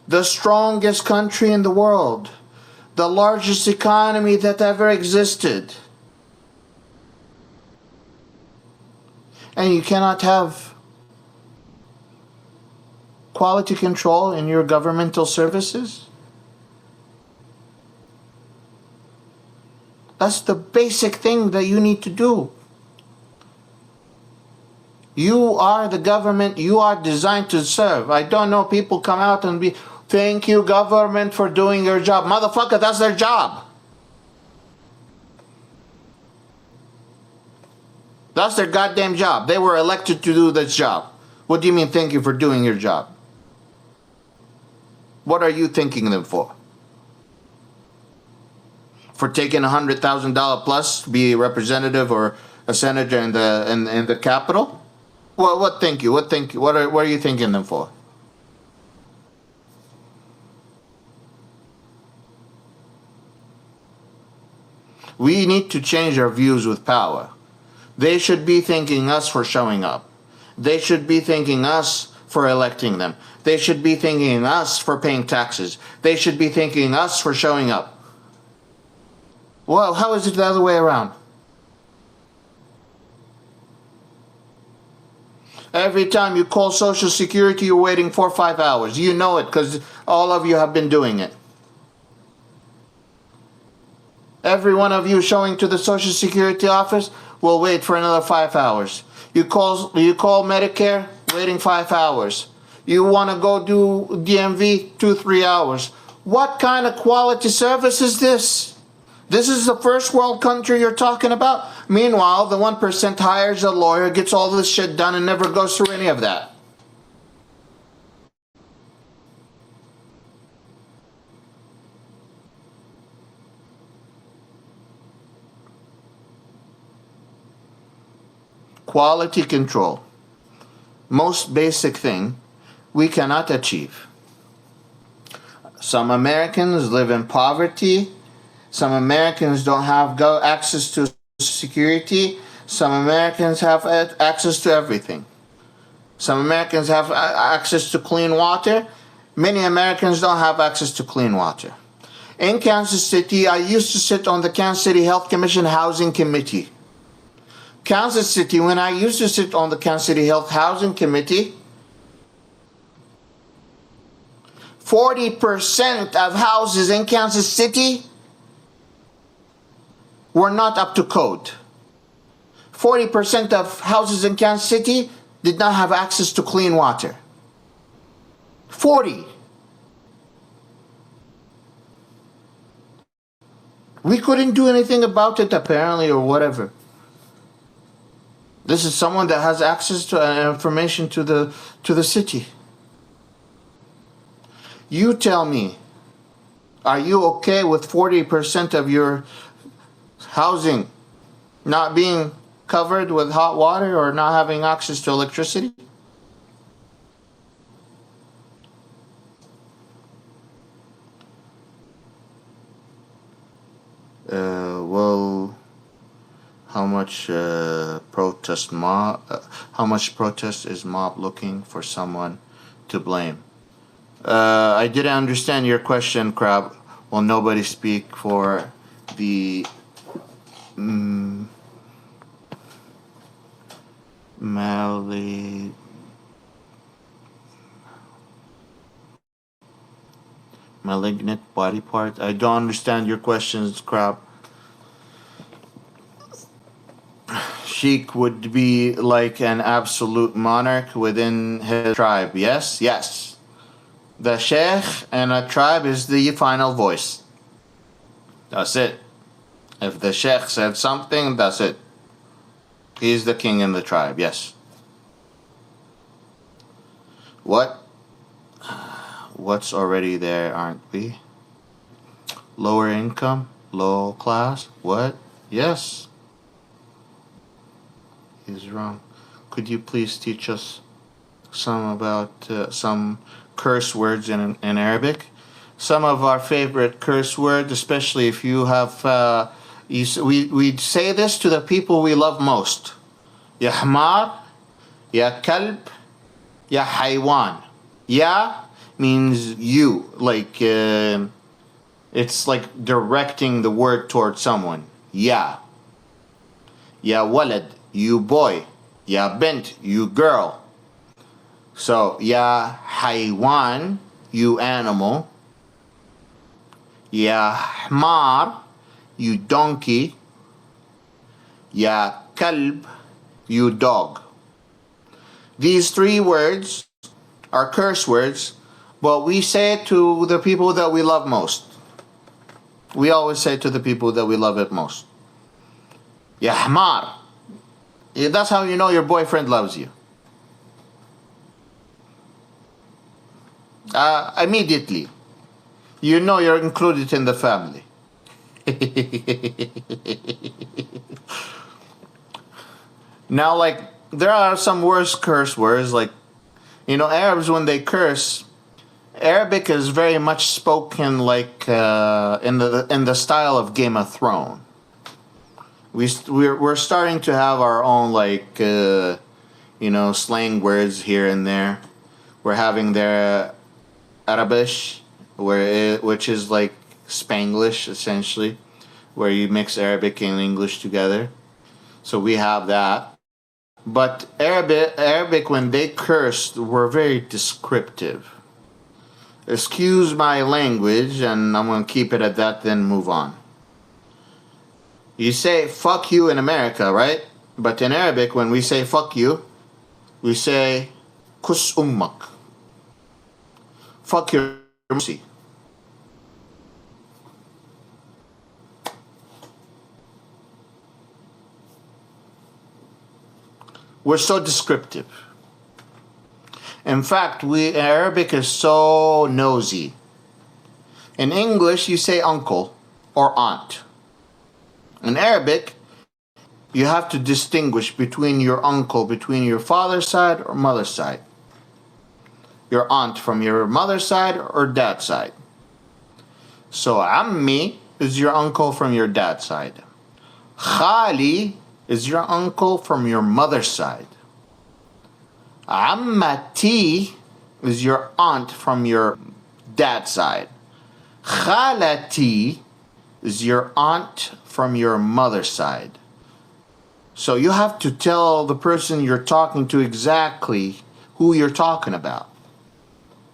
the strongest country in the world, the largest economy that ever existed. And you cannot have quality control in your governmental services? That's the basic thing that you need to do. You are the government. You are designed to serve. I don't know, people come out and be, thank you, government, for doing your job. Motherfucker, that's their job. That's their goddamn job. They were elected to do this job. What do you mean, thank you for doing your job? What are you thanking them for? For taking $100,000 plus to be a representative or a senator in the Capitol? What thank you? What are you thanking them for? We need to change our views with power. They should be thanking us for showing up. They should be thanking us for electing them. They should be thanking us for paying taxes. They should be thanking us for showing up. Well, how is it the other way around? Every time you call Social Security, you're waiting 4 or 5 hours. You know it because all of you have been doing it. Every one of you showing to the Social Security office will wait for another 5 hours. You call Medicare, waiting 5 hours. You want to go do DMV, 2-3 hours. What kind of quality service is this? This is the first world country you're talking about? Meanwhile, the 1% hires a lawyer, gets all this shit done, and never goes through any of that. Quality control. Most basic thing we cannot achieve. Some Americans live in poverty. Some Americans don't have access to security. Some Americans have access to everything. Some Americans have access to clean water. Many Americans don't have access to clean water. In Kansas City, I used to sit on the Kansas City Health Commission Housing Committee. Kansas City, when I used to sit on the Kansas City Health Housing Committee, 40% of houses in Kansas City were not up to code. 40% of houses in Kansas City did not have access to clean water. 40. We couldn't do anything about it apparently or whatever. This is someone that has access to information to the city. You tell me, are you okay with 40% of your housing not being covered with hot water or not having access to electricity? Well, how much how much protest is mob looking for someone to blame? I didn't understand your question, Crab. Will nobody speak for the malignant body part? I don't understand your questions, Crab. Sheikh would be like an absolute monarch within his tribe. Yes, yes. The sheikh and a tribe is the final voice. That's it. If the sheikh said something, that's it. He's the king in the tribe, yes. What? What's already there, aren't we? Lower income? Low class? What? Yes. He's wrong. Could you please teach us some curse words in Arabic? Some of our favorite curse words, especially if you have, we say this to the people we love most. Ya hamar, ya kalb, ya haywan. Ya means you, like it's like directing the word towards someone. Ya. Ya walad, you boy. Ya bint, you girl. So, ya haywan, you animal. Ya hmar, you donkey. Ya kalb, you dog. These three words are curse words, but we say it to the people that we love most. We always say it to the people that we love it most. Ya hmar. That's how you know your boyfriend loves you. Immediately. You know you're included in the family. Now, like, there are some worse curse words, like, Arabs, when they curse, Arabic is very much spoken like in the style of Game of Thrones. We're starting to have our own, like, slang words here and there. We're having their Arabish, which is like Spanglish, essentially, where you mix Arabic and English together. So we have that. But Arabic, when they cursed, were very descriptive. Excuse my language, and I'm going to keep it at that, then move on. You say fuck you in America, right? But in Arabic, when we say fuck you, we say kus ummak. Fuck your mercy. We're so descriptive. In fact, Arabic is so nosy. In English, you say uncle or aunt. In Arabic, you have to distinguish between your uncle, between your father's side or mother's side. Your aunt from your mother's side or dad's side. So, Ammi is your uncle from your dad's side. Khali is your uncle from your mother's side. Ammati is your aunt from your dad's side. Khalati is your aunt from your mother's side. So you have to tell the person you're talking to exactly who you're talking about.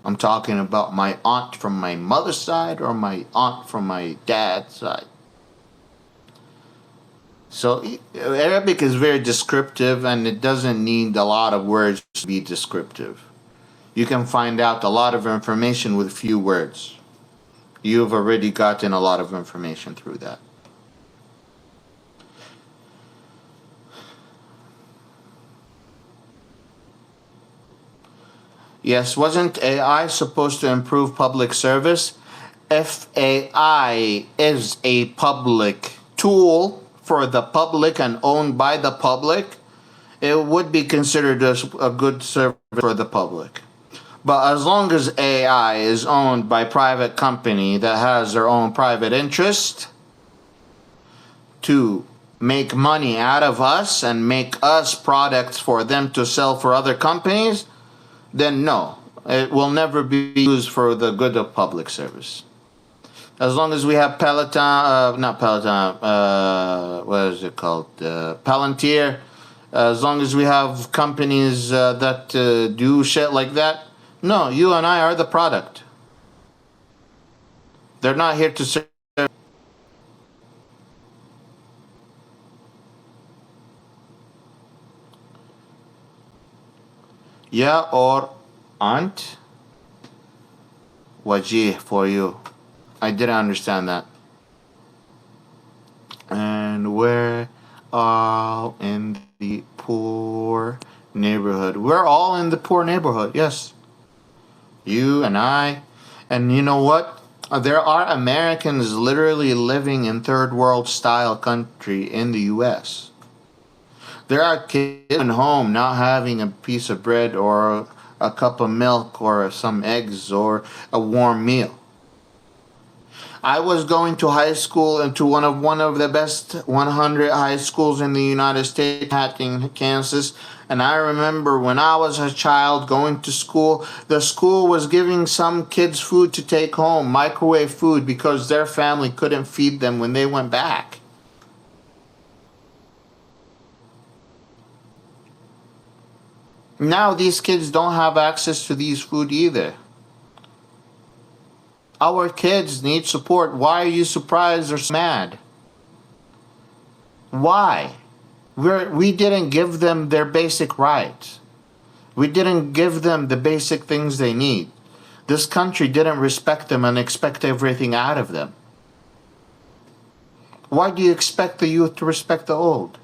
I'm talking about my aunt from my mother's side or my aunt from my dad's side. So Arabic is very descriptive, and it doesn't need a lot of words to be descriptive. You can find out a lot of information with few words. You've already gotten a lot of information through that. Yes, wasn't AI supposed to improve public service? If AI is a public tool for the public and owned by the public, it would be considered as a good service for the public. But as long as AI is owned by private company that has their own private interest to make money out of us and make us products for them to sell for other companies, then no, it will never be used for the good of public service. As long as we have Peloton, not Peloton, what is it called? Palantir. As long as we have companies that do shit like that, no, you and I are the product. They're not here to serve. Yeah, or aunt? Wajeeh for you. I didn't understand that. And we're all in the poor neighborhood. We're all in the poor neighborhood, yes. You and I. And you know what? There are Americans literally living in third world style country in the US. There are kids at home not having a piece of bread or a cup of milk or some eggs or a warm meal. I was going to high school and to one of the best 100 high schools in the United States, in Kansas. And I remember when I was a child going to school, the school was giving some kids food to take home, microwave food, because their family couldn't feed them when they went back. Now these kids don't have access to these food either. Our kids need support. Why are you surprised or mad? Why? We didn't give them their basic rights. We didn't give them the basic things they need. This country didn't respect them and expect everything out of them. Why do you expect the youth to respect the old?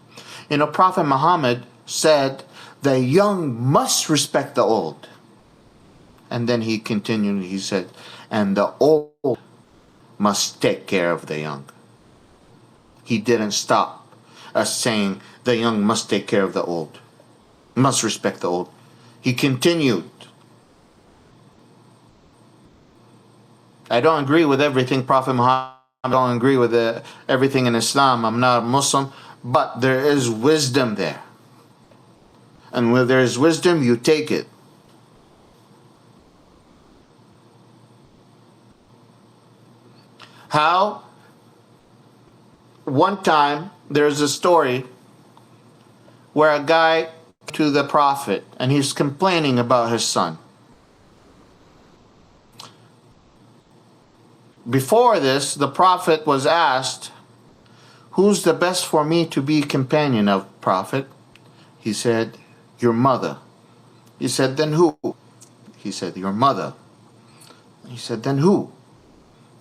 You know, Prophet Muhammad said, the young must respect the old. And then he continued, he said, and the old must take care of the young. He didn't stop us saying the young must take care of the old, must respect the old. He continued. I don't agree with everything Prophet Muhammad, I don't agree with everything in Islam. I'm not a Muslim, but there is wisdom there. And where there is wisdom, you take it. How? One time, there's a story where a guy to the prophet and he's complaining about his son. Before this, the prophet was asked, who's the best for me to be companion of, prophet? He said, your mother. He said, then who? He said, your mother. He said, then who?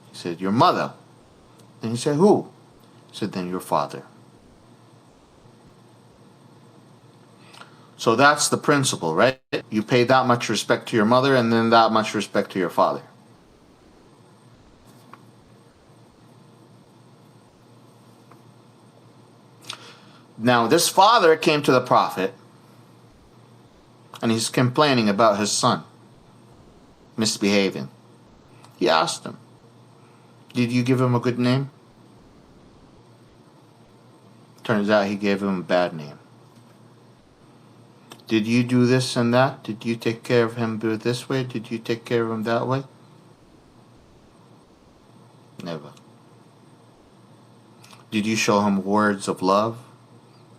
He said, your mother. Then he said, who? He said, then your father. So that's the principle, right? You pay that much respect to your mother and then that much respect to your father. Now, this father came to the prophet and he's complaining about his son misbehaving. He asked him, did you give him a good name? Turns out he gave him a bad name. Did you do this and that? Did you take care of him this way? Did you take care of him that way? Never. Did you show him words of love?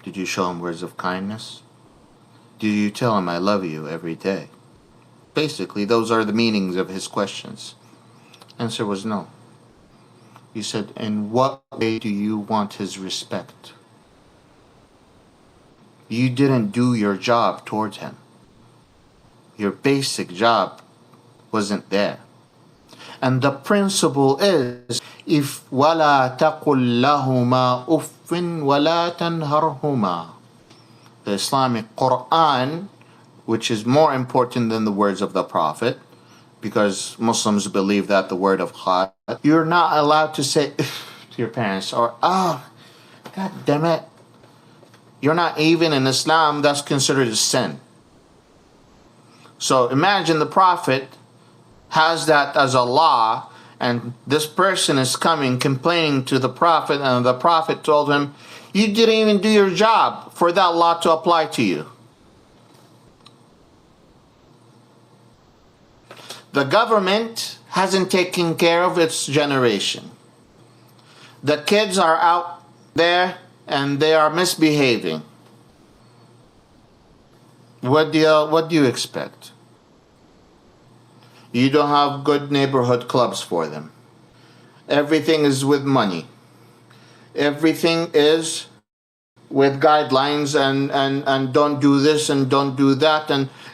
Did you show him words of kindness? Did you tell him I love you every day? Basically, those are the meanings of his questions. Answer was no. He said, in what way do you want his respect? you didn't do your job towards him. Your basic job wasn't there. And the principle is, if وَلَا تَقُلْ لَهُمَا أُفٍّ وَلَا تَنْهَرْهُمَا. The Islamic Quran, which is more important than the words of the Prophet, because Muslims believe that the word of God, you're not allowed to say to your parents, or, oh, God damn it. You're not, even in Islam, that's considered a sin. So imagine the Prophet has that as a law, and this person is coming complaining to the Prophet, and the Prophet told him, you didn't even do your job for that law to apply to you. The government hasn't taken care of its generation. The kids are out there and they are misbehaving. What do you expect? You don't have good neighborhood clubs for them. Everything is with money. Everything is with guidelines and don't do this and don't do that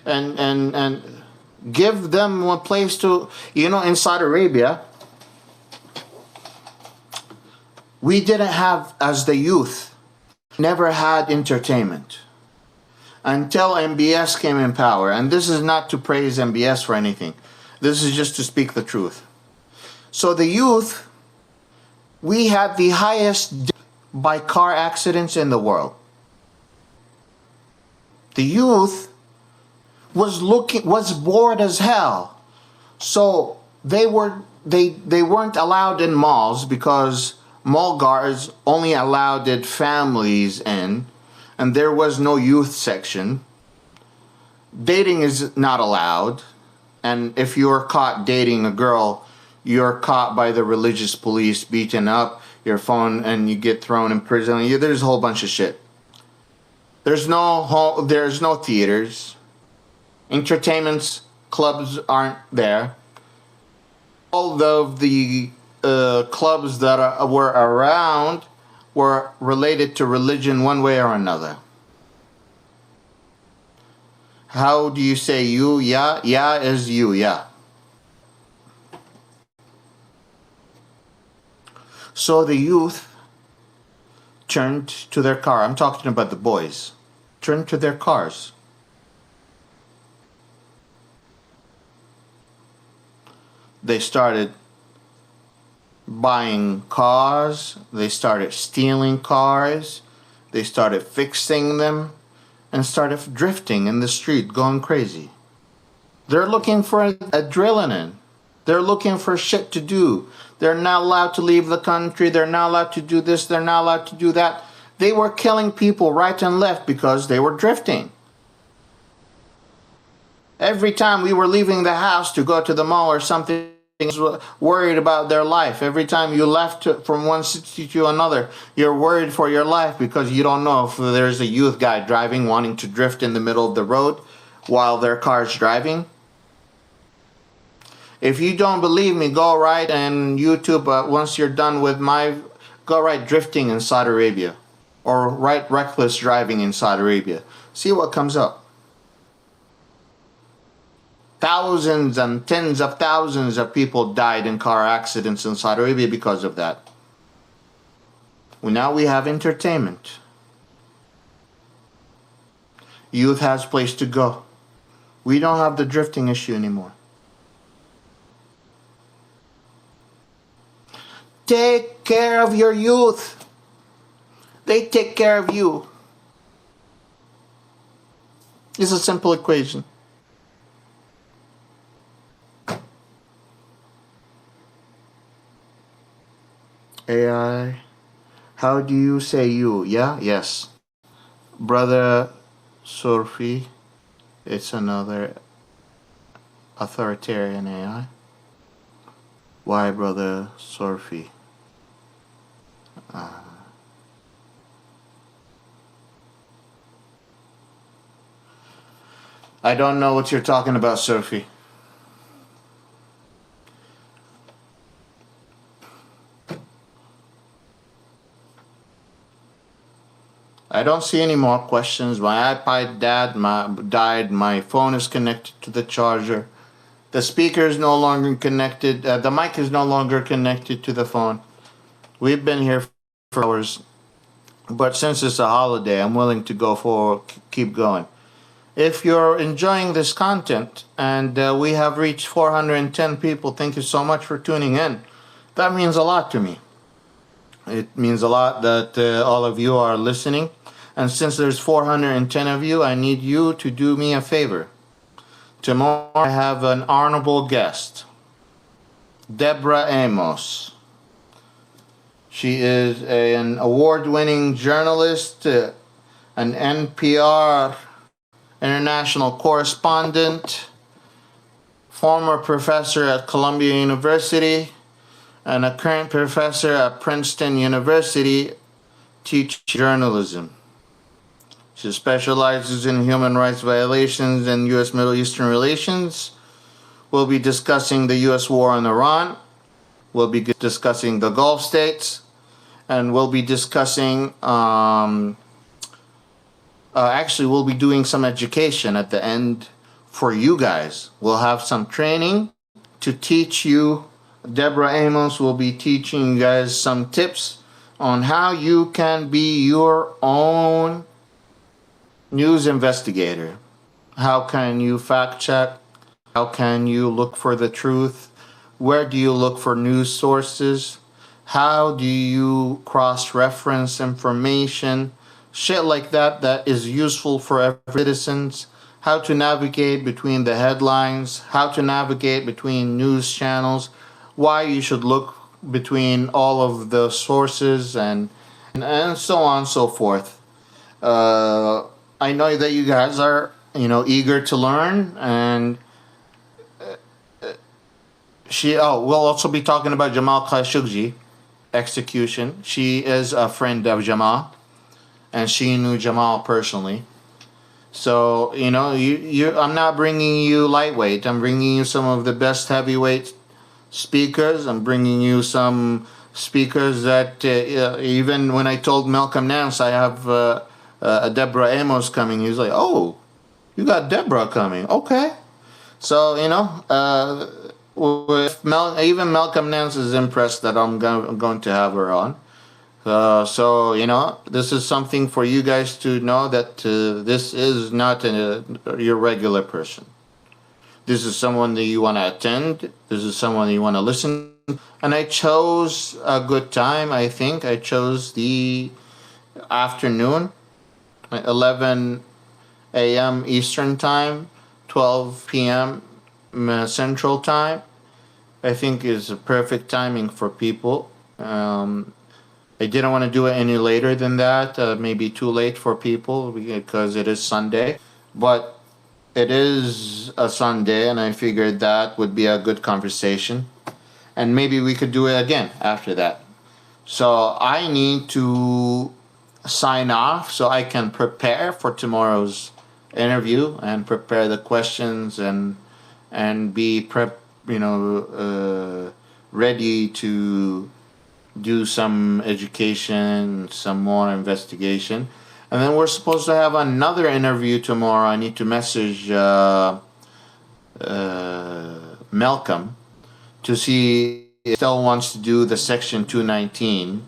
and give them a place to, in Saudi Arabia, we didn't have, as the youth, never had entertainment until MBS came in power. And this is not to praise MBS for anything. This is just to speak the truth. So the youth, we had the highest death by car accidents in the world. The youth was bored as hell. So they weren't allowed in malls because mall guards only allowed families in, and there was no youth section. Dating is not allowed, and if you're caught dating a girl, you're caught by the religious police, beaten up, your phone, and you get thrown in prison. There's a whole bunch of shit. There's no theaters. Entertainment clubs aren't there. All of the clubs that were around were related to religion one way or another. How do you say you? Yeah? Yeah is you, yeah. So the youth turned to their car. I'm talking about the boys. Turned to their cars. They started buying cars. They started stealing cars. They started fixing them and started drifting in the street, going crazy. They're looking for adrenaline. They're looking for shit to do. They're not allowed to leave the country. They're not allowed to do this. They're not allowed to do that. They were killing people right and left because they were drifting. Every time we were leaving the house to go to the mall or something, worried about their life. Every time you left from one city to another, you're worried for your life because you don't know if there's a youth guy driving, wanting to drift in the middle of the road while their car's driving. If you don't believe me, go right on YouTube. Once you're done with go right drifting in Saudi Arabia, or right reckless driving in Saudi Arabia. See what comes up. Thousands and tens of thousands of people died in car accidents in Saudi Arabia because of that. Well, now we have entertainment. Youth has place to go. We don't have the drifting issue anymore. Take care of your youth. They take care of you. It's a simple equation. AI, how do you say you? Yeah? Yes. Brother Surfi, it's another authoritarian AI. Why, Brother Surfi? I don't know what you're talking about, Surfi. I don't don't see any more questions. My iPad died. My phone is connected to the charger. The speaker is no longer connected. The mic is no longer connected to the phone. We've been here for hours, but since it's a holiday, I'm willing to keep going. If you're enjoying this content, and we have reached 410 people, thank you so much for tuning in. That means a lot to me. It means a lot that all of you are listening. And since there's 410 of you, I need you to do me a favor. Tomorrow I have an honorable guest, Deborah Amos. She is an award-winning journalist, an NPR international correspondent, former professor at Columbia University, and a current professor at Princeton University teaching journalism. She specializes in human rights violations and U.S. Middle Eastern relations. We'll be discussing the U.S. war on Iran. We'll be discussing the Gulf states. And we'll be discussing, actually, we'll be doing some education at the end for you guys. We'll have some training to teach you. Deborah Amos will be teaching you guys some tips on how you can be your own news investigator. How can you fact check? How can you look for the truth? Where do you look for news sources? How do you cross-reference information? Shit like that that is useful for every citizens. How to navigate between the headlines. How to navigate between news channels. Why you should look between all of the sources and so on and so forth. I know that you guys are, eager to learn, and we'll also be talking about Jamal Khashoggi execution. She is a friend of Jamal, and she knew Jamal personally. So, I'm not bringing you lightweight. I'm bringing you some of the best heavyweight speakers. I'm bringing you some speakers that even when I told Malcolm Nance I have a Deborah Amos coming, he was like, "Oh, you got Deborah coming? Okay." So even Malcolm Nance is impressed that I'm going to have her on. This is something for you guys to know that this is not your regular person. This is someone that you want to attend. This is someone you want to listen. And I chose a good time. I think I chose the afternoon, 11 a.m. Eastern Time, 12 p.m. Central Time. I think is a perfect timing for people. I didn't want to do it any later than that. Maybe too late for people because it is Sunday. But it is a Sunday, and I figured that would be a good conversation. And maybe we could do it again after that. So I need to sign off so I can prepare for tomorrow's interview and prepare the questions and be ready to do some education, some more investigation. And then we're supposed to have another interview tomorrow. I need to message Malcolm to see if he still wants to do the Section 219,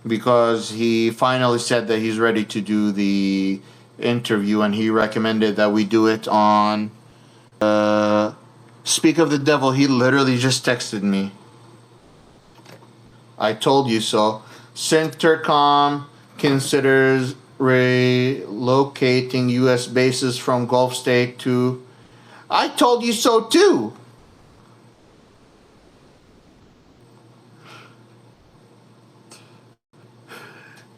because he finally said that he's ready to do the interview, and he recommended that we do it on Speak of the Devil. He literally just texted me. I told you so. CENTERCOM considers relocating U.S. bases from Gulf State to... I told you so too.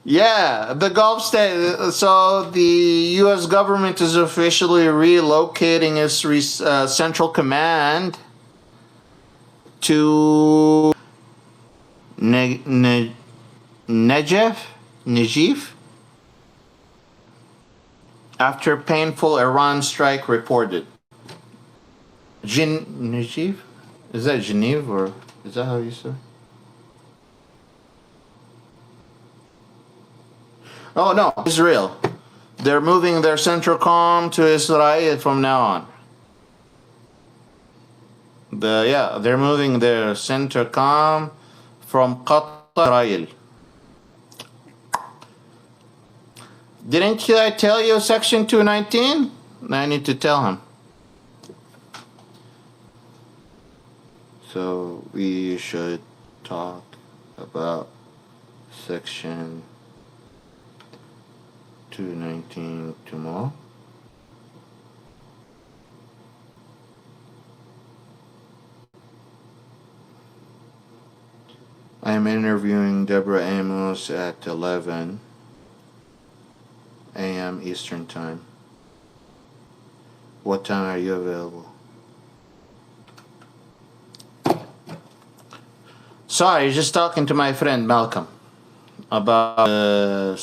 Yeah, the Gulf State. So the U.S. government is officially relocating its central command to Najif after painful Iran strike reported. Najif? Is that Geneva, or is that how you say? Oh no, Israel. They're moving their central com to Israel from now on. They're moving their center com from Qatar to Israel. Didn't I tell you Section 219? I need to tell him. So we should talk about Section 219 tomorrow. I'm interviewing Deborah Amos at 11 a.m. Eastern Time. What time are you available? Sorry, just talking to my friend Malcolm about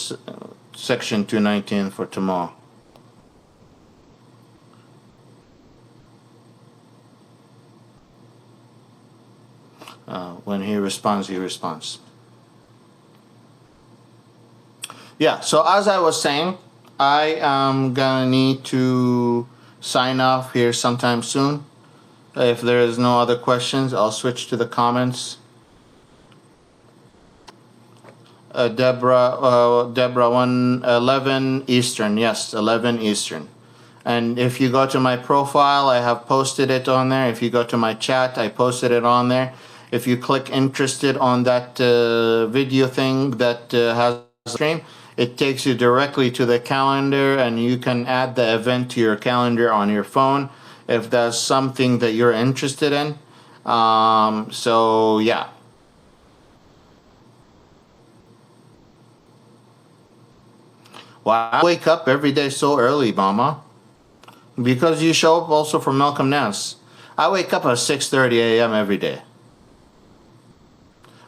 Section 219 for tomorrow. When he responds, he responds. Yeah, so as I was saying, I am gonna need to sign off here sometime soon. If there is no other questions, I'll switch to the comments. Deborah 11 Eastern. Yes, 11 Eastern. And if you go to my profile, I have posted it on there. If you go to my chat, I posted it on there. If you click interested on that video thing that has a stream, it takes you directly to the calendar, and you can add the event to your calendar on your phone if that's something that you're interested in. So yeah. Well, I wake up every day so early, Mama, because you show up also for Malcolm Nance. I wake up at 6:30 a.m. every day.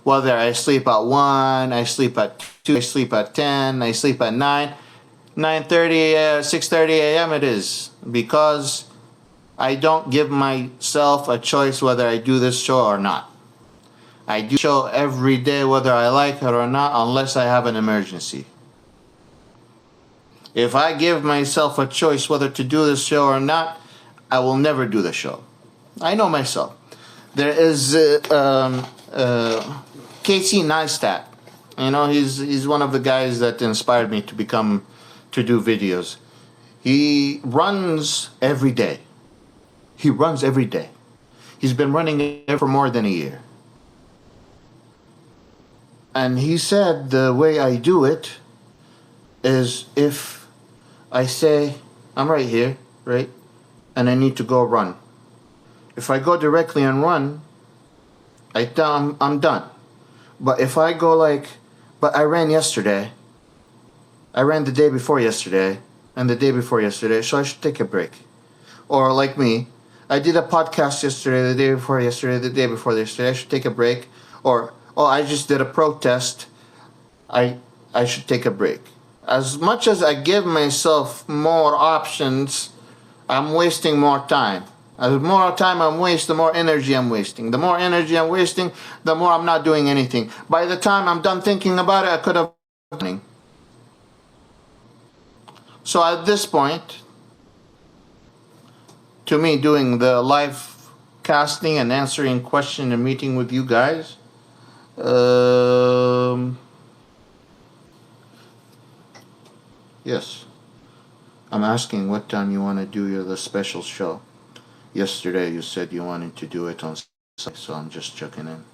Whether I sleep at 1, I sleep at 2, I sleep at 10, I sleep at 9, 9:30, 6:30 a.m. it is, because I don't give myself a choice whether I do this show or not. I do show every day whether I like it or not, unless I have an emergency. If I give myself a choice whether to do this show or not, I will never do the show. I know myself. There is Casey Neistat. You know, he's one of the guys that inspired me to do videos. He runs every day. He runs every day. He's been running for more than a year. And he said the way I do it is, if I say, I'm right here, right? And I need to go run. If I go directly and run, I'm done. But if I go but I ran yesterday, I ran the day before yesterday, and the day before yesterday, so I should take a break. Or like me, I did a podcast yesterday, the day before yesterday, the day before yesterday, I should take a break. Or, I just did a protest, I should take a break. As much as I give myself more options, I'm wasting more time. The more time I'm wasting, the more energy I'm wasting. The more energy I'm wasting, the more I'm not doing anything. By the time I'm done thinking about it, I could have done. So at this point, to me, doing the live casting and answering questions and meeting with you guys, yes. I'm asking what time you want to do the special show. Yesterday you said you wanted to do it on Sunday, so I'm just checking in.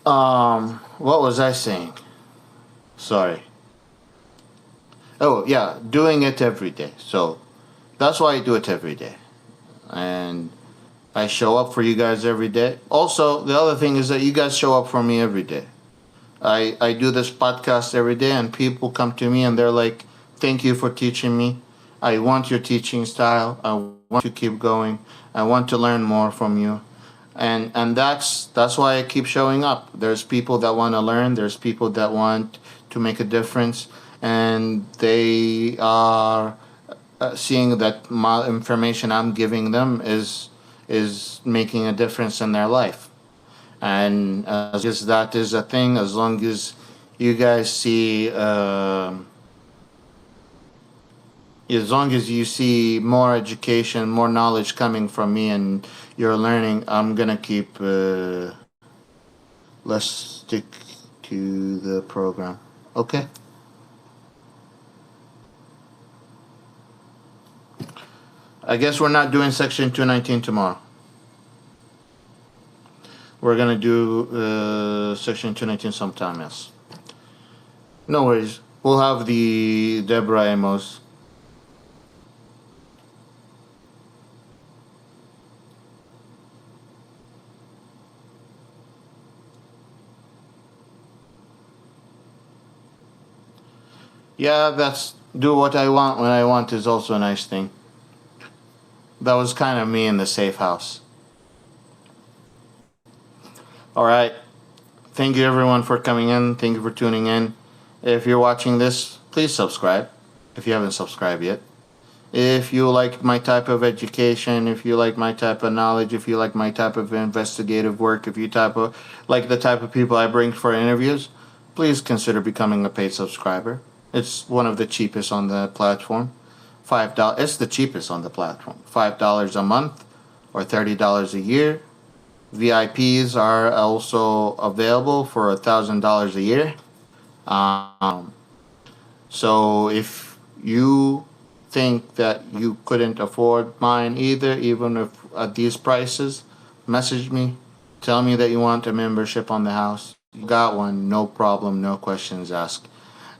What was I saying? Sorry. Oh, yeah, doing it every day. So that's why I do it every day. And I show up for you guys every day. Also, the other thing is that you guys show up for me every day. I do this podcast every day, and people come to me and they're like, thank you for teaching me. I want your teaching style. I want to keep going. I want to learn more from you. And that's why I keep showing up. There's people that want to learn. There's people that want to make a difference. and they are seeing that my information I'm giving them is making a difference in their life. And as long as that is a thing, as long as you guys see, as long as you see more education, more knowledge coming from me, and you're learning, I'm gonna keep. Let's stick to the program. Okay. I guess we're not doing section 219 tomorrow. We're gonna do section 219 sometime, yes. No worries. We'll have the Deborah Amos. Yeah, that's do what I want when I want is also a nice thing. That was kind of me in the safe house. All right. Thank you everyone for coming in. Thank you for tuning in. If you're watching this, please subscribe if you haven't subscribed yet. If you like my type of education, if you like my type of knowledge, if you like my type of investigative work, if you like the type of people I bring for interviews, please consider becoming a paid subscriber. It's one of the cheapest on the platform. $5. It's the cheapest on the platform. $5 a month or $30 a year. VIPs are also available for $1,000 a year. So if you think that you couldn't afford mine either, even if at these prices, message me. Tell me that you want a membership on the house. You got one, no problem, no questions asked.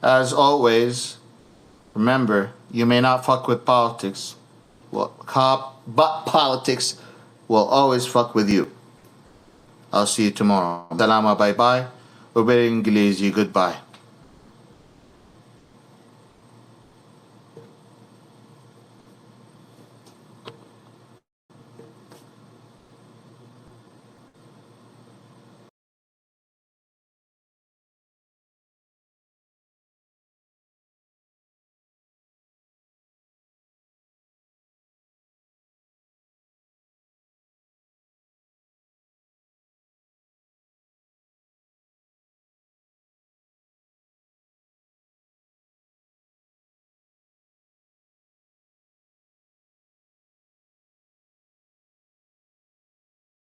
As always, remember, you may not fuck with politics, but politics will always fuck with you. I'll see you tomorrow. Salama, bye bye. وبالإنجليزي goodbye.